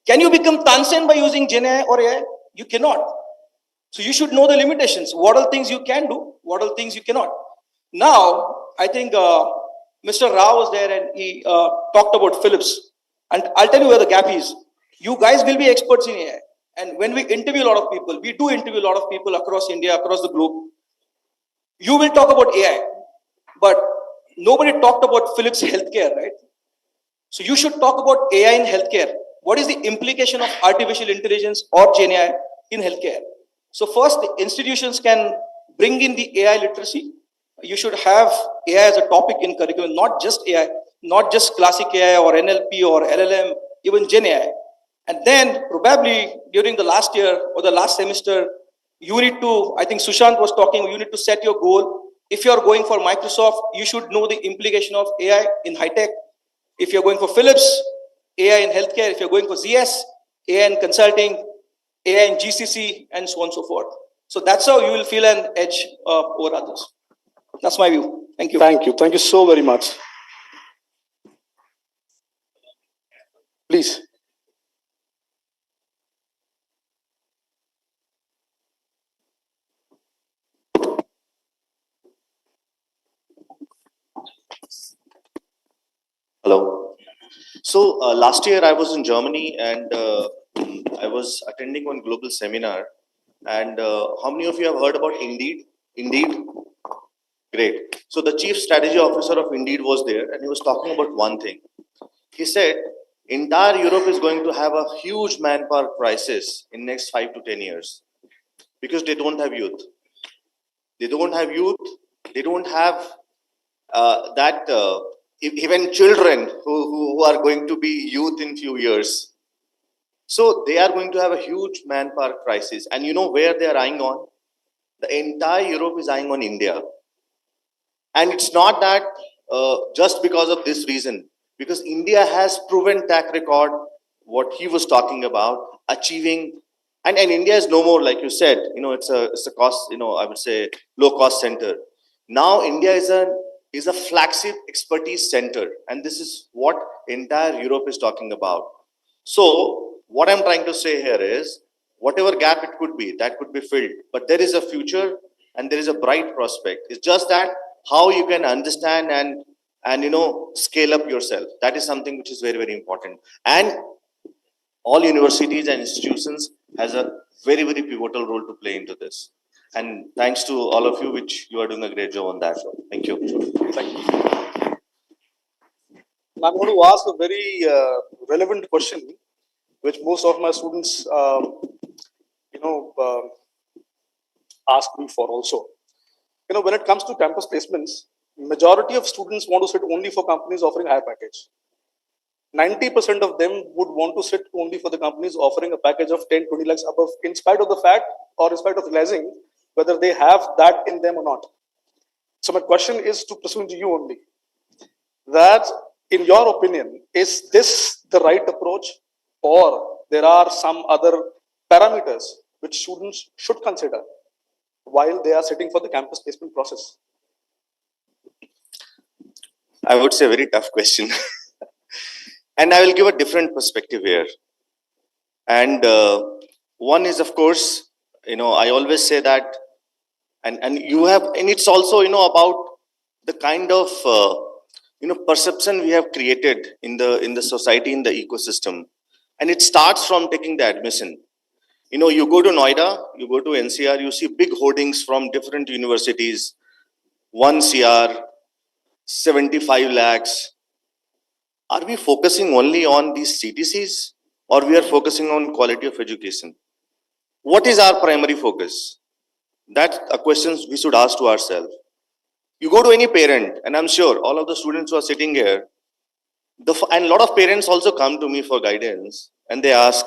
Can you become Tansen by using Gen AI or AI? You cannot. So you should know the limitations. What are things you can do? What are things you cannot? Now, I think Mr. Rao was there and he talked about Philips. And I'll tell you where the gap is. You guys will be experts in AI. And when we interview a lot of people, we do interview a lot of people across India, across the globe. You will talk about AI, but nobody talked about Philips healthcare, right? So you should talk about AI in healthcare. What is the implication of artificial intelligence or Gen AI in healthcare? So first, the institutions can bring in the AI literacy. You should have AI as a topic in curriculum, not just AI, not just classic AI or NLP or LLM, even Gen AI. And then probably during the last year or the last semester, you need to, I think Sushant was talking, you need to set your goal. If you're going for Microsoft, you should know the implication of AI in high tech. If you're going for Philips, AI in healthcare. If you're going for ZS, AI in consulting, AI in GCC, and so on and so forth. So that's how you will feel an edge over others. That's my view. Thank you. Thank you. Thank you so very much. Please. Hello. So last year I was in Germany and I was attending one global seminar. And how many of you have heard about Indeed? Indeed? Great. So the chief strategy officer of Indeed was there and he was talking about one thing. He said, entire Europe is going to have a huge manpower crisis in next 5 to 10 years because they don't have youth. They don't have youth. They don't have even children who are going to be youth in few years. So they are going to have a huge manpower crisis. And you know where they are eyeing on? The entire Europe is eyeing on India. And it's not that just because of this reason, because India has proven track record, what he was talking about, achieving, and India is no more, like you said, it's a cost, I would say low cost center. Now India is a flagship expertise center, and this is what entire Europe is talking about. So what I'm trying to say here is, whatever gap it could be, that could be filled, but there is a future and there is a bright prospect. It's just that how you can understand and scale up yourself. That is something which is very, very important. And all universities and institutions has a very, very pivotal role to play into this. And thanks to all of you, which you are doing a great job on that. So thank you. Thank you. I'm going to ask a very relevant question, which most of my students, ask me for also. When it comes to campus placements, majority of students want to sit only for companies offering higher package. 90% of them would want to sit only for the companies offering a package of 10, 20 lakhs above, in spite of the fact or in spite of realizing whether they have that in them or not. So my question is to Prasoon ji, you only, that in your opinion, is this the right approach, or there are some other parameters which students should consider while they are sitting for the campus placement process? I would say a very tough question. And I will give a different perspective here. And one is, of course, I always say that, and it's also, about the kind of, perception we have created in the society, in the ecosystem. And it starts from taking the admission. You go to Noida, you go to NCR, you see big hoardings from different universities, 1 CR, 75 lakhs. Are we focusing only on these CTCs, or we are focusing on quality of education? What is our primary focus? That's a question we should ask to ourselves. You go to any parent, and I'm sure all of the students who are sitting here, and a lot of parents also come to me for guidance, and they ask,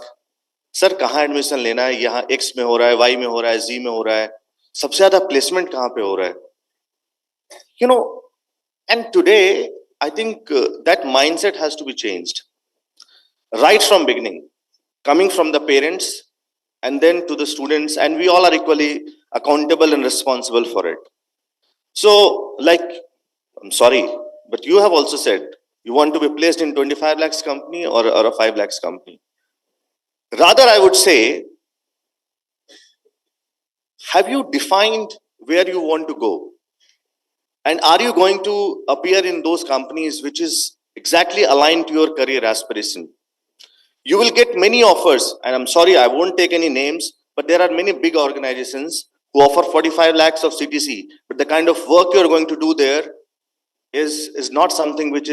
Sir, kahan admission lena hai? Yahan X mein ho raha hai, Y mein ho raha hai, Z mein ho raha hai. Sabse zyada placement kahan pe ho raha hai? And today, I think that mindset has to be changed. Right from beginning, coming from the parents, and then to the students, and we all are equally accountable and responsible for it. So, I'm sorry, but you have also said, you want to be placed in 25 lakhs company or a 5 lakhs company. Rather, I would say, have you defined where you want to go? And are you going to appear in those companies which is exactly aligned to your career aspiration? You will get many offers, and I'm sorry, I won't take any names, but there are many big organizations who offer 45 lakhs of CTC, but the kind of work you're going to do there is not something which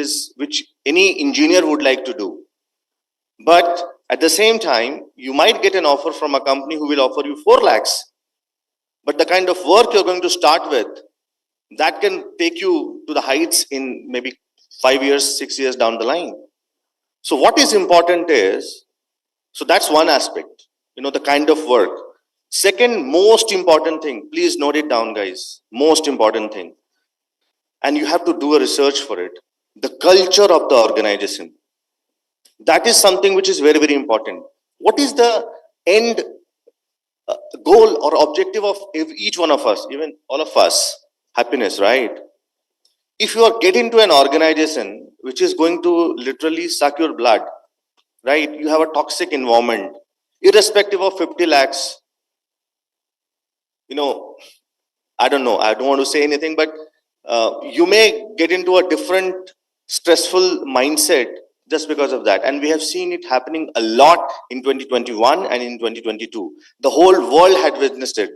any engineer would like to do. But at the same time, you might get an offer from a company who will offer you 4 lakhs. But the kind of work you're going to start with, that can take you to the heights in maybe 5 years, 6 years down the line. So what is important is, so that's one aspect, the kind of work. Second most important thing, please note it down, guys, most important thing. And you have to do a research for it. The culture of the organization. That is something which is very, very important. What is the end goal or objective of each one of us, even all of us? Happiness, right? If you are get into an organization which is going to literally suck your blood, right? You have a toxic environment, irrespective of 50 lakhs, I don't know, I don't want to say anything, but you may get into a different stressful mindset just because of that. And we have seen it happening a lot in 2021 and in 2022. The whole world had witnessed it,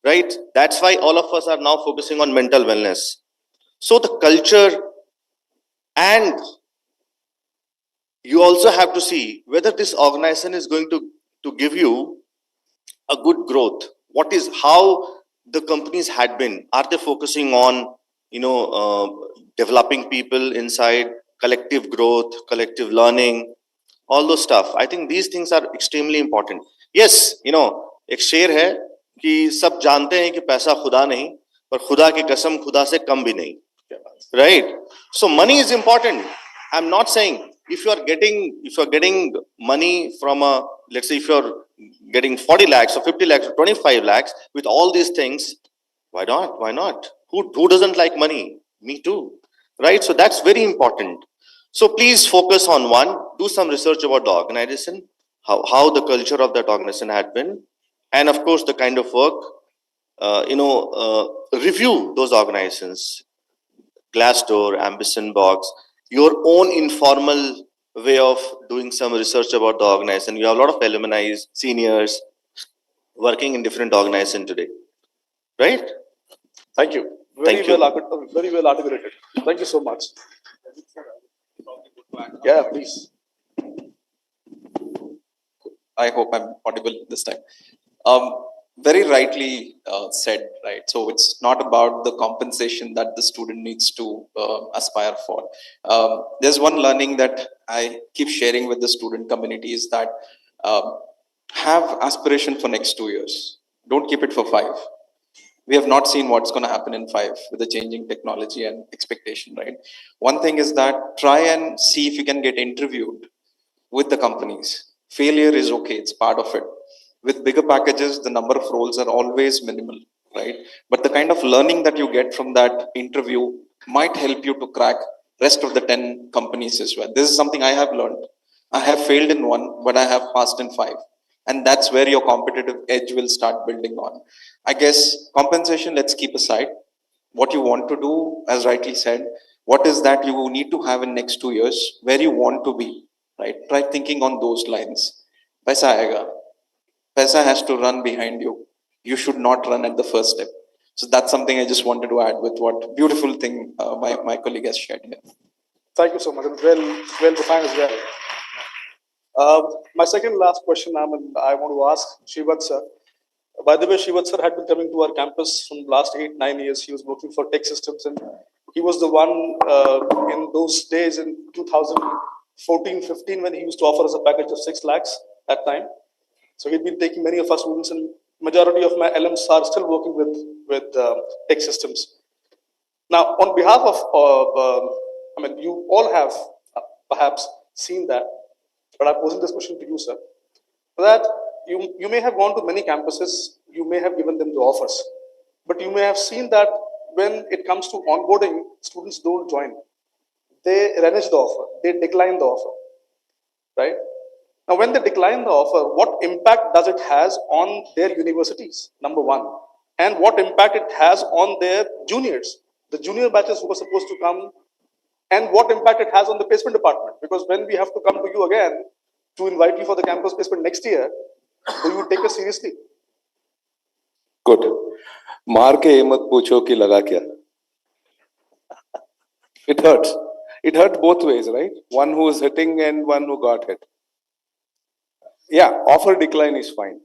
right? That's why all of us are now focusing on mental wellness. So the culture, and you also have to see whether this organization is going to give you a good growth. What is, how the companies had been, are they focusing on, developing people inside, collective growth, collective learning, all those stuff. I think these things are extremely important. Yes, एक शेर है कि सब जानते हैं कि पैसा खुदा नहीं, पर खुदा की कसम खुदा से कम भी नहीं, right? So money is important. I'm not saying if you are getting money from a, let's say if you're getting 40 lakhs or 50 lakhs or 25 lakhs with all these things, why not? Who doesn't like money? Me too, right? So that's very important. So please focus on one, do some research about the organization, how the culture of that organization had been, and of course the kind of work, review those organizations, Glassdoor, Ambition Box, your own informal way of doing some research about the organization. You have a lot of alumni, seniors working in different organizations today, right? Thank you. Very well articulated. Thank you so much. Yeah, please. I hope I'm audible this time. Very rightly said, right? So it's not about the compensation that the student needs to aspire for. There's one learning that I keep sharing with the student community is that have aspiration for next 2 years. Don't keep it for 5. We have not seen what's going to happen in 5 with the changing technology and expectation, right? One thing is that try and see if you can get interviewed with the companies. Failure is okay, it's part of it. With bigger packages, the number of roles are always minimal, right? But the kind of learning that you get from that interview might help you to crack rest of the 10 companies as well. This is something I have learned. I have failed in 1, but I have passed in 5. And that's where your competitive edge will start building on. I guess compensation, let's keep aside. What you want to do, as rightly said, what is that you need to have in next 2 years, where you want to be, right? Try thinking on those lines. Paisa aayega. Paisa has to run behind you. You should not run at the first step. So that's something I just wanted to add with what beautiful thing my colleague has shared here. Thank you so much. Well defined as well. My second last question, I want to ask Shivat sir. By the way, Shivat sir had been coming to our campus from the last 8-9 years. He was working for Tech Systems, and he was the one in those days in 2014-15 when he used to offer us a package of 6 lakhs that time. So he'd been taking many of our students, and majority of my alums are still working with Tech Systems. Now, on behalf of, you all have perhaps seen that, but I'm posing this question to you, sir. That you may have gone to many campuses, you may have given them the offers, but you may have seen that when it comes to onboarding, students don't join. They renege the offer, they decline the offer, right? Now, when they decline the offer, what impact does it has on their universities, number one, and what impact it has on their juniors, the junior batches who are supposed to come, and what impact it has on the placement department? Because when we have to come to you again to invite you for the campus placement next year, do you take us seriously? Good. मार के ये मत पूछो कि लगा क्या. It hurts. It hurt both ways, right? One who is hitting and one who got hit. Yeah, offer decline is fine.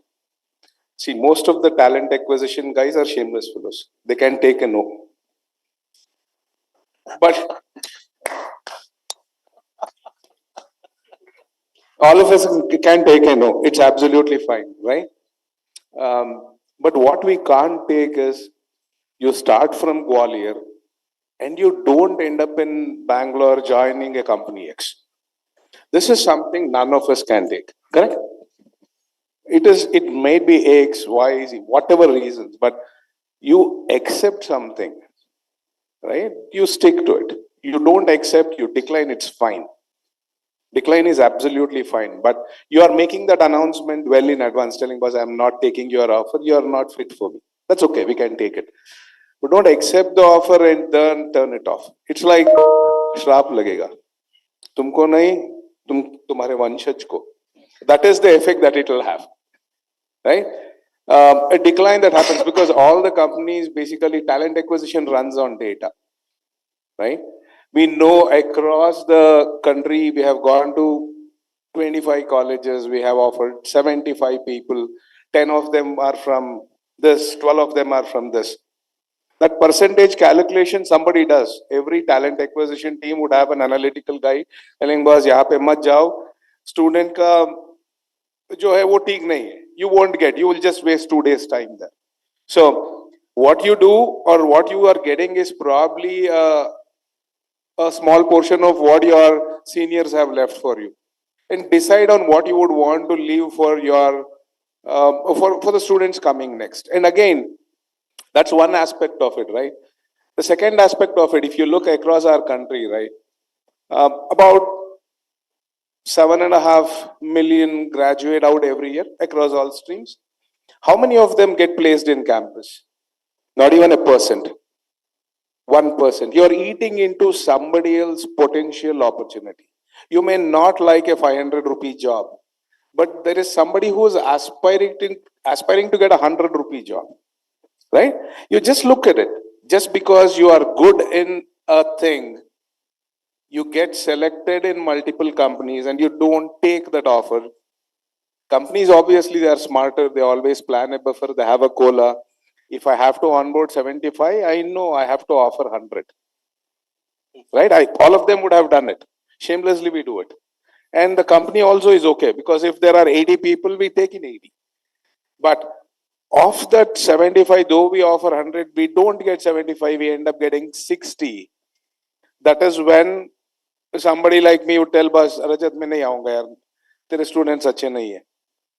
See, most of the talent acquisition guys are shameless fellows. They can take a no. But all of us can take a no. It's absolutely fine, right? But what we can't take is you start from Gwalior and you don't end up in Bangalore joining a company X. This is something none of us can take, correct? It may be X, Y, Z, whatever reasons, but you accept something, right? You stick to it. You don't accept, you decline, it's fine. Decline is absolutely fine, but you are making that announcement well in advance, telling boss, I'm not taking your offer, you are not fit for me. That's okay, we can take it. But don't accept the offer and then turn it off. It's like श्राप लगेगा. तुमको नहीं, तुम्हारे वंशज को. That is the effect that it will have, right? A decline that happens because all the companies, basically talent acquisition runs on data, right? We know across the country, we have gone to 25 colleges, we have offered 75 people, 10 of them are from this, 12 of them are from this. That percentage calculation somebody does. Every talent acquisition team would have an analytical guy telling boss, यहाँ पे मत जाओ, student का जो है वो ठीक नहीं है. You won't get, you will just waste 2 days time there. So what you do or what you are getting is probably a small portion of what your seniors have left for you, and decide on what you would want to leave for your for the students coming next. And again, that's one aspect of it, right? The second aspect of it, if you look across our country, right, about 7.5 million graduate out every year across all streams. How many of them get placed in campus? Not even 1%. 1%. You're eating into somebody else's potential opportunity. You may not like a 500 rupee job, but there is somebody who is aspiring to get a 100 rupee job, right? You just look at it. Just because you are good in a thing, you get selected in multiple companies and you don't take that offer. Companies, obviously, they are smarter. They always plan a buffer. They have a COLA. If I have to onboard 75, I know I have to offer 100. Right? All of them would have done it. Shamelessly, we do it. And the company also is okay, because if there are 80 people, we take in 80. But of that 75, though we offer 100, we don't get 75, we end up getting 60. That is when somebody like me would tell boss, Rajat, मैं नहीं आऊँगा यार, तेरे students अच्छे नहीं हैं.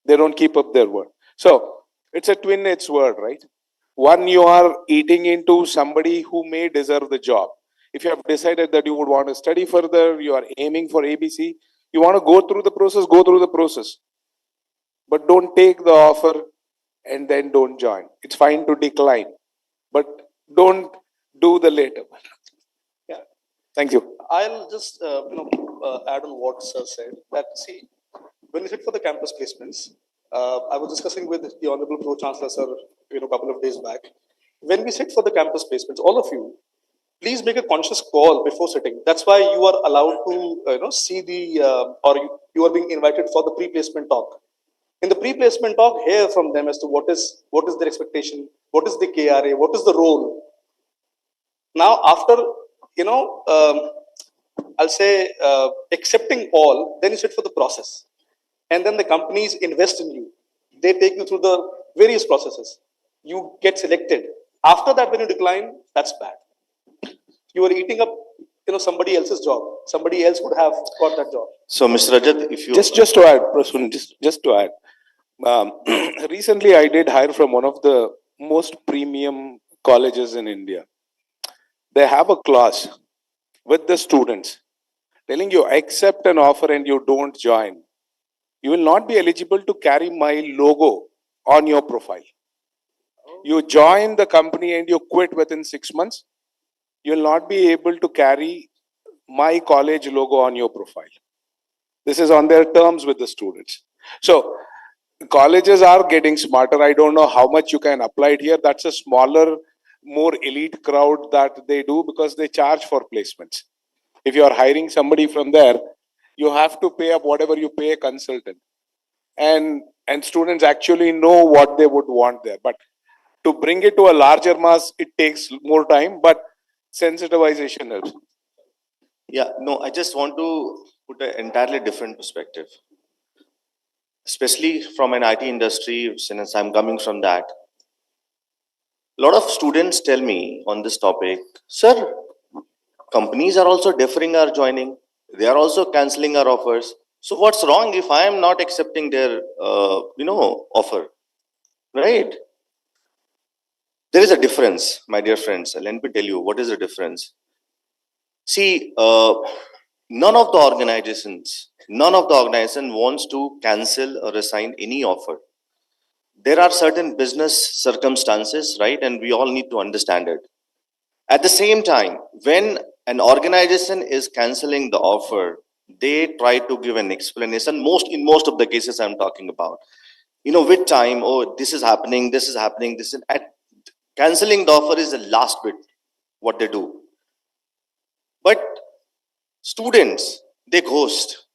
They don't keep up their word. So it's a twin-edged sword, right? One, you are eating into somebody who may deserve the job. If you have decided that you would want to study further, you are aiming for ABC, you want to go through the process, go through the process. But don't take the offer and then don't join. It's fine to decline, but don't do the later one. Yeah. Thank you. I'll just add on what Sir said. That see, when we sit for the campus placements, I was discussing with the Honorable Pro Chancellor Sir, a couple of days back. When we sit for the campus placements, all of you, please make a conscious call before sitting. That's why you are allowed to see the or you are being invited for the pre-placement talk. In the pre-placement talk, hear from them as to what is their expectation, what is the KRA, what is the role. Now, after I'll say accepting all, then you sit for the process, and then the companies invest in you. They take you through the various processes. You get selected. After that, when you decline, that's bad. You are eating up, somebody else's job. Somebody else would have got that job. So, Mr. Rajat, if you just to add, Prasun, just to add, recently I did hire from one of the most premium colleges in India. They have a clause with the students telling you accept an offer and you don't join, you will not be eligible to carry my logo on your profile. You join the company and you quit within 6 months, you will not be able to carry my college logo on your profile. This is on their terms with the students. So colleges are getting smarter. I don't know how much you can apply it here. That's a smaller, more elite crowd that they do because they charge for placements. If you are hiring somebody from there, you have to pay up whatever you pay a consultant. And students actually know what they would want there. But to bring it to a larger mass, it takes more time, but sensitization helps. Yeah, no, I just want to put an entirely different perspective. Especially from an IT industry, since I'm coming from that. A lot of students tell me on this topic, sir, companies are also deferring our joining. They are also cancelling our offers. So what's wrong if I am not accepting their, offer, right? There is a difference, my dear friends. Let me tell you what is the difference. See, none of the organization wants to cancel or assign any offer. There are certain business circumstances, right? And we all need to understand it. At the same time, when an organization is canceling the offer, they try to give an explanation. In most of the cases I'm talking about, with time, oh, this is happening, this is happening, this is canceling the offer is the last bit what they do. But students, they ghost.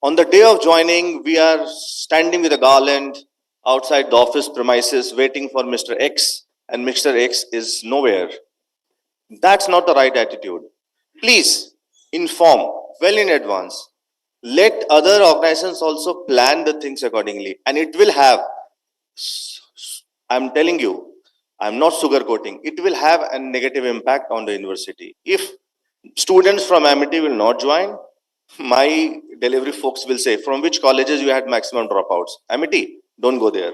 On the day of joining, we are standing with a garland outside the office premises waiting for Mr. X, and Mr. X is nowhere. That's not the right attitude. Please inform well in advance. Let other organizations also plan the things accordingly, and it will have, I'm telling you, I'm not sugarcoating, it will have a negative impact on the university. If students from Amity will not join, my delivery folks will say, from which colleges you had maximum dropouts? Amity, don't go there.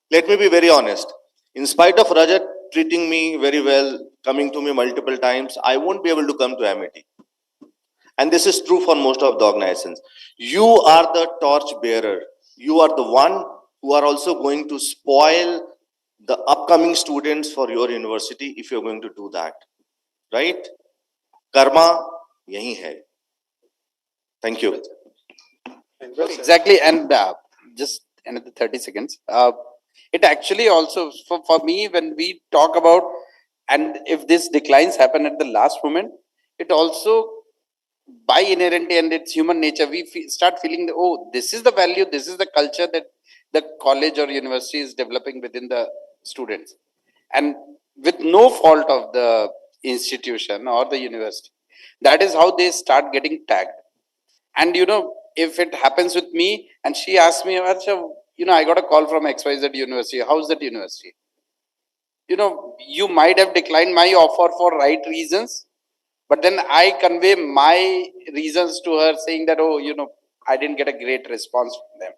Let me be very honest. In spite of Rajat treating me very well, coming to me multiple times, I won't be able to come to Amity. And this is true for most of the organizations. You are the torch bearer. You are the one who are also going to spoil the upcoming students for your university if you're going to do that. Right? Karma, yahi hai. Thank you. Exactly, and just another 30 seconds. It actually also, for me, when we talk about, and if this declines happen at the last moment, it also, by inherently, and it's human nature, we start feeling that, oh, this is the value, this is the culture that the college or university is developing within the students. And with no fault of the institution or the university, that is how they start getting tagged. And if it happens with me and she asks me, Acha, I got a call from XYZ university, how's that university? You might have declined my offer for right reasons, but then I convey my reasons to her saying that, oh, I didn't get a great response from them.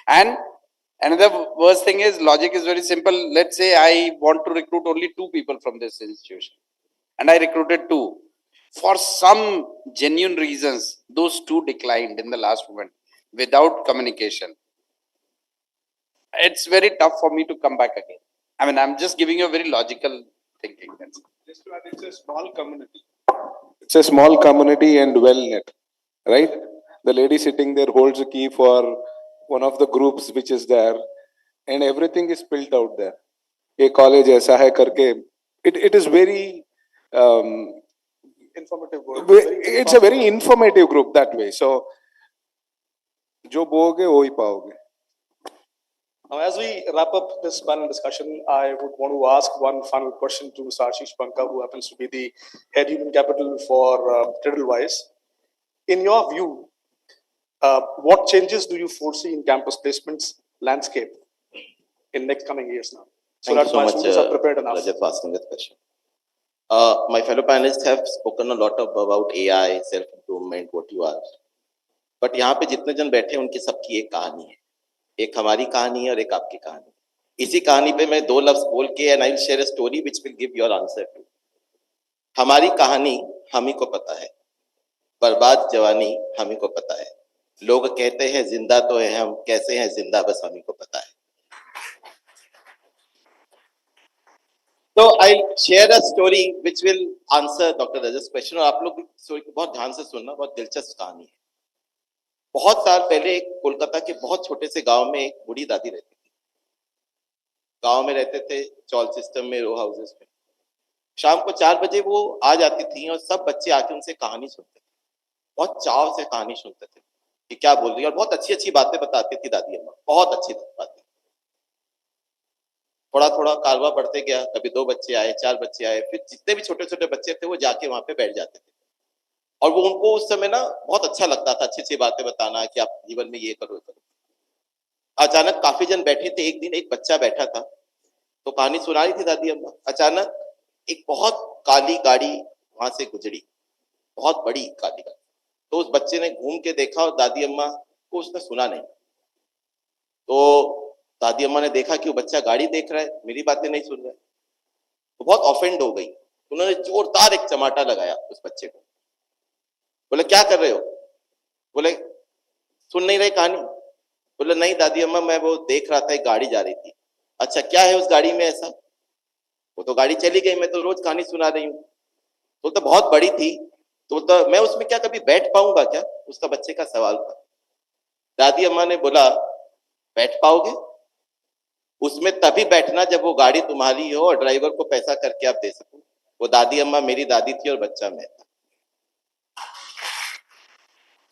And another worst thing is, logic is very simple. Let's say I want to recruit only 2 people from this institution, and I recruited 2. For some genuine reasons, those 2 declined in the last moment without communication. It's very tough for me to come back again. I mean, I'm just giving you a very logical thinking. Just to add, it's a small community. It's a small community and well knit, right? The lady sitting there holds a key for one of the groups which is there, and everything is spilled out there. A college aisa hai karke, it is very Informative work. it's a very informative group that way. So, jo boge wohi paoge. Now, as we wrap up this panel discussion, I would want to ask one final question to Mr. Ashish Banka, who happens to be the head human capital for Tidalwise. In your view, what changes do you foresee in campus placements landscape in next coming years now? So Thank that you so my much, students are prepared enough. Rajat, for asking that question. My fellow panelists have spoken a lot about AI, self-improvement, what you are. But यहाँ पे जितने जन बैठे हैं उनकी सबकी एक कहानी है, एक हमारी कहानी है और एक आपकी कहानी। इसी कहानी पे मैं 2 लफ्ज बोल के and I will share a story which will give your answer to. हमारी कहानी हम ही को पता है, बर्बाद जवानी हम ही को पता है। लोग कहते हैं जिंदा तो है हम, कैसे हैं जिंदा बस हम ही को पता है। So I'll share a story which will answer Dr. Rajat's question. और आप लोग स्टोरी को बहुत ध्यान से सुनना, बहुत दिलचस्प कहानी है। बहुत साल पहले कोलकाता के बहुत छोटे से गांव में एक बूढ़ी दादी रहती थी। गांव में रहते थे, चॉल सिस्टम में, रो हाउसेस में। शाम को 4 बजे वो आ जाती थी और सब बच्चे आके उनसे कहानी सुनते थे। बहुत चाव से कहानी सुनते थे कि क्या बोल रही है, और बहुत अच्छी अच्छी बातें बताती थी दादी अम्मा, बहुत अच्छी बातें। थोड़ा थोड़ा कारवा बढ़ते गया, कभी 2 बच्चे आए, 4 बच्चे आए, फिर जितने भी छोटे छोटे बच्चे थे वो जाके वहां पे बैठ जाते थे। और वो उनको उस समय ना बहुत अच्छा लगता था, अच्छी अच्छी बातें बताना कि आप जीवन में ये करो करो। अचानक काफी जन बैठे थे, एक दिन एक बच्चा बैठा था तो कहानी सुना रही थी दादी अम्मा। अचानक एक बहुत काली गाड़ी वहां से गुजरी, बहुत बड़ी काली गाड़ी। तो उस बच्चे ने घूम के देखा और दादी अम्मा को उसने सुना नहीं। तो दादी अम्मा ने देखा कि वो बच्चा गाड़ी देख रहा है, मेरी बातें नहीं सुन रहा है, तो बहुत ऑफेंड हो गई। उन्होंने जोरदार एक चमाटा लगाया उस बच्चे को। बोले क्या कर रहे हो? बोले सुन नहीं रहे कहानी? बोले नहीं दादी अम्मा, मैं वो देख रहा था, एक गाड़ी जा रही थी। अच्छा क्या है उस गाड़ी में ऐसा? वो तो गाड़ी चली गई, मैं तो रोज कहानी सुना रही हूँ। तो बहुत बड़ी थी, तो मैं उसमें क्या कभी बैठ पाऊंगा क्या? उसका बच्चे का सवाल था। दादी अम्मा ने बोला बैठ पाओगे? उसमें तभी बैठना जब वो गाड़ी तुम्हारी हो और ड्राइवर को पैसा करके आप दे सको। वो दादी अम्मा मेरी दादी थी और बच्चा मैं था।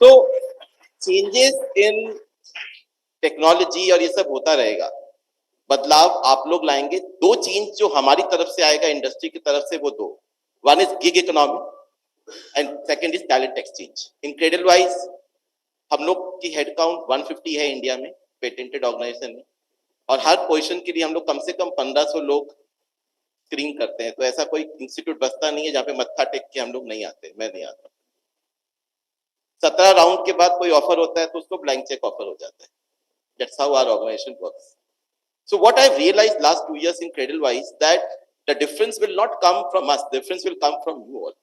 तो चेंजेस इन टेक्नोलॉजी और ये सब होता रहेगा, बदलाव आप लोग लाएंगे। दो चेंज जो हमारी तरफ से आएगा इंडस्ट्री की तरफ से, वो दो, one is gig economy and second is talent exchange. In cradle wise हम लोग की हेड काउंट 150 है इंडिया में, पेटेंटेड ऑर्गेनाइजेशन में, और हर पोजीशन के लिए हम लोग कम से कम 1500 लोग स्क्रीन करते हैं। तो ऐसा कोई इंस्टीट्यूट बसता नहीं है जहाँ पे मत्था टेक के हम लोग नहीं आते, मैं नहीं आता। 17 राउंड के बाद कोई ऑफर होता है तो उसको ब्लैंक चेक ऑफर हो जाता है। That's how our organization works. So what I've realized last 2 years in Cradlewise, that the difference will not come from us, the difference will come from you all.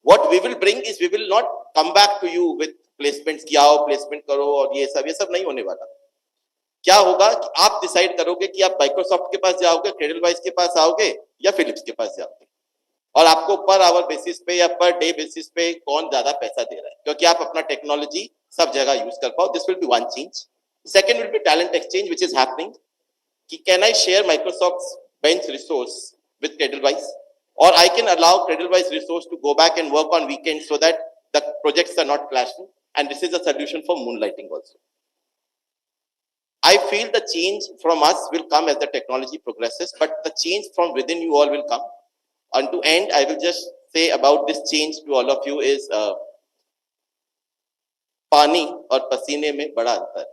What we will bring is, we will not come back to you with placements ki aao placement karo aur ye sab nahi hone wala. क्या होगा कि आप decide करोगे कि आप Microsoft के पास जाओगे, क्रेडलवाइज के पास आओगे या फिलिप्स के पास जाओगे, और आपको पर आवर बेसिस पे या पर डे बेसिस पे कौन ज्यादा पैसा दे रहा है, क्योंकि आप अपना टेक्नोलॉजी सब जगह यूज कर पाओ। This will be one change. Second will be talent exchange which is happening, कि can I share Microsoft's bench resource with Cradlewise, और I can allow Cradlewise resource to go back and work on weekend so that the projects are not clashing, and this is a solution for moonlighting also. I feel the change from us will come as the technology progresses, but the change from within you all will come. And to end, I will just say about this change to all of you is, पानी और पसीने में बड़ा अंतर है,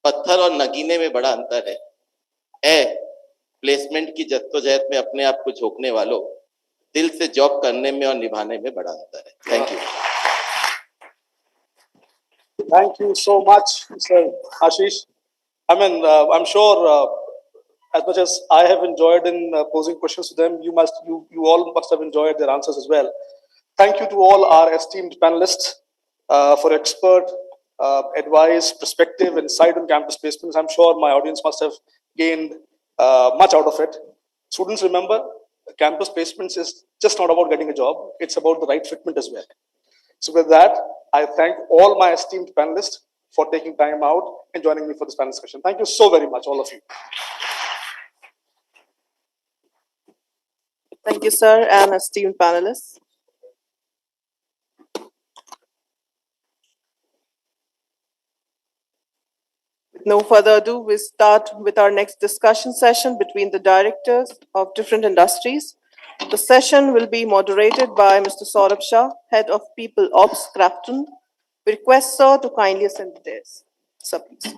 पत्थर और नगीने में बड़ा अंतर है। प्लेसमेंट की जद्दोजहद में अपने आप को झोंकने वालों, दिल से जॉब करने में और निभाने में बड़ा अंतर है। Thank you. Thank you so much, Mr. Ashish. I mean, I'm sure as much as I have enjoyed in posing questions to them, you all must have enjoyed their answers as well. Thank you to all our esteemed panelists for expert advice, perspective, insight on campus placements. I'm sure my audience must have gained much out of it. Students, remember, campus placements is just not about getting a job. It's about the right fitment as well. So with that, I thank all my esteemed panelists for taking time out and joining me for this panel discussion. Thank you so very much, all of you. Thank you, sir, and esteemed panelists. With no further ado, we start with our next discussion session between the directors of different industries. The session will be moderated by Mr. Saurabh Shah, Head of People Ops, Crafton. We request sir to kindly ascend the dais. Sir, please.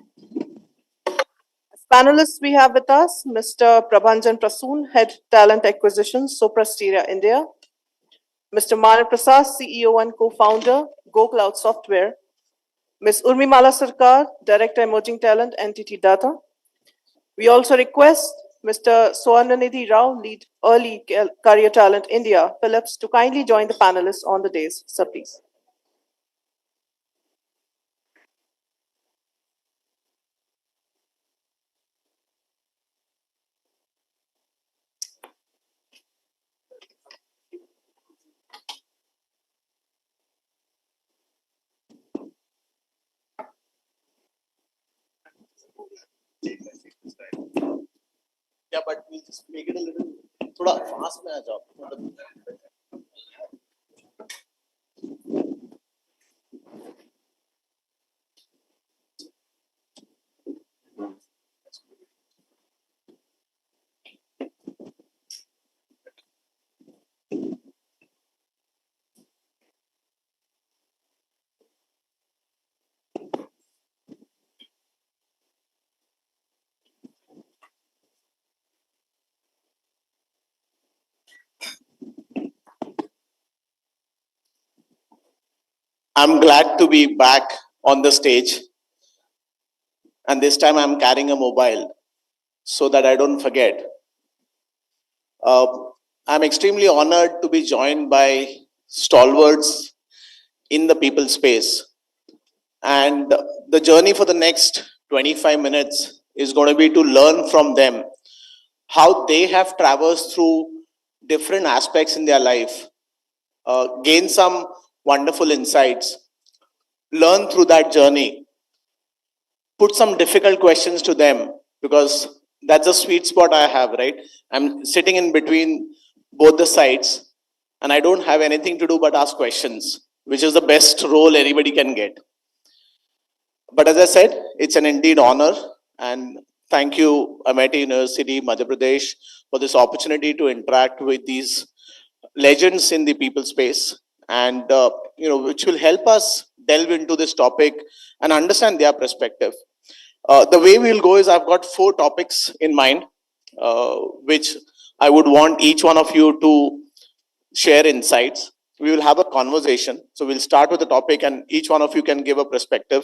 As panelists, we have with us Mr. Prabhanjan Prasoon, Head Talent Acquisition, Soprasteria India. Mr. Manav Prasad, CEO and co-founder, Go Cloud Software. Ms. Urmimala Sarkar, Director Emerging Talent, NTT Data. We also request Mr. Swarnanidhi Rao, Lead Early Career Talent India, Philips, to kindly join the panelists on the dais. Sir, please. Yeah, but we'll just make it a little, थोड़ा fast में आ जाओ, I'm glad to be back on the stage. And this time I'm carrying a mobile so that I don't forget. I'm extremely honored to be joined by stalwarts in the people space. And the journey for the next 25 minutes is going to be to learn from them how they have traversed through different aspects in their life, gain some wonderful insights, learn through that journey, put some difficult questions to them, because that's a sweet spot I have, right? I'm sitting in between both the sides and I don't have anything to do but ask questions, which is the best role anybody can get. But as I said, it's an indeed honor, and thank you, Amity University, Madhya Pradesh, for this opportunity to interact with these legends in the people space, and which will help us delve into this topic and understand their perspective. The way we'll go is I've got 4 topics in mind, which I would want each one of you to share insights. We will have a conversation. So we'll start with the topic and each one of you can give a perspective.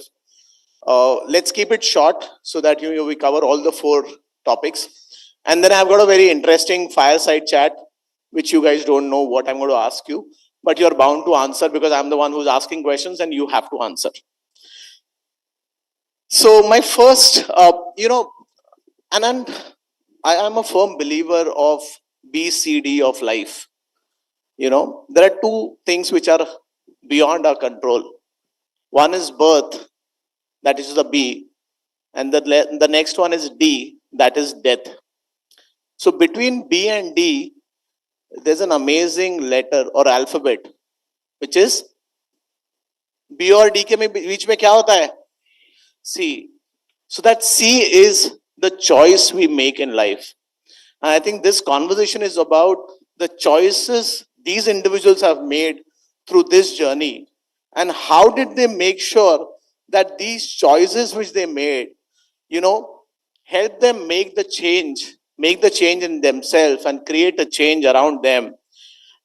Let's keep it short so that we cover all the 4 topics. And then I've got a very interesting fireside chat, which you guys don't know what I'm going to ask you, but you're bound to answer because I'm the one who's asking questions and you have to answer. So my first, and I am a firm believer of BCD of life. There are 2 things which are beyond our control. One is birth, that is the B, and the next one is D, that is death. So between B and D, there's an amazing letter or alphabet, which is B और D के बीच में क्या होता है? C. So that C is the choice we make in life. And I think this conversation is about the choices these individuals have made through this journey, and how did they make sure that these choices which they made, help them make the change in themselves and create a change around them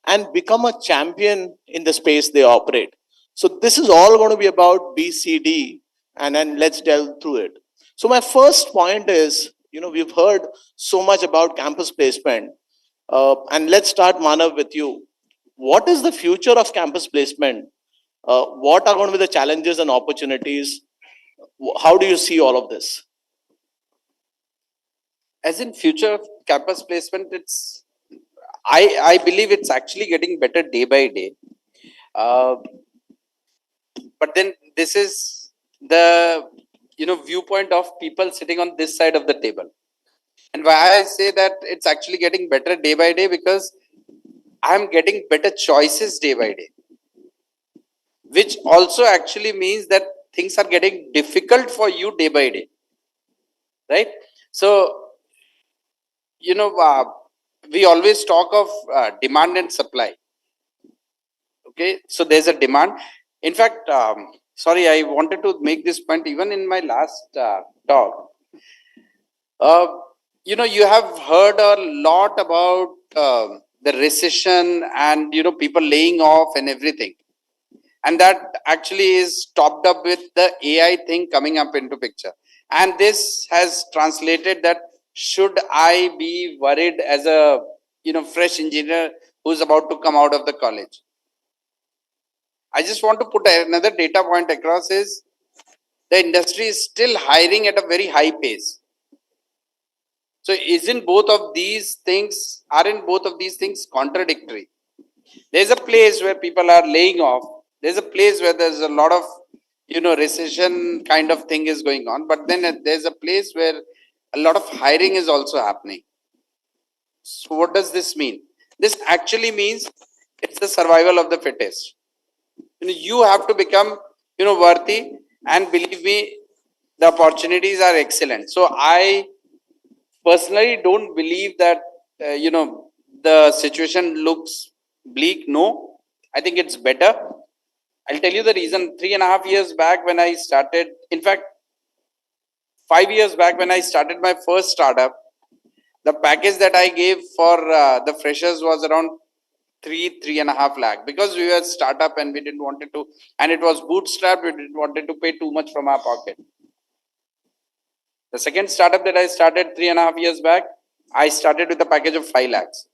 and become a champion in the space they operate. So this is all going to be about BCD, and then let's delve through it. So my first point is, we've heard so much about campus placement, and let's start, Manav, with you. What is the future of campus placement? What are going to be the challenges and opportunities? How do you see all of this? As in future of campus placement, I believe it's actually getting better day by day. But then this is the viewpoint of people sitting on this side of the table. And why I say that it's actually getting better day by day, because I'm getting better choices day by day, which also actually means that things are getting difficult for you day by day, right? So we always talk of demand and supply. Okay, so there's a demand. In fact, sorry, I wanted to make this point even in my last talk. You have heard a lot about the recession and people laying off and everything, and that actually is topped up with the AI thing coming up into picture. And this has translated that, should I be worried as a fresh engineer who's about to come out of the college? I just want to put another data point across is the industry is still hiring at a very high pace. So aren't both of these things contradictory? There's a place where people are laying off. There's a place where there's a lot of recession kind of thing is going on, but then there's a place where a lot of hiring is also happening. So what does this mean? This actually means it's the survival of the fittest. You have to become worthy, and believe me, the opportunities are excellent. So I personally don't believe that the situation looks bleak. No, I think it's better. I'll tell you the reason. 3.5 years back when I started, in fact 5 years back when I started my first startup, the package that I gave for the freshers was around 3.5 lakh, because we were a startup and we didn't want it to, and it was bootstrapped, we didn't want it to pay too much from our pocket. The second startup that I started 3.5 years back, I started with a package of 5 lakhs.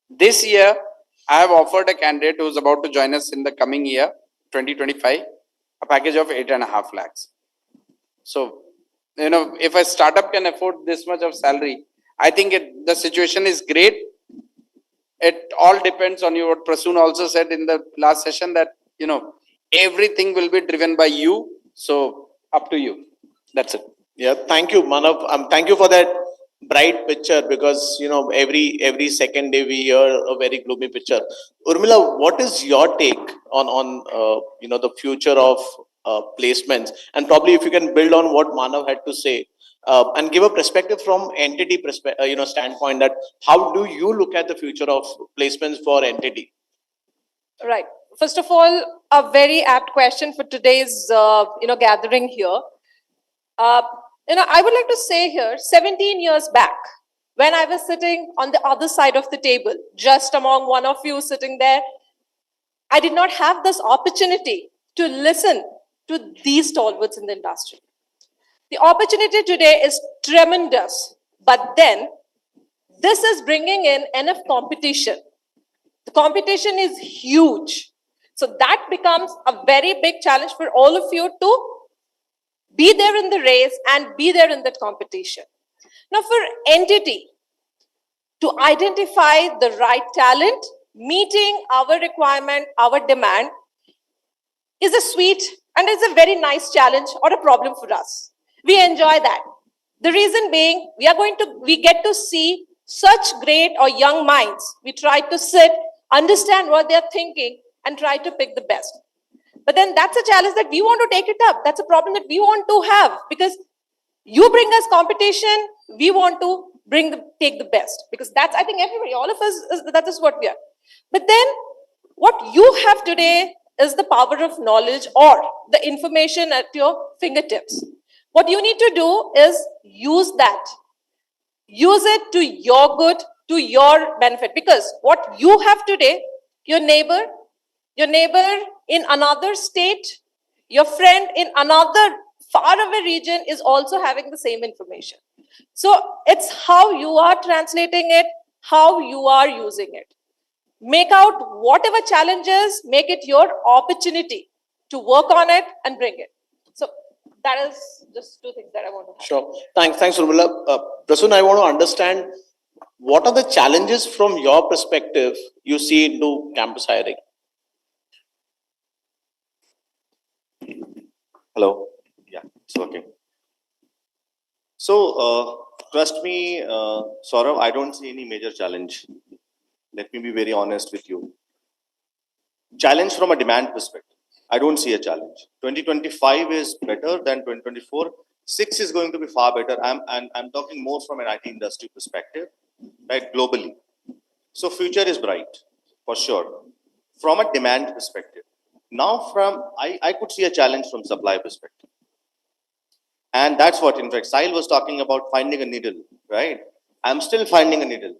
This year, I have offered a candidate who's about to join us in the coming year, 2025, a package of 8.5 lakhs. So, you know, if a startup can afford this much of salary, I think the situation is great. It all depends on you. What Prasoon also said in the last session, that, you know, everything will be driven by you. So up to you. That's it. Yeah, thank you, Manav. Thank you for that bright picture, because you know every second day we hear a very gloomy picture. Urmila, what is your take on you know, the future of placements, and probably if you can build on what Manav had to say, and give a perspective from entity you know, standpoint, that how do you look at the future of placements for entity? Right. First of all, a very apt question for today's you know, gathering here. You know, I would like to say here, 17 years back, when I was sitting on the other side of the table, just among one of you sitting there, I did not have this opportunity to listen to these stalwarts in the industry. The opportunity today is tremendous, but then this is bringing in enough competition. The competition is huge. So that becomes a very big challenge for all of you to be there in the race and be there in that competition. Now, for entity to identify the right talent, meeting our requirement, our demand, is a sweet and is a very nice challenge or a problem for us. We enjoy that. The reason being, we get to see such great or young minds. We try to sit, understand what they're thinking, and try to pick the best. But then that's a challenge that we want to take it up. That's a problem that we want to have, because you bring us competition, we want to take the best, because that's, I think everybody, all of us, that is what we are. But then what you have today is the power of knowledge or the information at your fingertips. What you need to do is use that. Use it to your good, to your benefit, because what you have today, your neighbor in another state, your friend in another faraway region is also having the same information. So it's how you are translating it, how you are using it. Make out whatever challenges, make it your opportunity to work on it and bring it. So that is just two things that I want to have. Sure. Thanks, Urmila. Prasoon, I want to understand, what are the challenges from your perspective you see into campus hiring? Hello. Yeah, it's working. So, trust me, Saurav, I don't see any major challenge. Let me be very honest with you. Challenge from a demand perspective, I don't see a challenge. 2025 is better than 2024. 6 is going to be far better. I'm talking more from an IT industry perspective, right? Globally. So future is bright, for sure. From a demand perspective. Now I could see a challenge from supply perspective. And that's what, in fact, Sahil was talking about, finding a needle, right? I'm still finding a needle.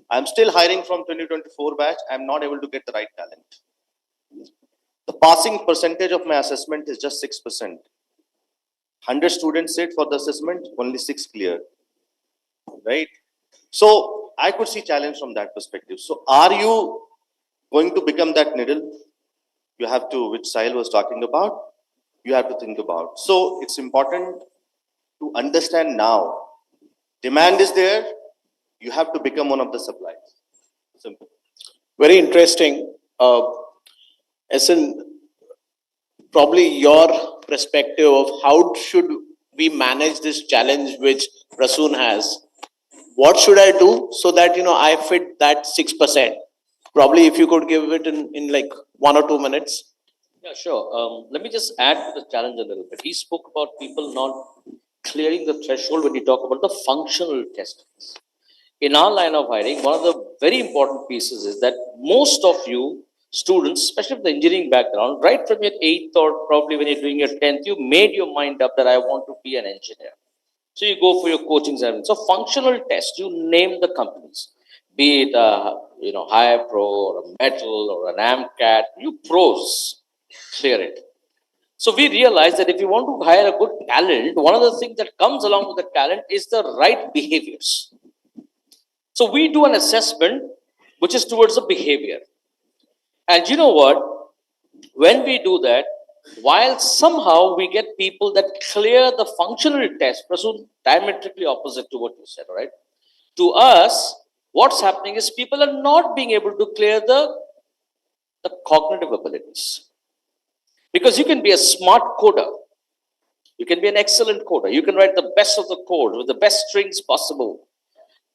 I'm still hiring from 2024 batch. I'm not able to get the right talent. The passing percentage of my assessment is just 6%. 100 students sit for the assessment, only 6 clear, right? So I could see challenge from that perspective. So are you going to become that needle? You have to, which Sahil was talking about, you have to think about. So it's important to understand now, demand is there, you have to become one of the suppliers. Simple. Very interesting. Essen, probably your perspective of how should we manage this challenge which Prasoon has. What should I do so that, you know, I fit that 6%? Probably if you could give it in like 1 or 2 minutes. Yeah, sure. Let me just add to the challenge a little bit. He spoke about people not clearing the threshold when he talked about the functional testings. In our line of hiring, one of the very important pieces is that most of you students, especially with the engineering background, right from your 8th or probably when you're doing your 10th, you made your mind up that I want to be an engineer. So you go for your coaching. So functional test, you name the companies. be it a higher pro or a metal or an AMCAT, you pros clear it. So we realize that if you want to hire a good talent, one of the things that comes along with the talent is the right behaviors. So we do an assessment which is towards the behavior. And you know what? When we do that, while somehow we get people that clear the functional test, diametrically opposite to what you said, right? To us, what's happening is people are not being able to clear the cognitive abilities. Because you can be a smart coder. You can be an excellent coder. You can write the best of the code with the best strings possible.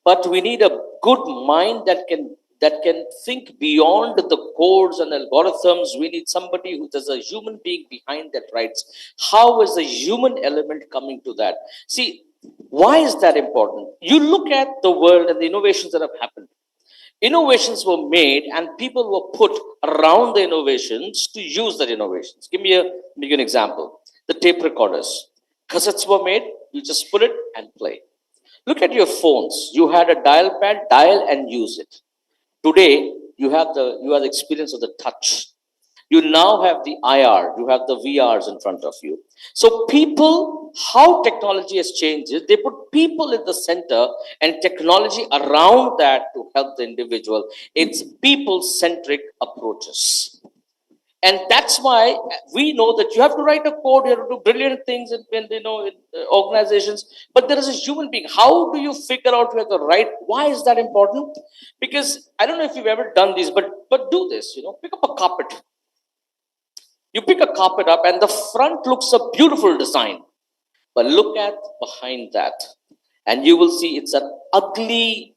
But we need a good mind that can think beyond the codes and algorithms. We need somebody who there's a human being behind that writes. How is the human element coming to that? See, why is that important? You look at the world and the innovations that have happened. Innovations were made and people were put around the innovations to use the innovations. Give me an example. The tape recorders. Cassettes were made, you just put it and play. Look at your phones. You had a dial pad, dial and use it. Today, you have the experience of the touch. You now have the IR, you have the VRs in front of you. So people, how technology has changed is they put people in the center and technology around that to help the individual. It's people-centric approaches. And that's why we know that you have to write a code, you have to do brilliant things in organizations, but there is a human being. How do you figure out where to write? Why is that important? Because I don't know if you've ever done this, but do this, pick up a carpet. You pick a carpet up and the front looks a beautiful design, but look at behind that and you will see it's an ugly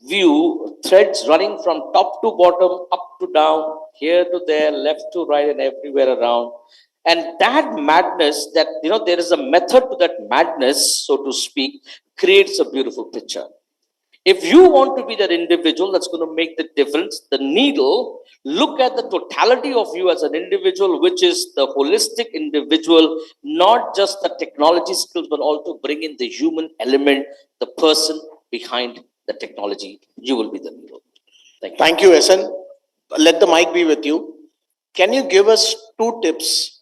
view, threads running from top to bottom, up to down, here to there, left to right and everywhere around. And that madness, that, there is a method to that madness, so to speak, creates a beautiful picture. If you want to be that individual that's going to make the difference, the needle, look at the totality of you as an individual, which is the holistic individual, not just the technology skills, but also bring in the human element, the person behind the technology. You will be the needle. Thank you, SN. Let the mic be with you. Can you give us 2 tips?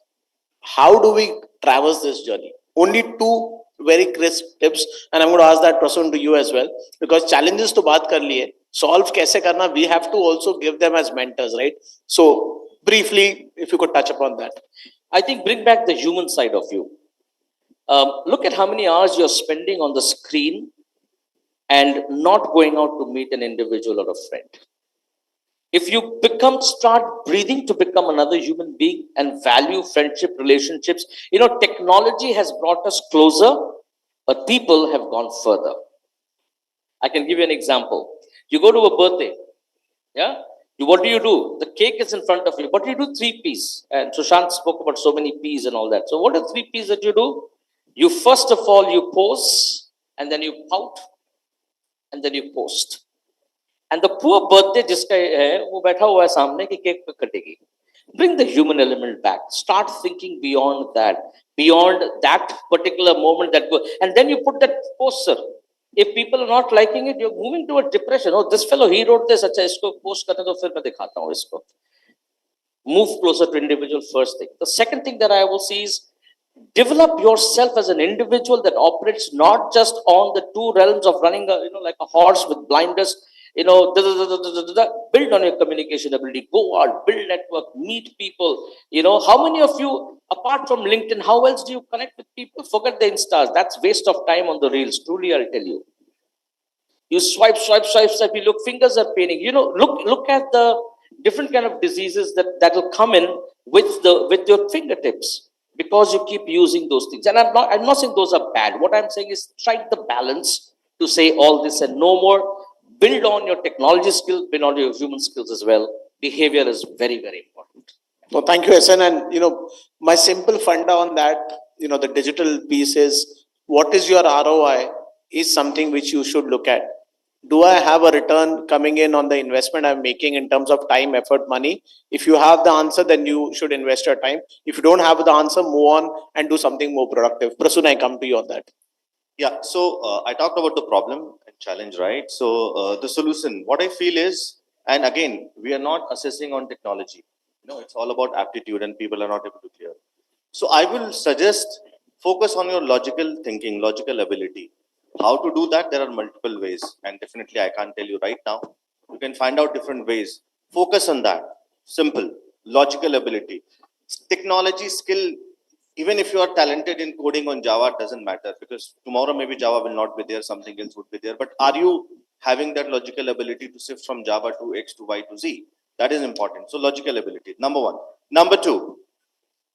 How do we traverse this journey? Only 2 very crisp tips, and I'm going to ask that person to you as well, because challenges to baat kar liye, solve kaise karna, we have to also give them as mentors, right? So briefly, if you could touch upon that. I think bring back the human side of you. Look at how many hours you're spending on the screen and not going out to meet an individual or a friend. If you start breathing to become another human being and value friendship, relationships, technology has brought us closer, but people have gone further. I can give you an example. You go to a birthday, yeah? What do you do? The cake is in front of you. What do you do? 3 P's. And Sushant spoke about so many P's and all that. So what are 3 P's that you do? You first of all, you pose, and then you pout, and then you post. And the poor birthday jiska hai, wo baitha hua hai samne ki cake kategi. Bring the human element back. Start thinking beyond that particular moment and then you put that poster. If people are not liking it, you're moving to a depression. Oh, this fellow, he wrote this. Acha, isko post karne to fir main dikhata hu isko. Move closer to individual first thing. The second thing that I will see is develop yourself as an individual that operates not just on the 2 realms of running like a horse with blinders. Build on your communication ability, go out, build network, meet people. How many of you, apart from LinkedIn, how else do you connect with people? Forget the Instas. That's waste of time on the reels. Truly, I'll tell you. You swipe, you look, fingers are paining. Look at the different kind of diseases that will come in with your fingertips because you keep using those things. And I'm not saying those are bad. What I'm saying is strike the balance to say all this and no more. Build on your technology skills, build on your human skills as well. Behavior is very, very important. Well, thank you, SN. And, my simple funda on that, the digital piece is, what is your ROI is something which you should look at. Do I have a return coming in on the investment I'm making in terms of time, effort, money? If you have the answer, then you should invest your time. If you don't have the answer, move on and do something more productive. Prasoon, I come to you on that. Yeah, so I talked about the problem and challenge, right? So the solution, what I feel is, and again, we are not assessing on technology. No, it's all about aptitude and people are not able to clear. So I will suggest focus on your logical thinking, logical ability. How to do that? There are multiple ways, and definitely I can't tell you right now. You can find out different ways. Focus on that. Simple, logical ability. Technology skill, even if you are talented in coding on Java, it doesn't matter because tomorrow maybe Java will not be there, something else would be there. But are you having that logical ability to shift from Java to X to Y to Z? That is important. So logical ability, number one. Number two,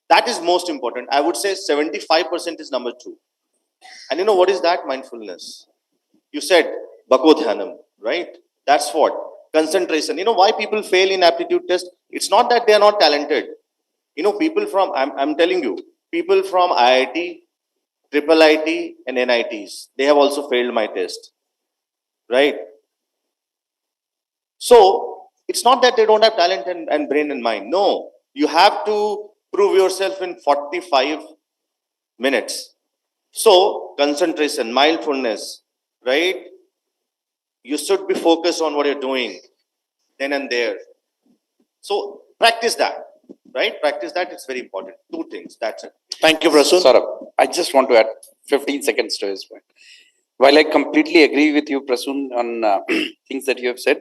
that is most important. I would say 75% is number two. And you know what is that? Mindfulness. You said Bhagodhyanam, right? That's what? Concentration. You know why people fail in aptitude test? It's not that they are not talented. You know, people from, I'm telling you, people from IIT, Triple IT and NITs, they have also failed my test, right? So it's not that they don't have talent and brain and mind. No, you have to prove yourself in 45 minutes. So concentration, mindfulness, right? You should be focused on what you're doing then and there. So practice that, right? Practice that. It's very important. Two things. That's it. Thank you, Prasun. Saurabh, I just want to add 15 seconds to his point. While I completely agree with you, Prasun, on things that you have said,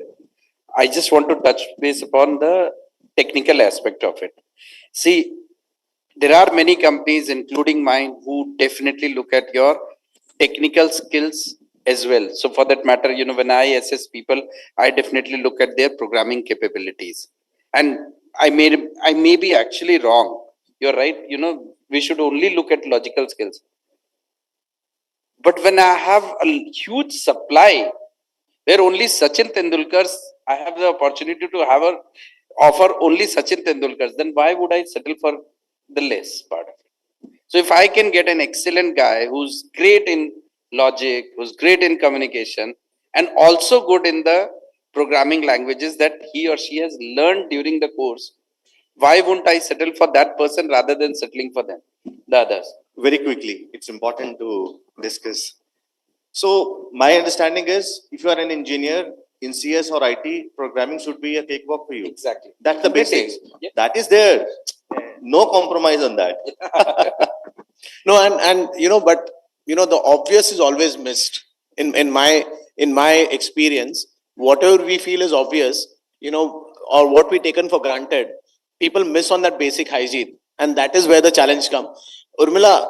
I just want to touch base upon the technical aspect of it. See, there are many companies, including mine, who definitely look at your technical skills as well. So for that matter, you know, when I assess people, I definitely look at their programming capabilities. And I may be actually wrong. You're right. You know, we should only look at logical skills. But when I have a huge supply, where only Sachin Tendulkars, I have the opportunity to have a offer only Sachin Tendulkars, then why would I settle for the less part of it? So if I can get an excellent guy who's great in logic, who's great in communication, and also good in the programming languages that he or she has learned during the course, why wouldn't I settle for that person rather than settling for them, the others? Very quickly, it's important to discuss. So my understanding is, if you are an engineer in CS or IT, programming should be a cakewalk for you. Exactly. That's the basics. That is there. No compromise on that. No, and you know, but you know, the obvious is always missed. In my experience, whatever we feel is obvious, you know, or what we taken for granted, people miss on that basic hygiene, and that is where the challenge comes. Urmila,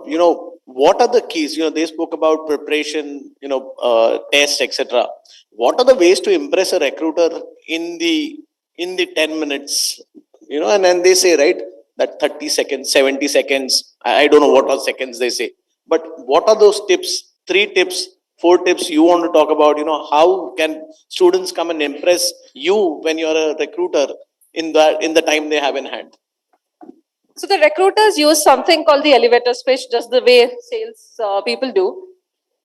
you know, what are the keys? You know, they spoke about preparation, you know, tests, etc. What are the ways to impress a recruiter in the 10 minutes? You know, and then they say, right, that 30 seconds, 70 seconds, I don't know what are seconds they say. But what are those tips, 3 tips, 4 tips you want to talk about? You know, how can students come and impress you when you're a recruiter in the time they have in hand? So the recruiters use something called the elevator pitch, just the way sales people do.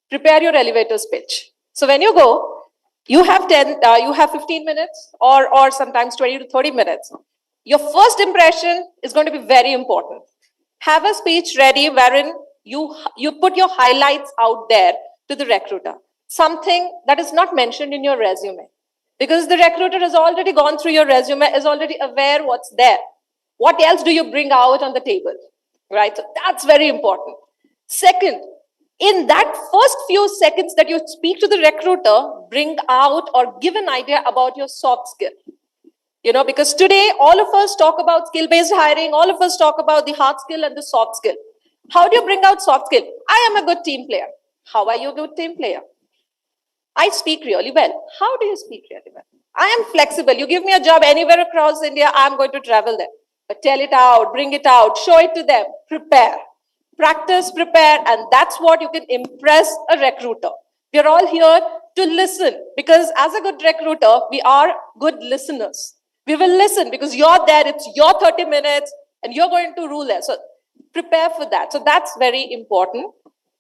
Prepare your elevator pitch. So when you go, you have 15 minutes or sometimes 20 to 30 minutes. Your first impression is going to be very important. Have a speech ready wherein you put your highlights out there to the recruiter. Something that is not mentioned in your resume. Because the recruiter has already gone through your resume, is already aware what's there. What else do you bring out on the table? Right? So that's very important. Second, in that first few seconds that you speak to the recruiter, bring out or give an idea about your soft skill. You know, because today all of us talk about skill-based hiring, all of us talk about the hard skill and the soft skill. How do you bring out soft skill? I am a good team player. How are you a good team player? I speak really well. How do you speak really well? I am flexible. You give me a job anywhere across India, I'm going to travel there. But tell it out, bring it out, show it to them, prepare. Practice, prepare, and that's what you can impress a recruiter. We're all here to listen because as a good recruiter, we are good listeners. We will listen because you're there, it's your 30 minutes and you're going to rule there. So prepare for that. So that's very important.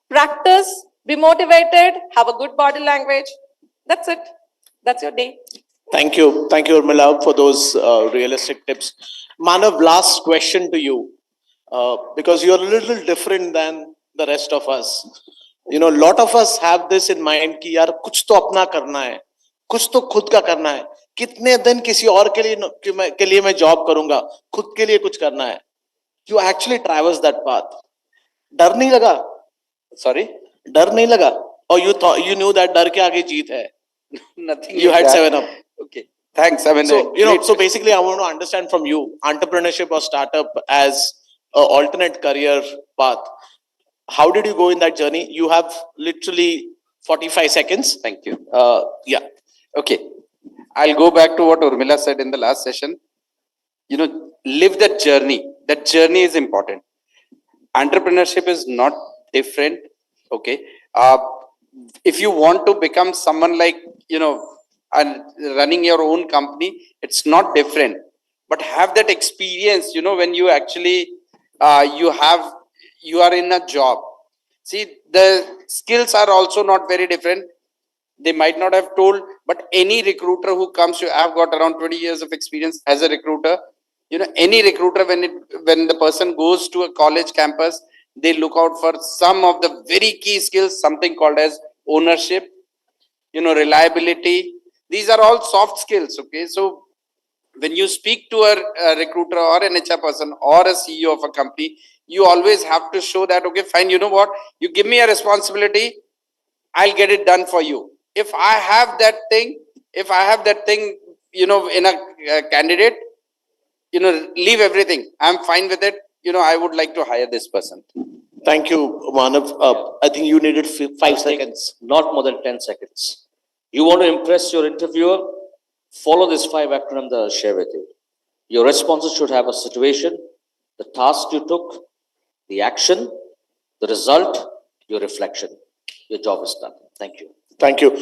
Practice, be motivated, have a good body language. That's it. That's your day. Thank you, Urmila, for those realistic tips. Manav, last question to you, because you're a little different than the rest of us. You know, lot of us have this in mind कि यार कुछ तो अपना करना है, कुछ तो खुद का करना है, कितने दिन किसी और के लिए मैं जॉब करूंगा, खुद के लिए कुछ करना है. You actually traverse that path. डर नहीं लगा? Sorry? डर नहीं लगा? Or you knew that डर के आगे जीत है? Nothing. You had 7-Up. Okay. Thanks. I mean, So, you know, so basically I want to understand from you, entrepreneurship or startup as an alternate career path. How did you go in that journey? You have literally 45 seconds. Thank you. Yeah. Okay. I'll go back to what Urmila said in the last session. You know, live that journey. That journey is important. Entrepreneurship is not different. Okay. If you want to become someone like, you know, and running your own company, it's not different. But have that experience, you know, when you actually, you are in a job. See, the skills are also not very different. They might not have told, but any recruiter who comes to, I've got around 20 years of experience as a recruiter. You know, any recruiter, when the person goes to a college campus, they look out for some of the very key skills, something called as ownership, you know, reliability. These are all soft skills. Okay. So when you speak to a recruiter or an HR person or a CEO of a company, you always have to show that, okay, fine, you know what, you give me a responsibility, I'll get it done for you. If I have that thing, you know, in a candidate, you know, leave everything. I'm fine with it. You know, I would like to hire this person. Thank you, Manav. I think you needed 5 seconds. Not more than 10 seconds. You want to impress your interviewer? Follow this 5 acronyms that I'll share with you. Your responses should have a situation, the task you took, the action, the result, your reflection. Your job is done. Thank you. Thank you.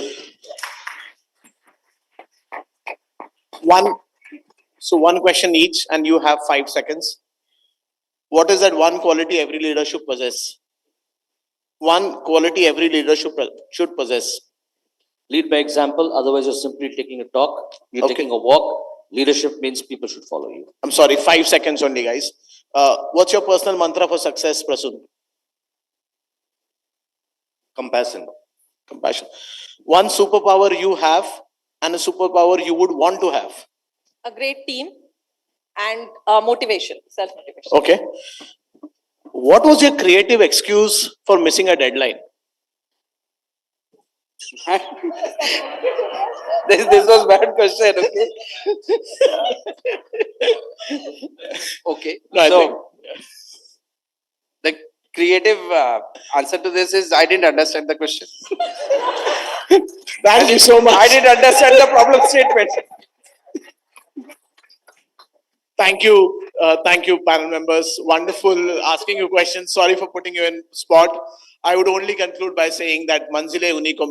One question each, and you have 5 seconds. What is that one quality every leader should possess? One quality every leader should possess. Lead by example, otherwise you're simply taking a talk, you're taking a walk. Leadership means people should follow you. I'm sorry, 5 seconds only, guys. What's your personal mantra for success, Prasun? Compassion. Compassion. One superpower you have and a superpower you would want to have. A great team and motivation, self-motivation. Okay. What was your creative excuse for missing a deadline? This was bad question. Okay. Okay. No, so the creative answer to this is I didn't understand the question. Thank you so much. I didn't understand the problem statement. Thank you, panel members. Wonderful asking you questions. Sorry for putting you in spot. I would only conclude by saying that मंजिलें उन्हीं को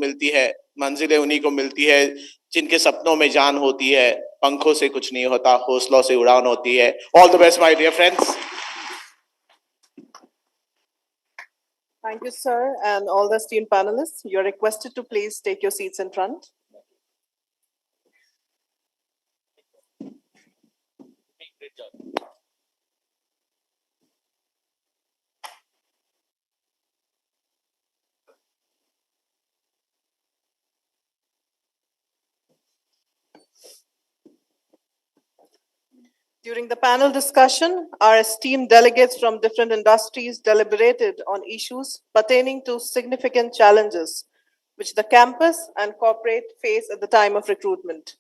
मिलती है, जिनके सपनों में जान होती है, पंखों से कुछ नहीं होता, हौसलों से उड़ान होती है. All the best, my dear friends. Thank you, sir, and all the esteemed panelists. You're requested to please take your seats in front. Great job. During the panel discussion, our esteemed delegates from different industries deliberated on issues pertaining to significant challenges which the campus and corporate face at the time of recruitment.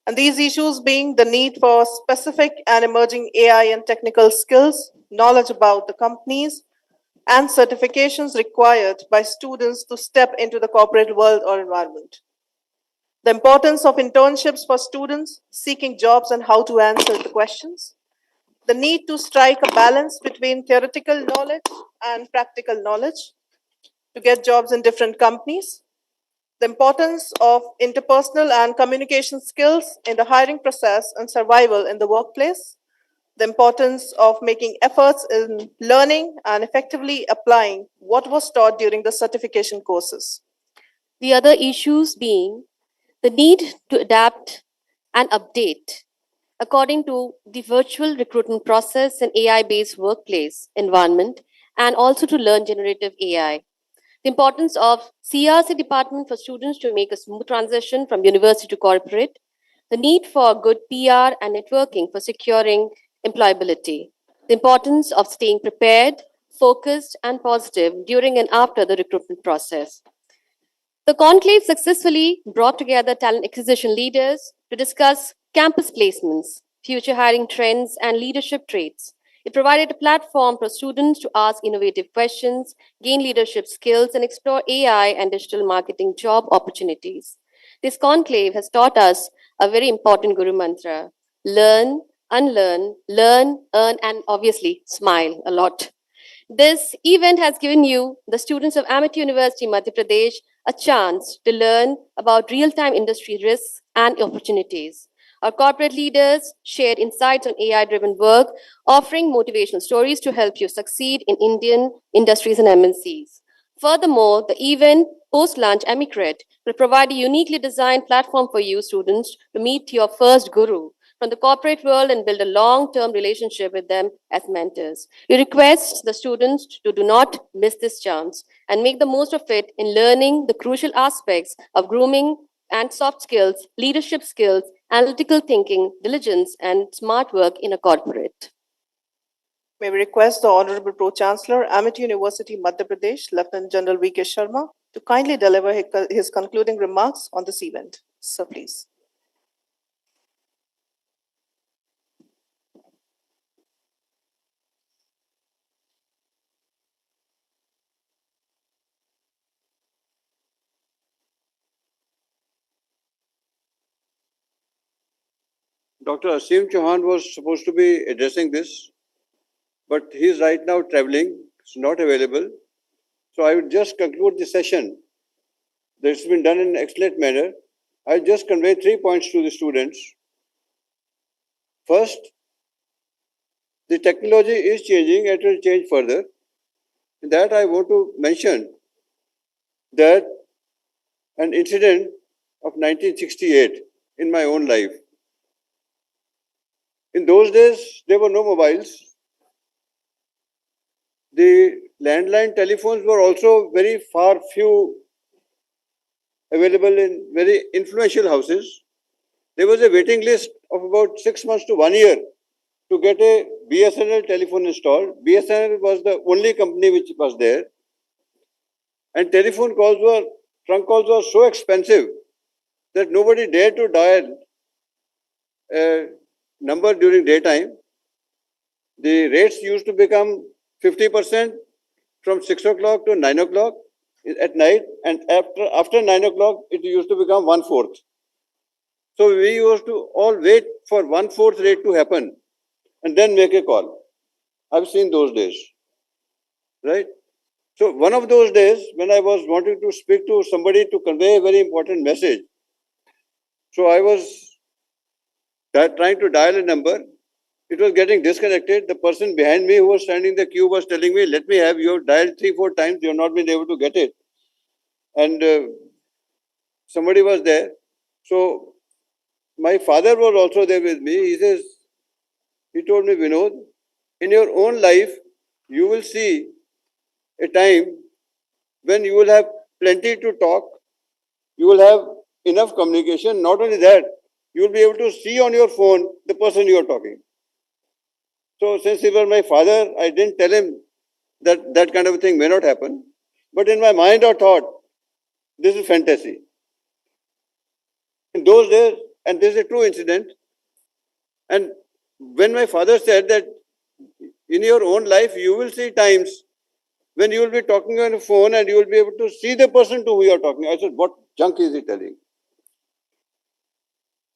And these issues being the need for specific and emerging AI and technical skills, knowledge about the companies, and certifications required by students to step into the corporate world or environment. The importance of internships for students seeking jobs and how to answer the questions. The need to strike a balance between theoretical knowledge and practical knowledge to get jobs in different companies. The importance of interpersonal and communication skills in the hiring process and survival in the workplace. The importance of making efforts in learning and effectively applying what was taught during the certification courses. The other issues being the need to adapt and update according to the virtual recruitment process and AI-based workplace environment, and also to learn generative AI. the importance of CRC department for students to make a smooth transition from university to corporate, the need for good PR and networking for securing employability, the importance of staying prepared, focused, and positive during and after the recruitment process. The conclave successfully brought together talent acquisition leaders to discuss campus placements, future hiring trends, and leadership traits. It provided a platform for students to ask innovative questions, gain leadership skills, and explore AI and digital marketing job opportunities. This conclave has taught us a very important Guru Mantra: learn, unlearn, learn, earn, and obviously smile a lot. This event has given you, the students of Amity University, Madhya Pradesh, a chance to learn about real-time industry risks and opportunities. Our corporate leaders shared insights on AI-driven work, offering motivational stories to help you succeed in Indian industries and MNCs. Furthermore, the event post-lunch AMICRAT will provide a uniquely designed platform for you students to meet your first guru from the corporate world and build a long-term relationship with them as mentors. We request the students to do not miss this chance and make the most of it in learning the crucial aspects of grooming and soft skills, leadership skills, analytical thinking, diligence, and smart work in a corporate. May we request the Honorable Pro-Chancellor, Amity University, Madhya Pradesh, Lieutenant General V.K. Sharma, to kindly deliver his concluding remarks on this event. Sir, please. Dr. Asim Chauhan was supposed to be addressing this, but he is right now traveling, it's not available. So I will just conclude the session. That's been done in an excellent manner. I'll just convey 3 points to the students. First, the technology is changing and it will change further. In that, I want to mention that an incident of 1968 in my own life. In those days, there were no mobiles. The landline telephones were also very few available in very influential houses. There was a waiting list of about 6 months to 1 year to get a BSNL telephone installed. BSNL was the only company which was there. And trunk calls were so expensive that nobody dared to dial a number during daytime. The rates used to become 50% from 6 o'clock to 9 o'clock at night, and after 9 o'clock, it used to become 1/4. So we used to all wait for 1/4 rate to happen and then make a call. I've seen those days, right? So one of those days when I was wanting to speak to somebody to convey a very important message, so I was trying to dial a number. It was getting disconnected. The person behind me who was standing in the queue was telling me, let me have, you have dialed 3-4 times, you have not been able to get it. And somebody was there. So my father was also there with me. He told me, Vinod, in your own life, you will see a time when you will have plenty to talk, you will have enough communication. Not only that, you will be able to see on your phone the person you are talking. So since he was my father, I didn't tell him that that kind of a thing may not happen. But in my mind I thought, this is fantasy. In those days, and this is a true incident, and when my father said that in your own life, you will see times when you will be talking on a phone and you will be able to see the person to who you are talking. I said, what junk is he telling?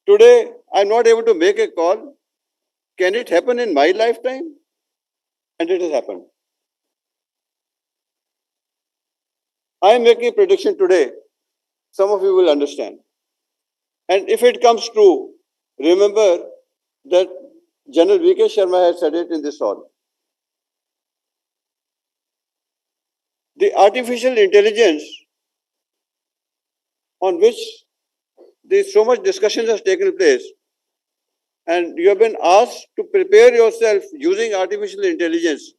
Today, I'm not able to make a call. Can it happen in my lifetime? And it has happened. I am making a prediction today. Some of you will understand. And if it comes true, remember that General V.K. Sharma has said it in this hall. The artificial intelligence on which so much discussion has taken place, and you have been asked to prepare yourself using artificial intelligence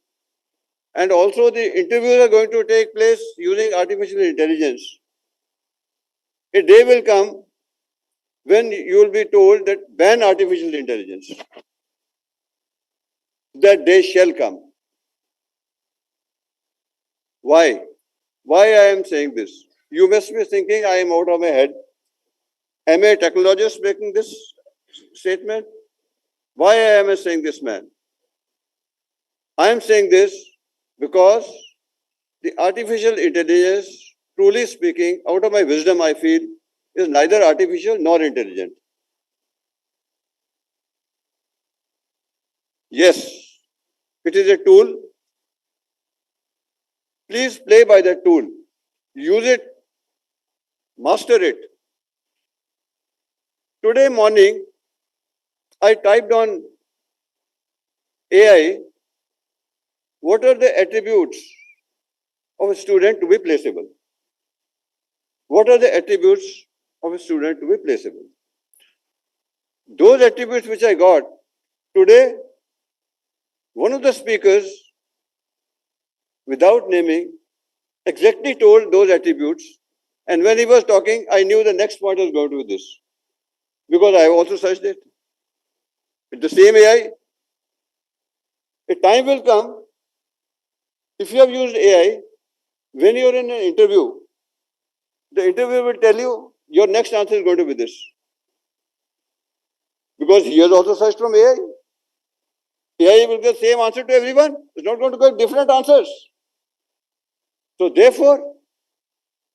and also the interviews are going to take place using artificial intelligence. A day will come when you will be told that ban artificial intelligence. That day shall come. Why? Why I am saying this? You must be thinking I am out of my head. Am I a technologist making this statement? Why am I saying this, man? I am saying this because the artificial intelligence, truly speaking, out of my wisdom, I feel, is neither artificial nor intelligent. Yes, it is a tool. Please play by that tool. Use it. Master it. Today morning, I typed on AI, what are the attributes of a student to be placeable? What are the attributes of a student to be placeable? Those attributes which I got, today, one of the speakers, without naming, exactly told those attributes. And when he was talking, I knew the next point was going to be this. Because I have also searched it. With the same AI, a time will come, if you have used AI, when you are in an interview, the interviewer will tell you, your next answer is going to be this. Because he has also searched from AI. AI will get the same answer to everyone. It's not going to get different answers. So therefore,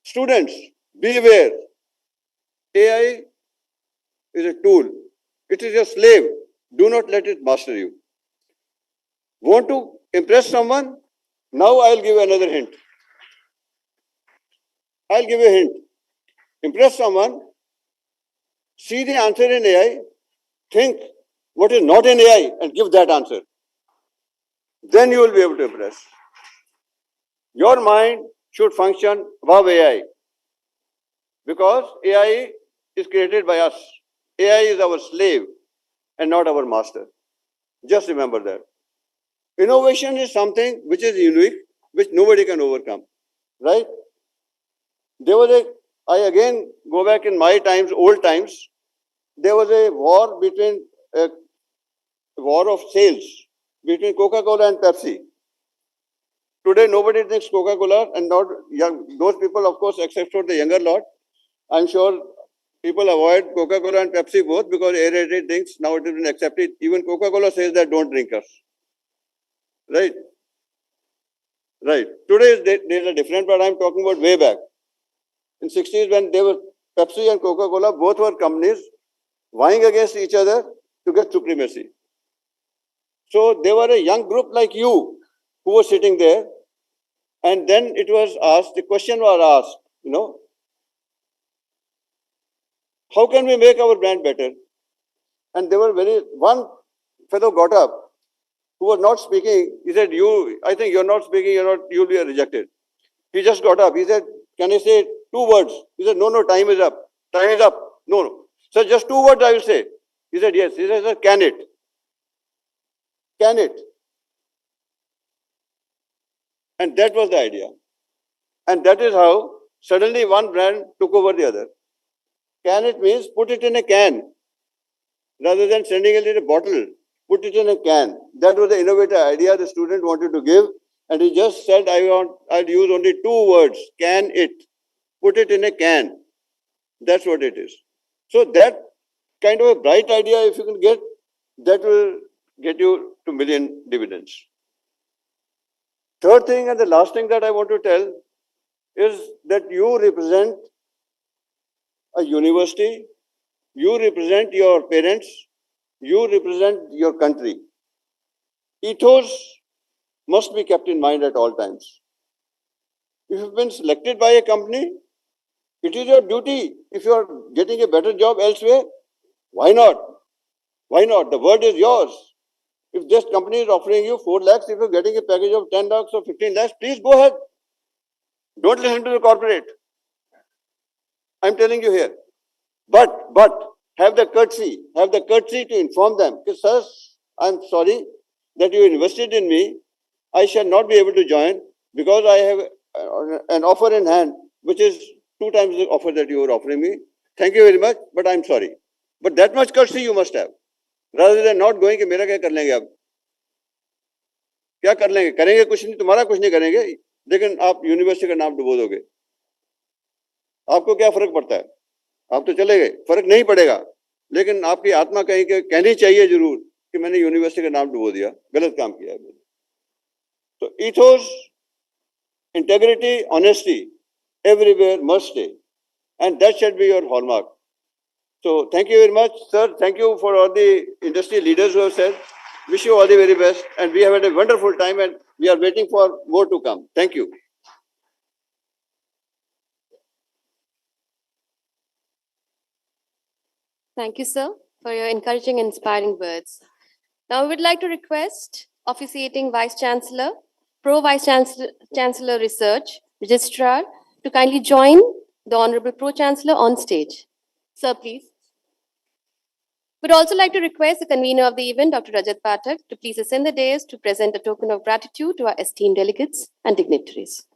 students, be aware. AI is a tool. It is your slave. Do not let it master you. Want to impress someone? Now I'll give you another hint. I'll give you a hint. Impress someone, see the answer in AI, think what is not in AI and give that answer. Then you will be able to impress. Your mind should function above AI because AI is created by us. AI is our slave and not our master. Just remember that. Innovation is something which is unique, which nobody can overcome, right? There was I again go back in my times, old times, there was a war of sales between Coca-Cola and Pepsi. Today, nobody drinks Coca-Cola and not young. Those people, of course, except for the younger lot. I'm sure people avoid Coca-Cola and Pepsi both because aerated drinks now it has been accepted. Even Coca-Cola says that don't drink us. Right? Right. Today, there's a different, but I'm talking about way back. In 60s, when they were Pepsi and Coca-Cola, both were companies vying against each other to get supremacy. So they were a young group like you who was sitting there, and then it was asked, the question was asked, how can we make our brand better? And they were one fellow got up who was not speaking. He said, I think you're not speaking, you'll be rejected. He just got up. He said, can I say 2 words? He said, no, time is up. Time is up. No. So just 2 words I will say. He said, yes. He said, can it? Can it? And that was the idea. And that is how suddenly one brand took over the other. Can it means put it in a can. Rather than sending it in a bottle, put it in a can. That was the innovative idea the student wanted to give. And he just said, I'll use only 2 words. Can it? Put it in a can. That's what it is. So that kind of a bright idea, if you can get, that will get you to million dividends. Third thing and the last thing that I want to tell is that you represent a university, you represent your parents, you represent your country. Ethos must be kept in mind at all times. If you've been selected by a company, it is your duty. If you are getting a better job elsewhere, why not? Why not? The word is yours. If this company is offering you 4 lakhs, if you're getting a package of 10 lakhs or 15 lakhs, please go ahead. Don't listen to the corporate. I'm telling you here. But have the courtesy to inform them. Sir, I'm sorry that you invested in me. I shall not be able to join because I have an offer in hand, which is 2 times the offer that you are offering me. Thank you very much, but I'm sorry. But that much courtesy you must have. Rather than not going, कि मेरा क्या कर लेंगे अब? क्या कर लेंगे? करेंगे कुछ नहीं, तुम्हारा कुछ नहीं करेंगे, लेकिन आप यूनिवर्सिटी का नाम डुबो दोगे. आपको क्या फर्क पड़ता है? आप तो चले गए, फर्क नहीं पड़ेगा, लेकिन आपकी आत्मा कहीं के कहनी चाहिए जरूर कि मैंने यूनिवर्सिटी का नाम डुबो दिया, गलत काम किया है. तो ethos, integrity, honesty everywhere must stay, and that should be your hallmark. So thank you very much, sir. Thank you for all the industry leaders who have said. Wish you all the very best, and we have had a wonderful time, and we are waiting for more to come. Thank you. Thank you, sir, for your encouraging and inspiring words. Now, we would like to request officiating Vice Chancellor, Pro Vice Chancellor Research, Registrar, to kindly join the Honorable Pro Chancellor on stage. Sir, please. We'd also like to request the convener of the event, Dr. Rajat Pathak, to please ascend the dais to present a token of gratitude to our esteemed delegates and dignitaries.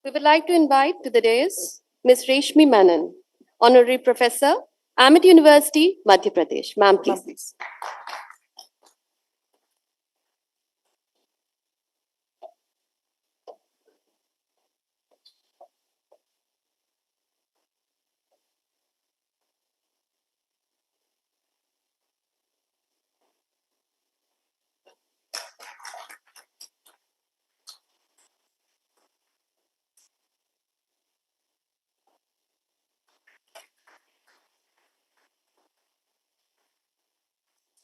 We would like to invite to the dais Ms. Reshmi Menon, Honorary Professor, Amity University, Madhya Pradesh. Ma'am, please.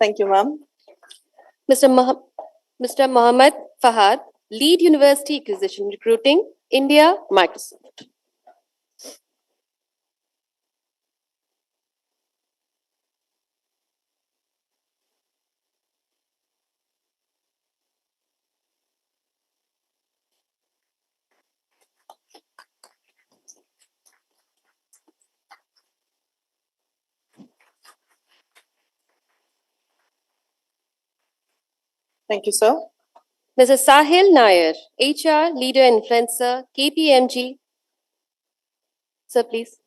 Thank you, ma'am. Mr. Mohammad Fahad, Lead University Acquisition Recruiting, India, Microsoft. Thank you, sir. Mr. Sahil Nair, HR Leader Influencer, KPMG. Sir, please.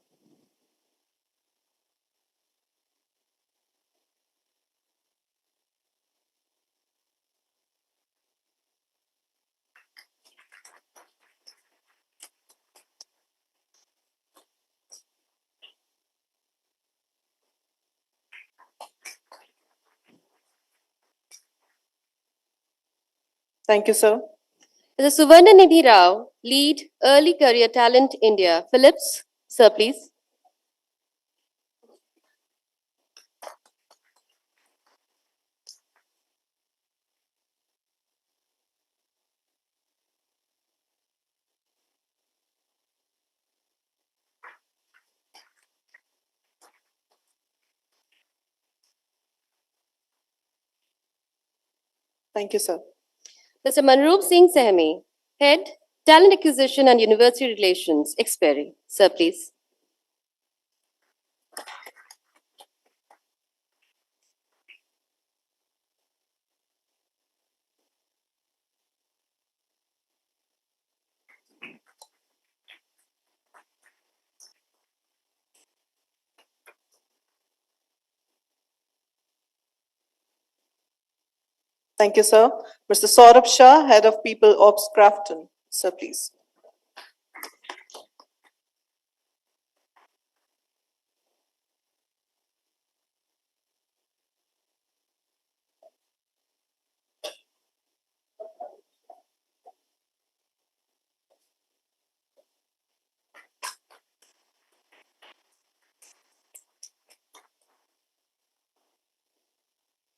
Thank you, sir. Mr. Suvarna Nidhi Rao, Lead Early Career Talent India, Philips. Sir, please. Thank you, sir. Mr. Manroop Singh Sehmi, Head, Talent Acquisition and University Relations, Xperi. Sir, please. Thank you, sir. Mr. Saurabh Shah, Head of People Ops, Crafton. Sir, please.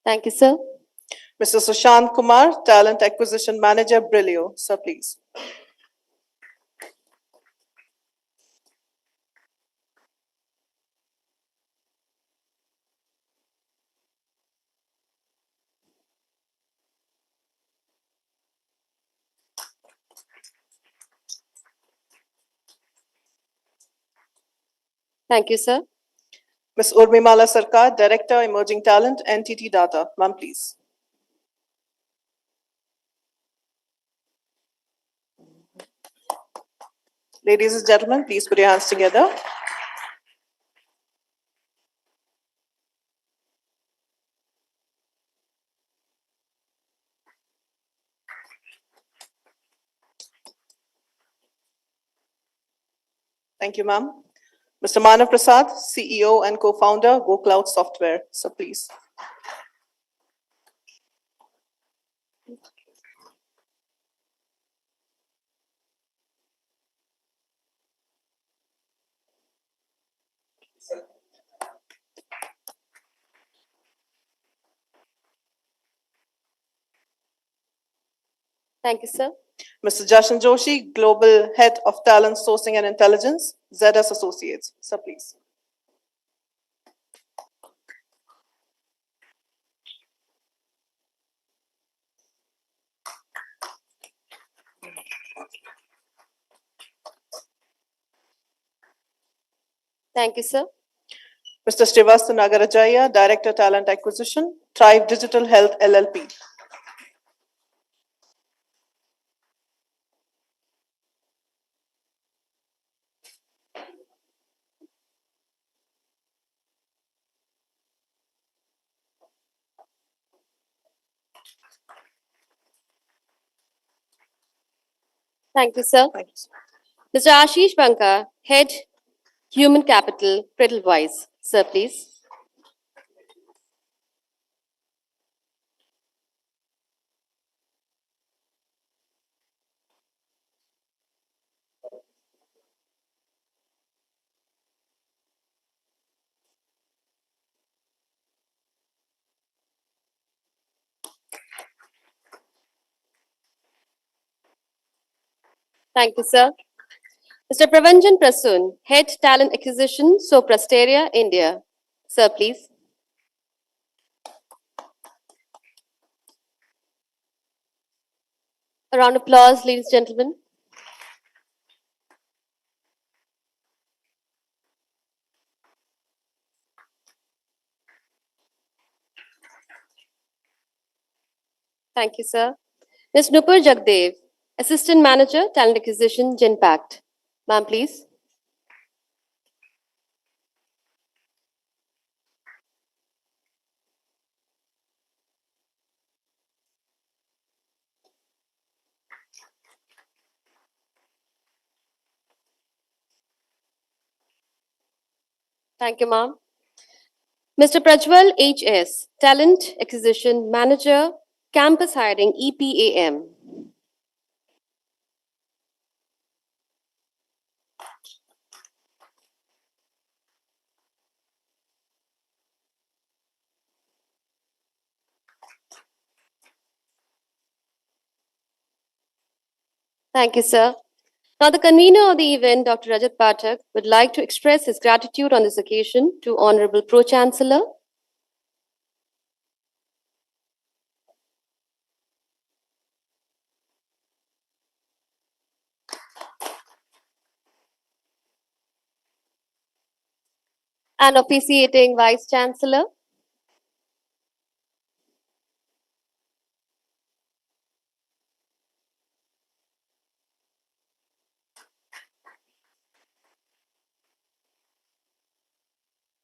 Thank you, sir. Mr. Sushant Kumar, Talent Acquisition Manager, Brilio. Sir, please. Thank you, sir. Ms. Urmimala Sarkar, Director, Emerging Talent, NTT Data. Ma'am, please. Ladies and gentlemen, please put your hands together. Thank you, ma'am. Mr. Manav Prasad, CEO and co-founder, Go Cloud Software. So please. Thank you, sir. Mr. Jashan Joshi, Global Head of Talent Sourcing and Intelligence, ZS Associates. So please. Thank you, sir. Mr. Srivastu Nagarajaya, Director Talent Acquisition, Thrive Digital Health LLP. Thank you, sir. Mr. Ashish Banka, Head, Human Capital, Prittlewise. Sir, please. Thank you, sir. Mr. Pravanjan Prasoon, Head Talent Acquisition, Soprasteria, India. Sir, please. A round of applause, ladies and gentlemen. Thank you, sir. Ms. Nupur Jagdev, Assistant Manager, Talent Acquisition, Genpact. Ma'am, please. Thank you, ma'am. Mr. Prajwal H.S., Talent Acquisition Manager, Campus Hiring, EPAM. Thank you, sir. Now, the convener of the event, Dr. Rajat Pathak, would like to express his gratitude on this occasion to Honorable Pro-Chancellor. And officiating Vice-Chancellor.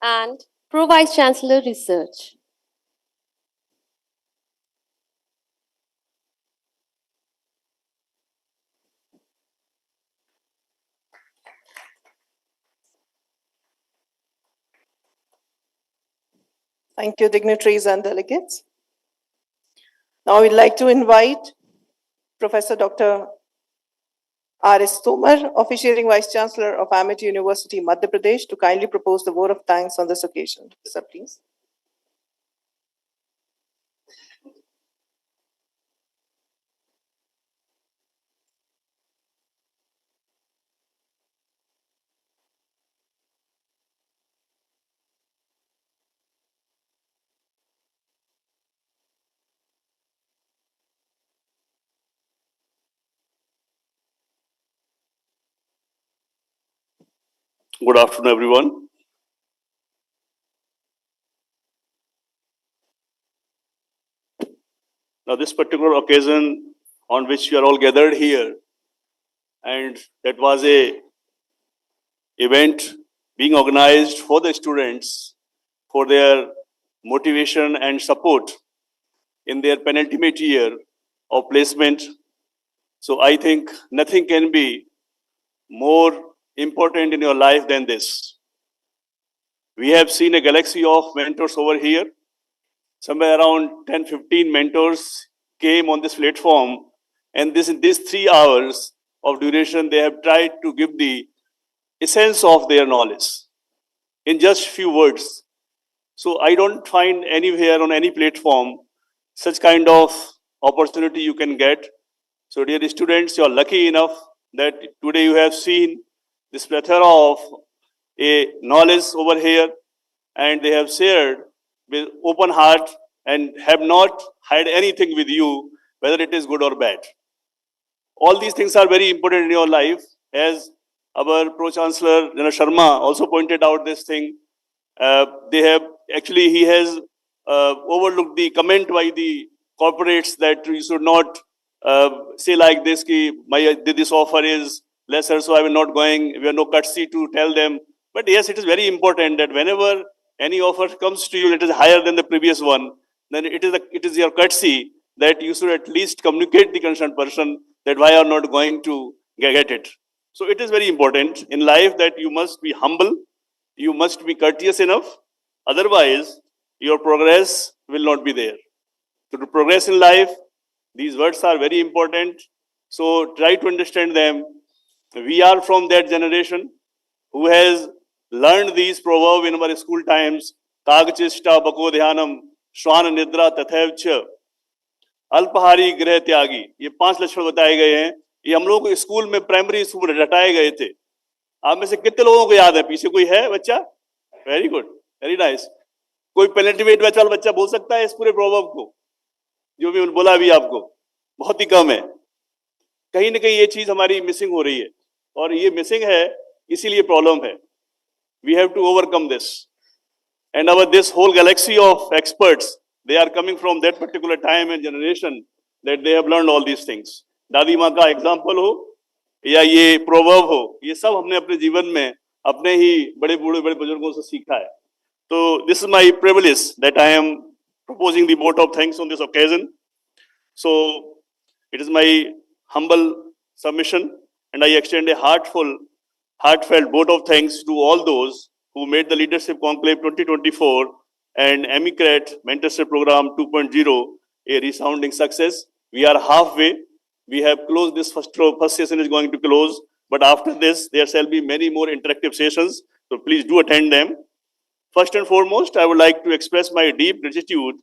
And Pro-Vice-Chancellor Research. Thank you, dignitaries and delegates. Now we'd like to invite Professor Dr. R.S. Tomar, officiating Vice Chancellor of Amity University, Madhya Pradesh, to kindly propose the vote of thanks on this occasion. Sir, please. Good afternoon, everyone. Now, this particular occasion on which we are all gathered here, and that was a event being organized for the students for their motivation and support in their penultimate year of placement. So I think nothing can be more important in your life than this. We have seen a galaxy of mentors over here. Somewhere around 10, 15 mentors came on this platform, and in these 3 hours of duration, they have tried to give the essence of their knowledge in just few words. So I don't find anywhere on any platform such kind of opportunity you can get. So dear students, you are lucky enough that today you have seen this plethora of a knowledge over here, and they have shared with open heart and have not hide anything with you, whether it is good or bad. All these things are very important in your life. As our Pro-Chancellor Jana Sharma also pointed out this thing, he has overlooked the comment by the corporates that you should not say like this, this offer is lesser, so I will not going. We have no courtesy to tell them. But yes, it is very important that whenever any offer comes to you that is higher than the previous one, then it is your courtesy that you should at least communicate the concerned person that why you are not going to get it. So it is very important in life that you must be humble, you must be courteous enough, otherwise your progress will not be there. So to progress in life, these words are very important. So try to understand them. We are from that generation who has learned these proverbs in our school times. Kagchishta bako dhyanam, shwan nidra tathevcha, अल्पहारी गृह त्यागी, ये 5 लक्षण बताए गए हैं. ये हम लोग school में प्राइमरी स्कूल रटाए गए थे. आप में से कितने लोगों को याद है? पीछे कोई है बच्चा? Very good, very nice. कोई पेनेट्रीमेट वाला बच्चा बोल सकता है इस पूरे प्रोवर्ब को जो भी बोला अभी आपको? बहुत ही कम है. कहीं ना कहीं ये चीज हमारी मिसिंग हो रही है, और ये मिसिंग है इसीलिए प्रॉब्लम है. We have to overcome this, and our this whole galaxy of experts, they are coming from that particular time and generation that they have learned all these things. दादी माँ का एग्जाम्पल हो या ये proverb हो, ये सब हमने अपने जीवन में अपने ही बड़े बुजुर्गों से सीखा है. तो this is my privilege that I am proposing the vote of thanks on this occasion. So it is my humble submission, and I extend a heartfelt vote of thanks to all those who made the Leadership Conclave 2024 and AMICRAT Mentorship Program 2.0 a resounding success. We are halfway. We have closed this first session is going to close, but after this there shall be many more interactive sessions. So please do attend them. First and foremost, I would like to express my deep gratitude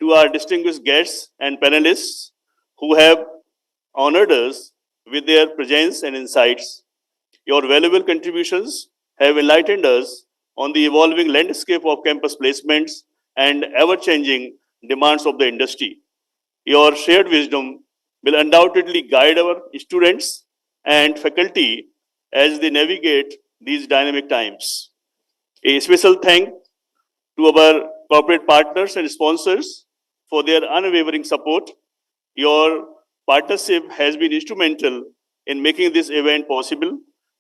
to our distinguished guests and panelists who have honored us with their presence and insights. Your valuable contributions have enlightened us on the evolving landscape of campus placements and ever-changing demands of the industry. Your shared wisdom will undoubtedly guide our students and faculty as they navigate these dynamic times. A special thank to our corporate partners and sponsors for their unwavering support. Your partnership has been instrumental in making this event possible,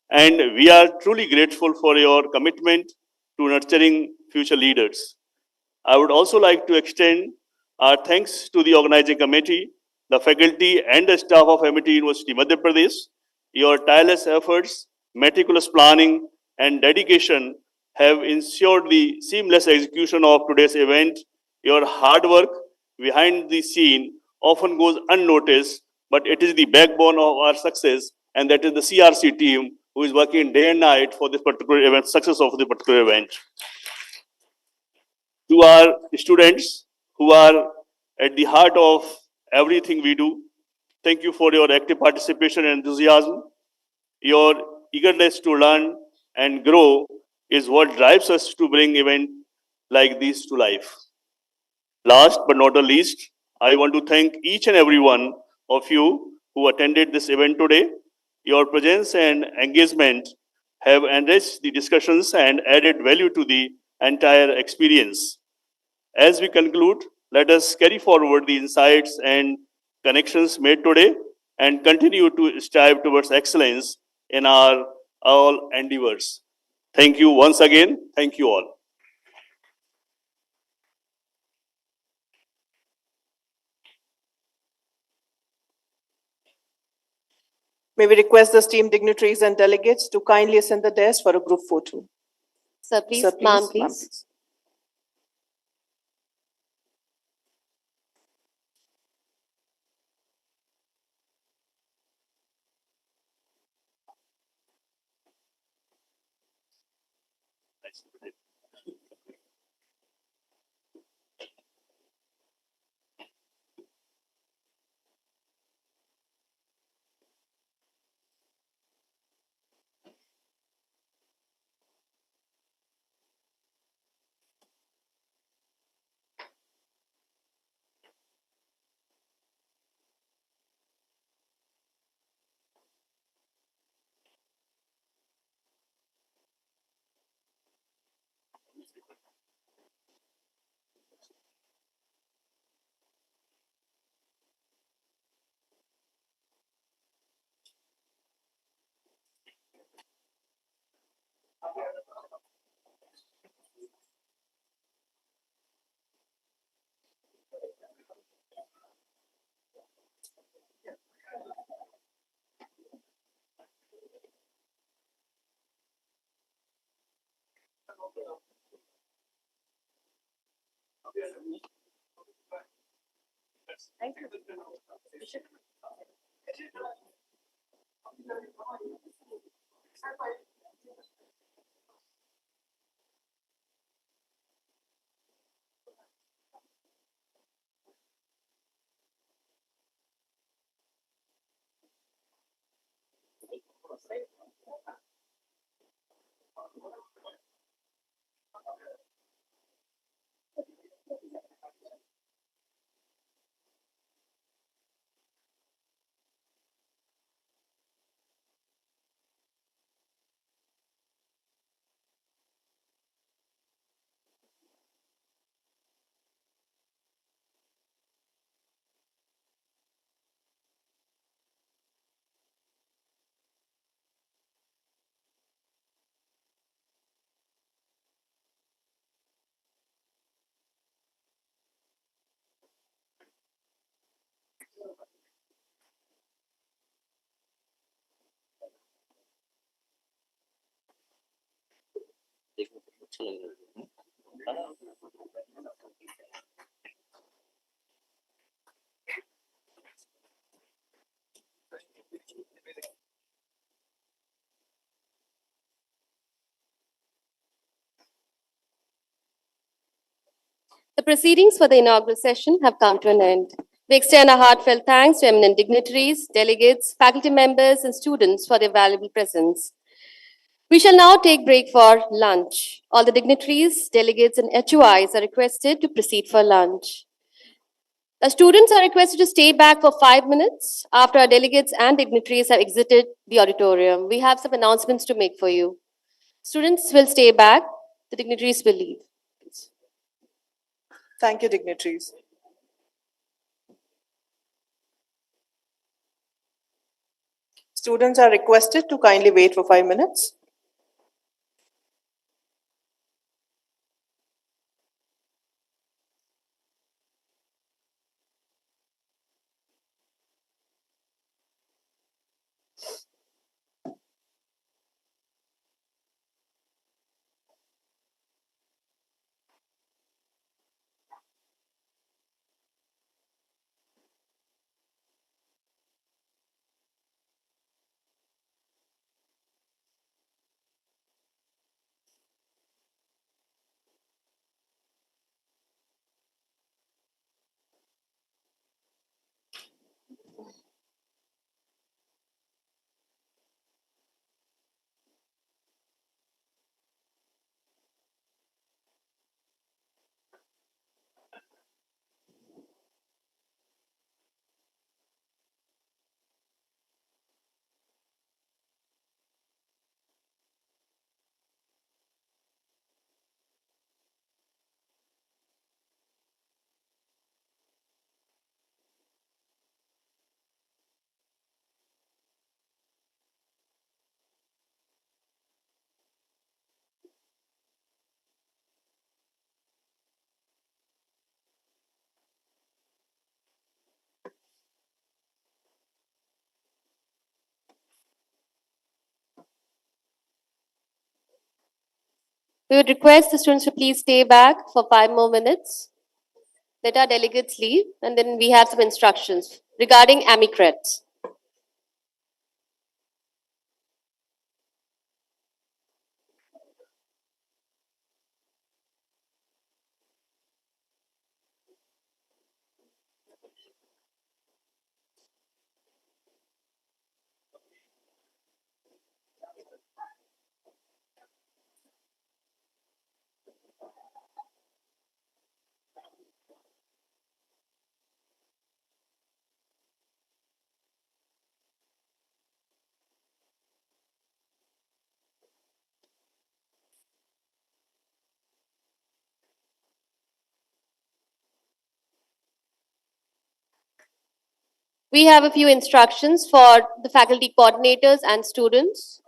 and we are truly grateful for your commitment to nurturing future leaders. I would also like to extend our thanks to the organizing committee, the faculty and the staff of Amity University, Madhya Pradesh. Your tireless efforts, meticulous planning and dedication have ensured the seamless execution of today's event. Your hard work behind the scene often goes unnoticed, but it is the backbone of our success, and that is the CRC team who is working day and night for this particular event, success of the particular event. To our students who are at the heart of everything we do, thank you for your active participation and enthusiasm. Your eagerness to learn and grow is what drives us to bring events like these to life. Last but not the least, I want to thank each and every one of you who attended this event today. Your presence and engagement have enriched the discussions and added value to the entire experience. As we conclude, Let us carry forward the insights and connections made today and continue to strive towards excellence in our all endeavors. Thank you once again. Thank you all. May we request the esteemed dignitaries and delegates to kindly ascend the dais for a group photo. Sir, please, Sir, ma'am, ma'am, please. The proceedings for the inaugural session have come to an end. We extend our heartfelt thanks to eminent dignitaries, delegates, faculty members, and students for their valuable presence. We shall now take break for lunch. All the dignitaries, delegates, and HOIs are requested to proceed for lunch. The students are requested to stay back for 5 minutes after our delegates and dignitaries have exited the auditorium. We have some announcements to make for you. Students will stay back, the dignitaries will leave. Thank you, dignitaries. Students are requested to kindly wait for 5 minutes. We would request the students to please stay back for 5 more minutes. Let our delegates leave, and then we have some instructions regarding AMICRAT. We have a few instructions for the faculty coordinators and students.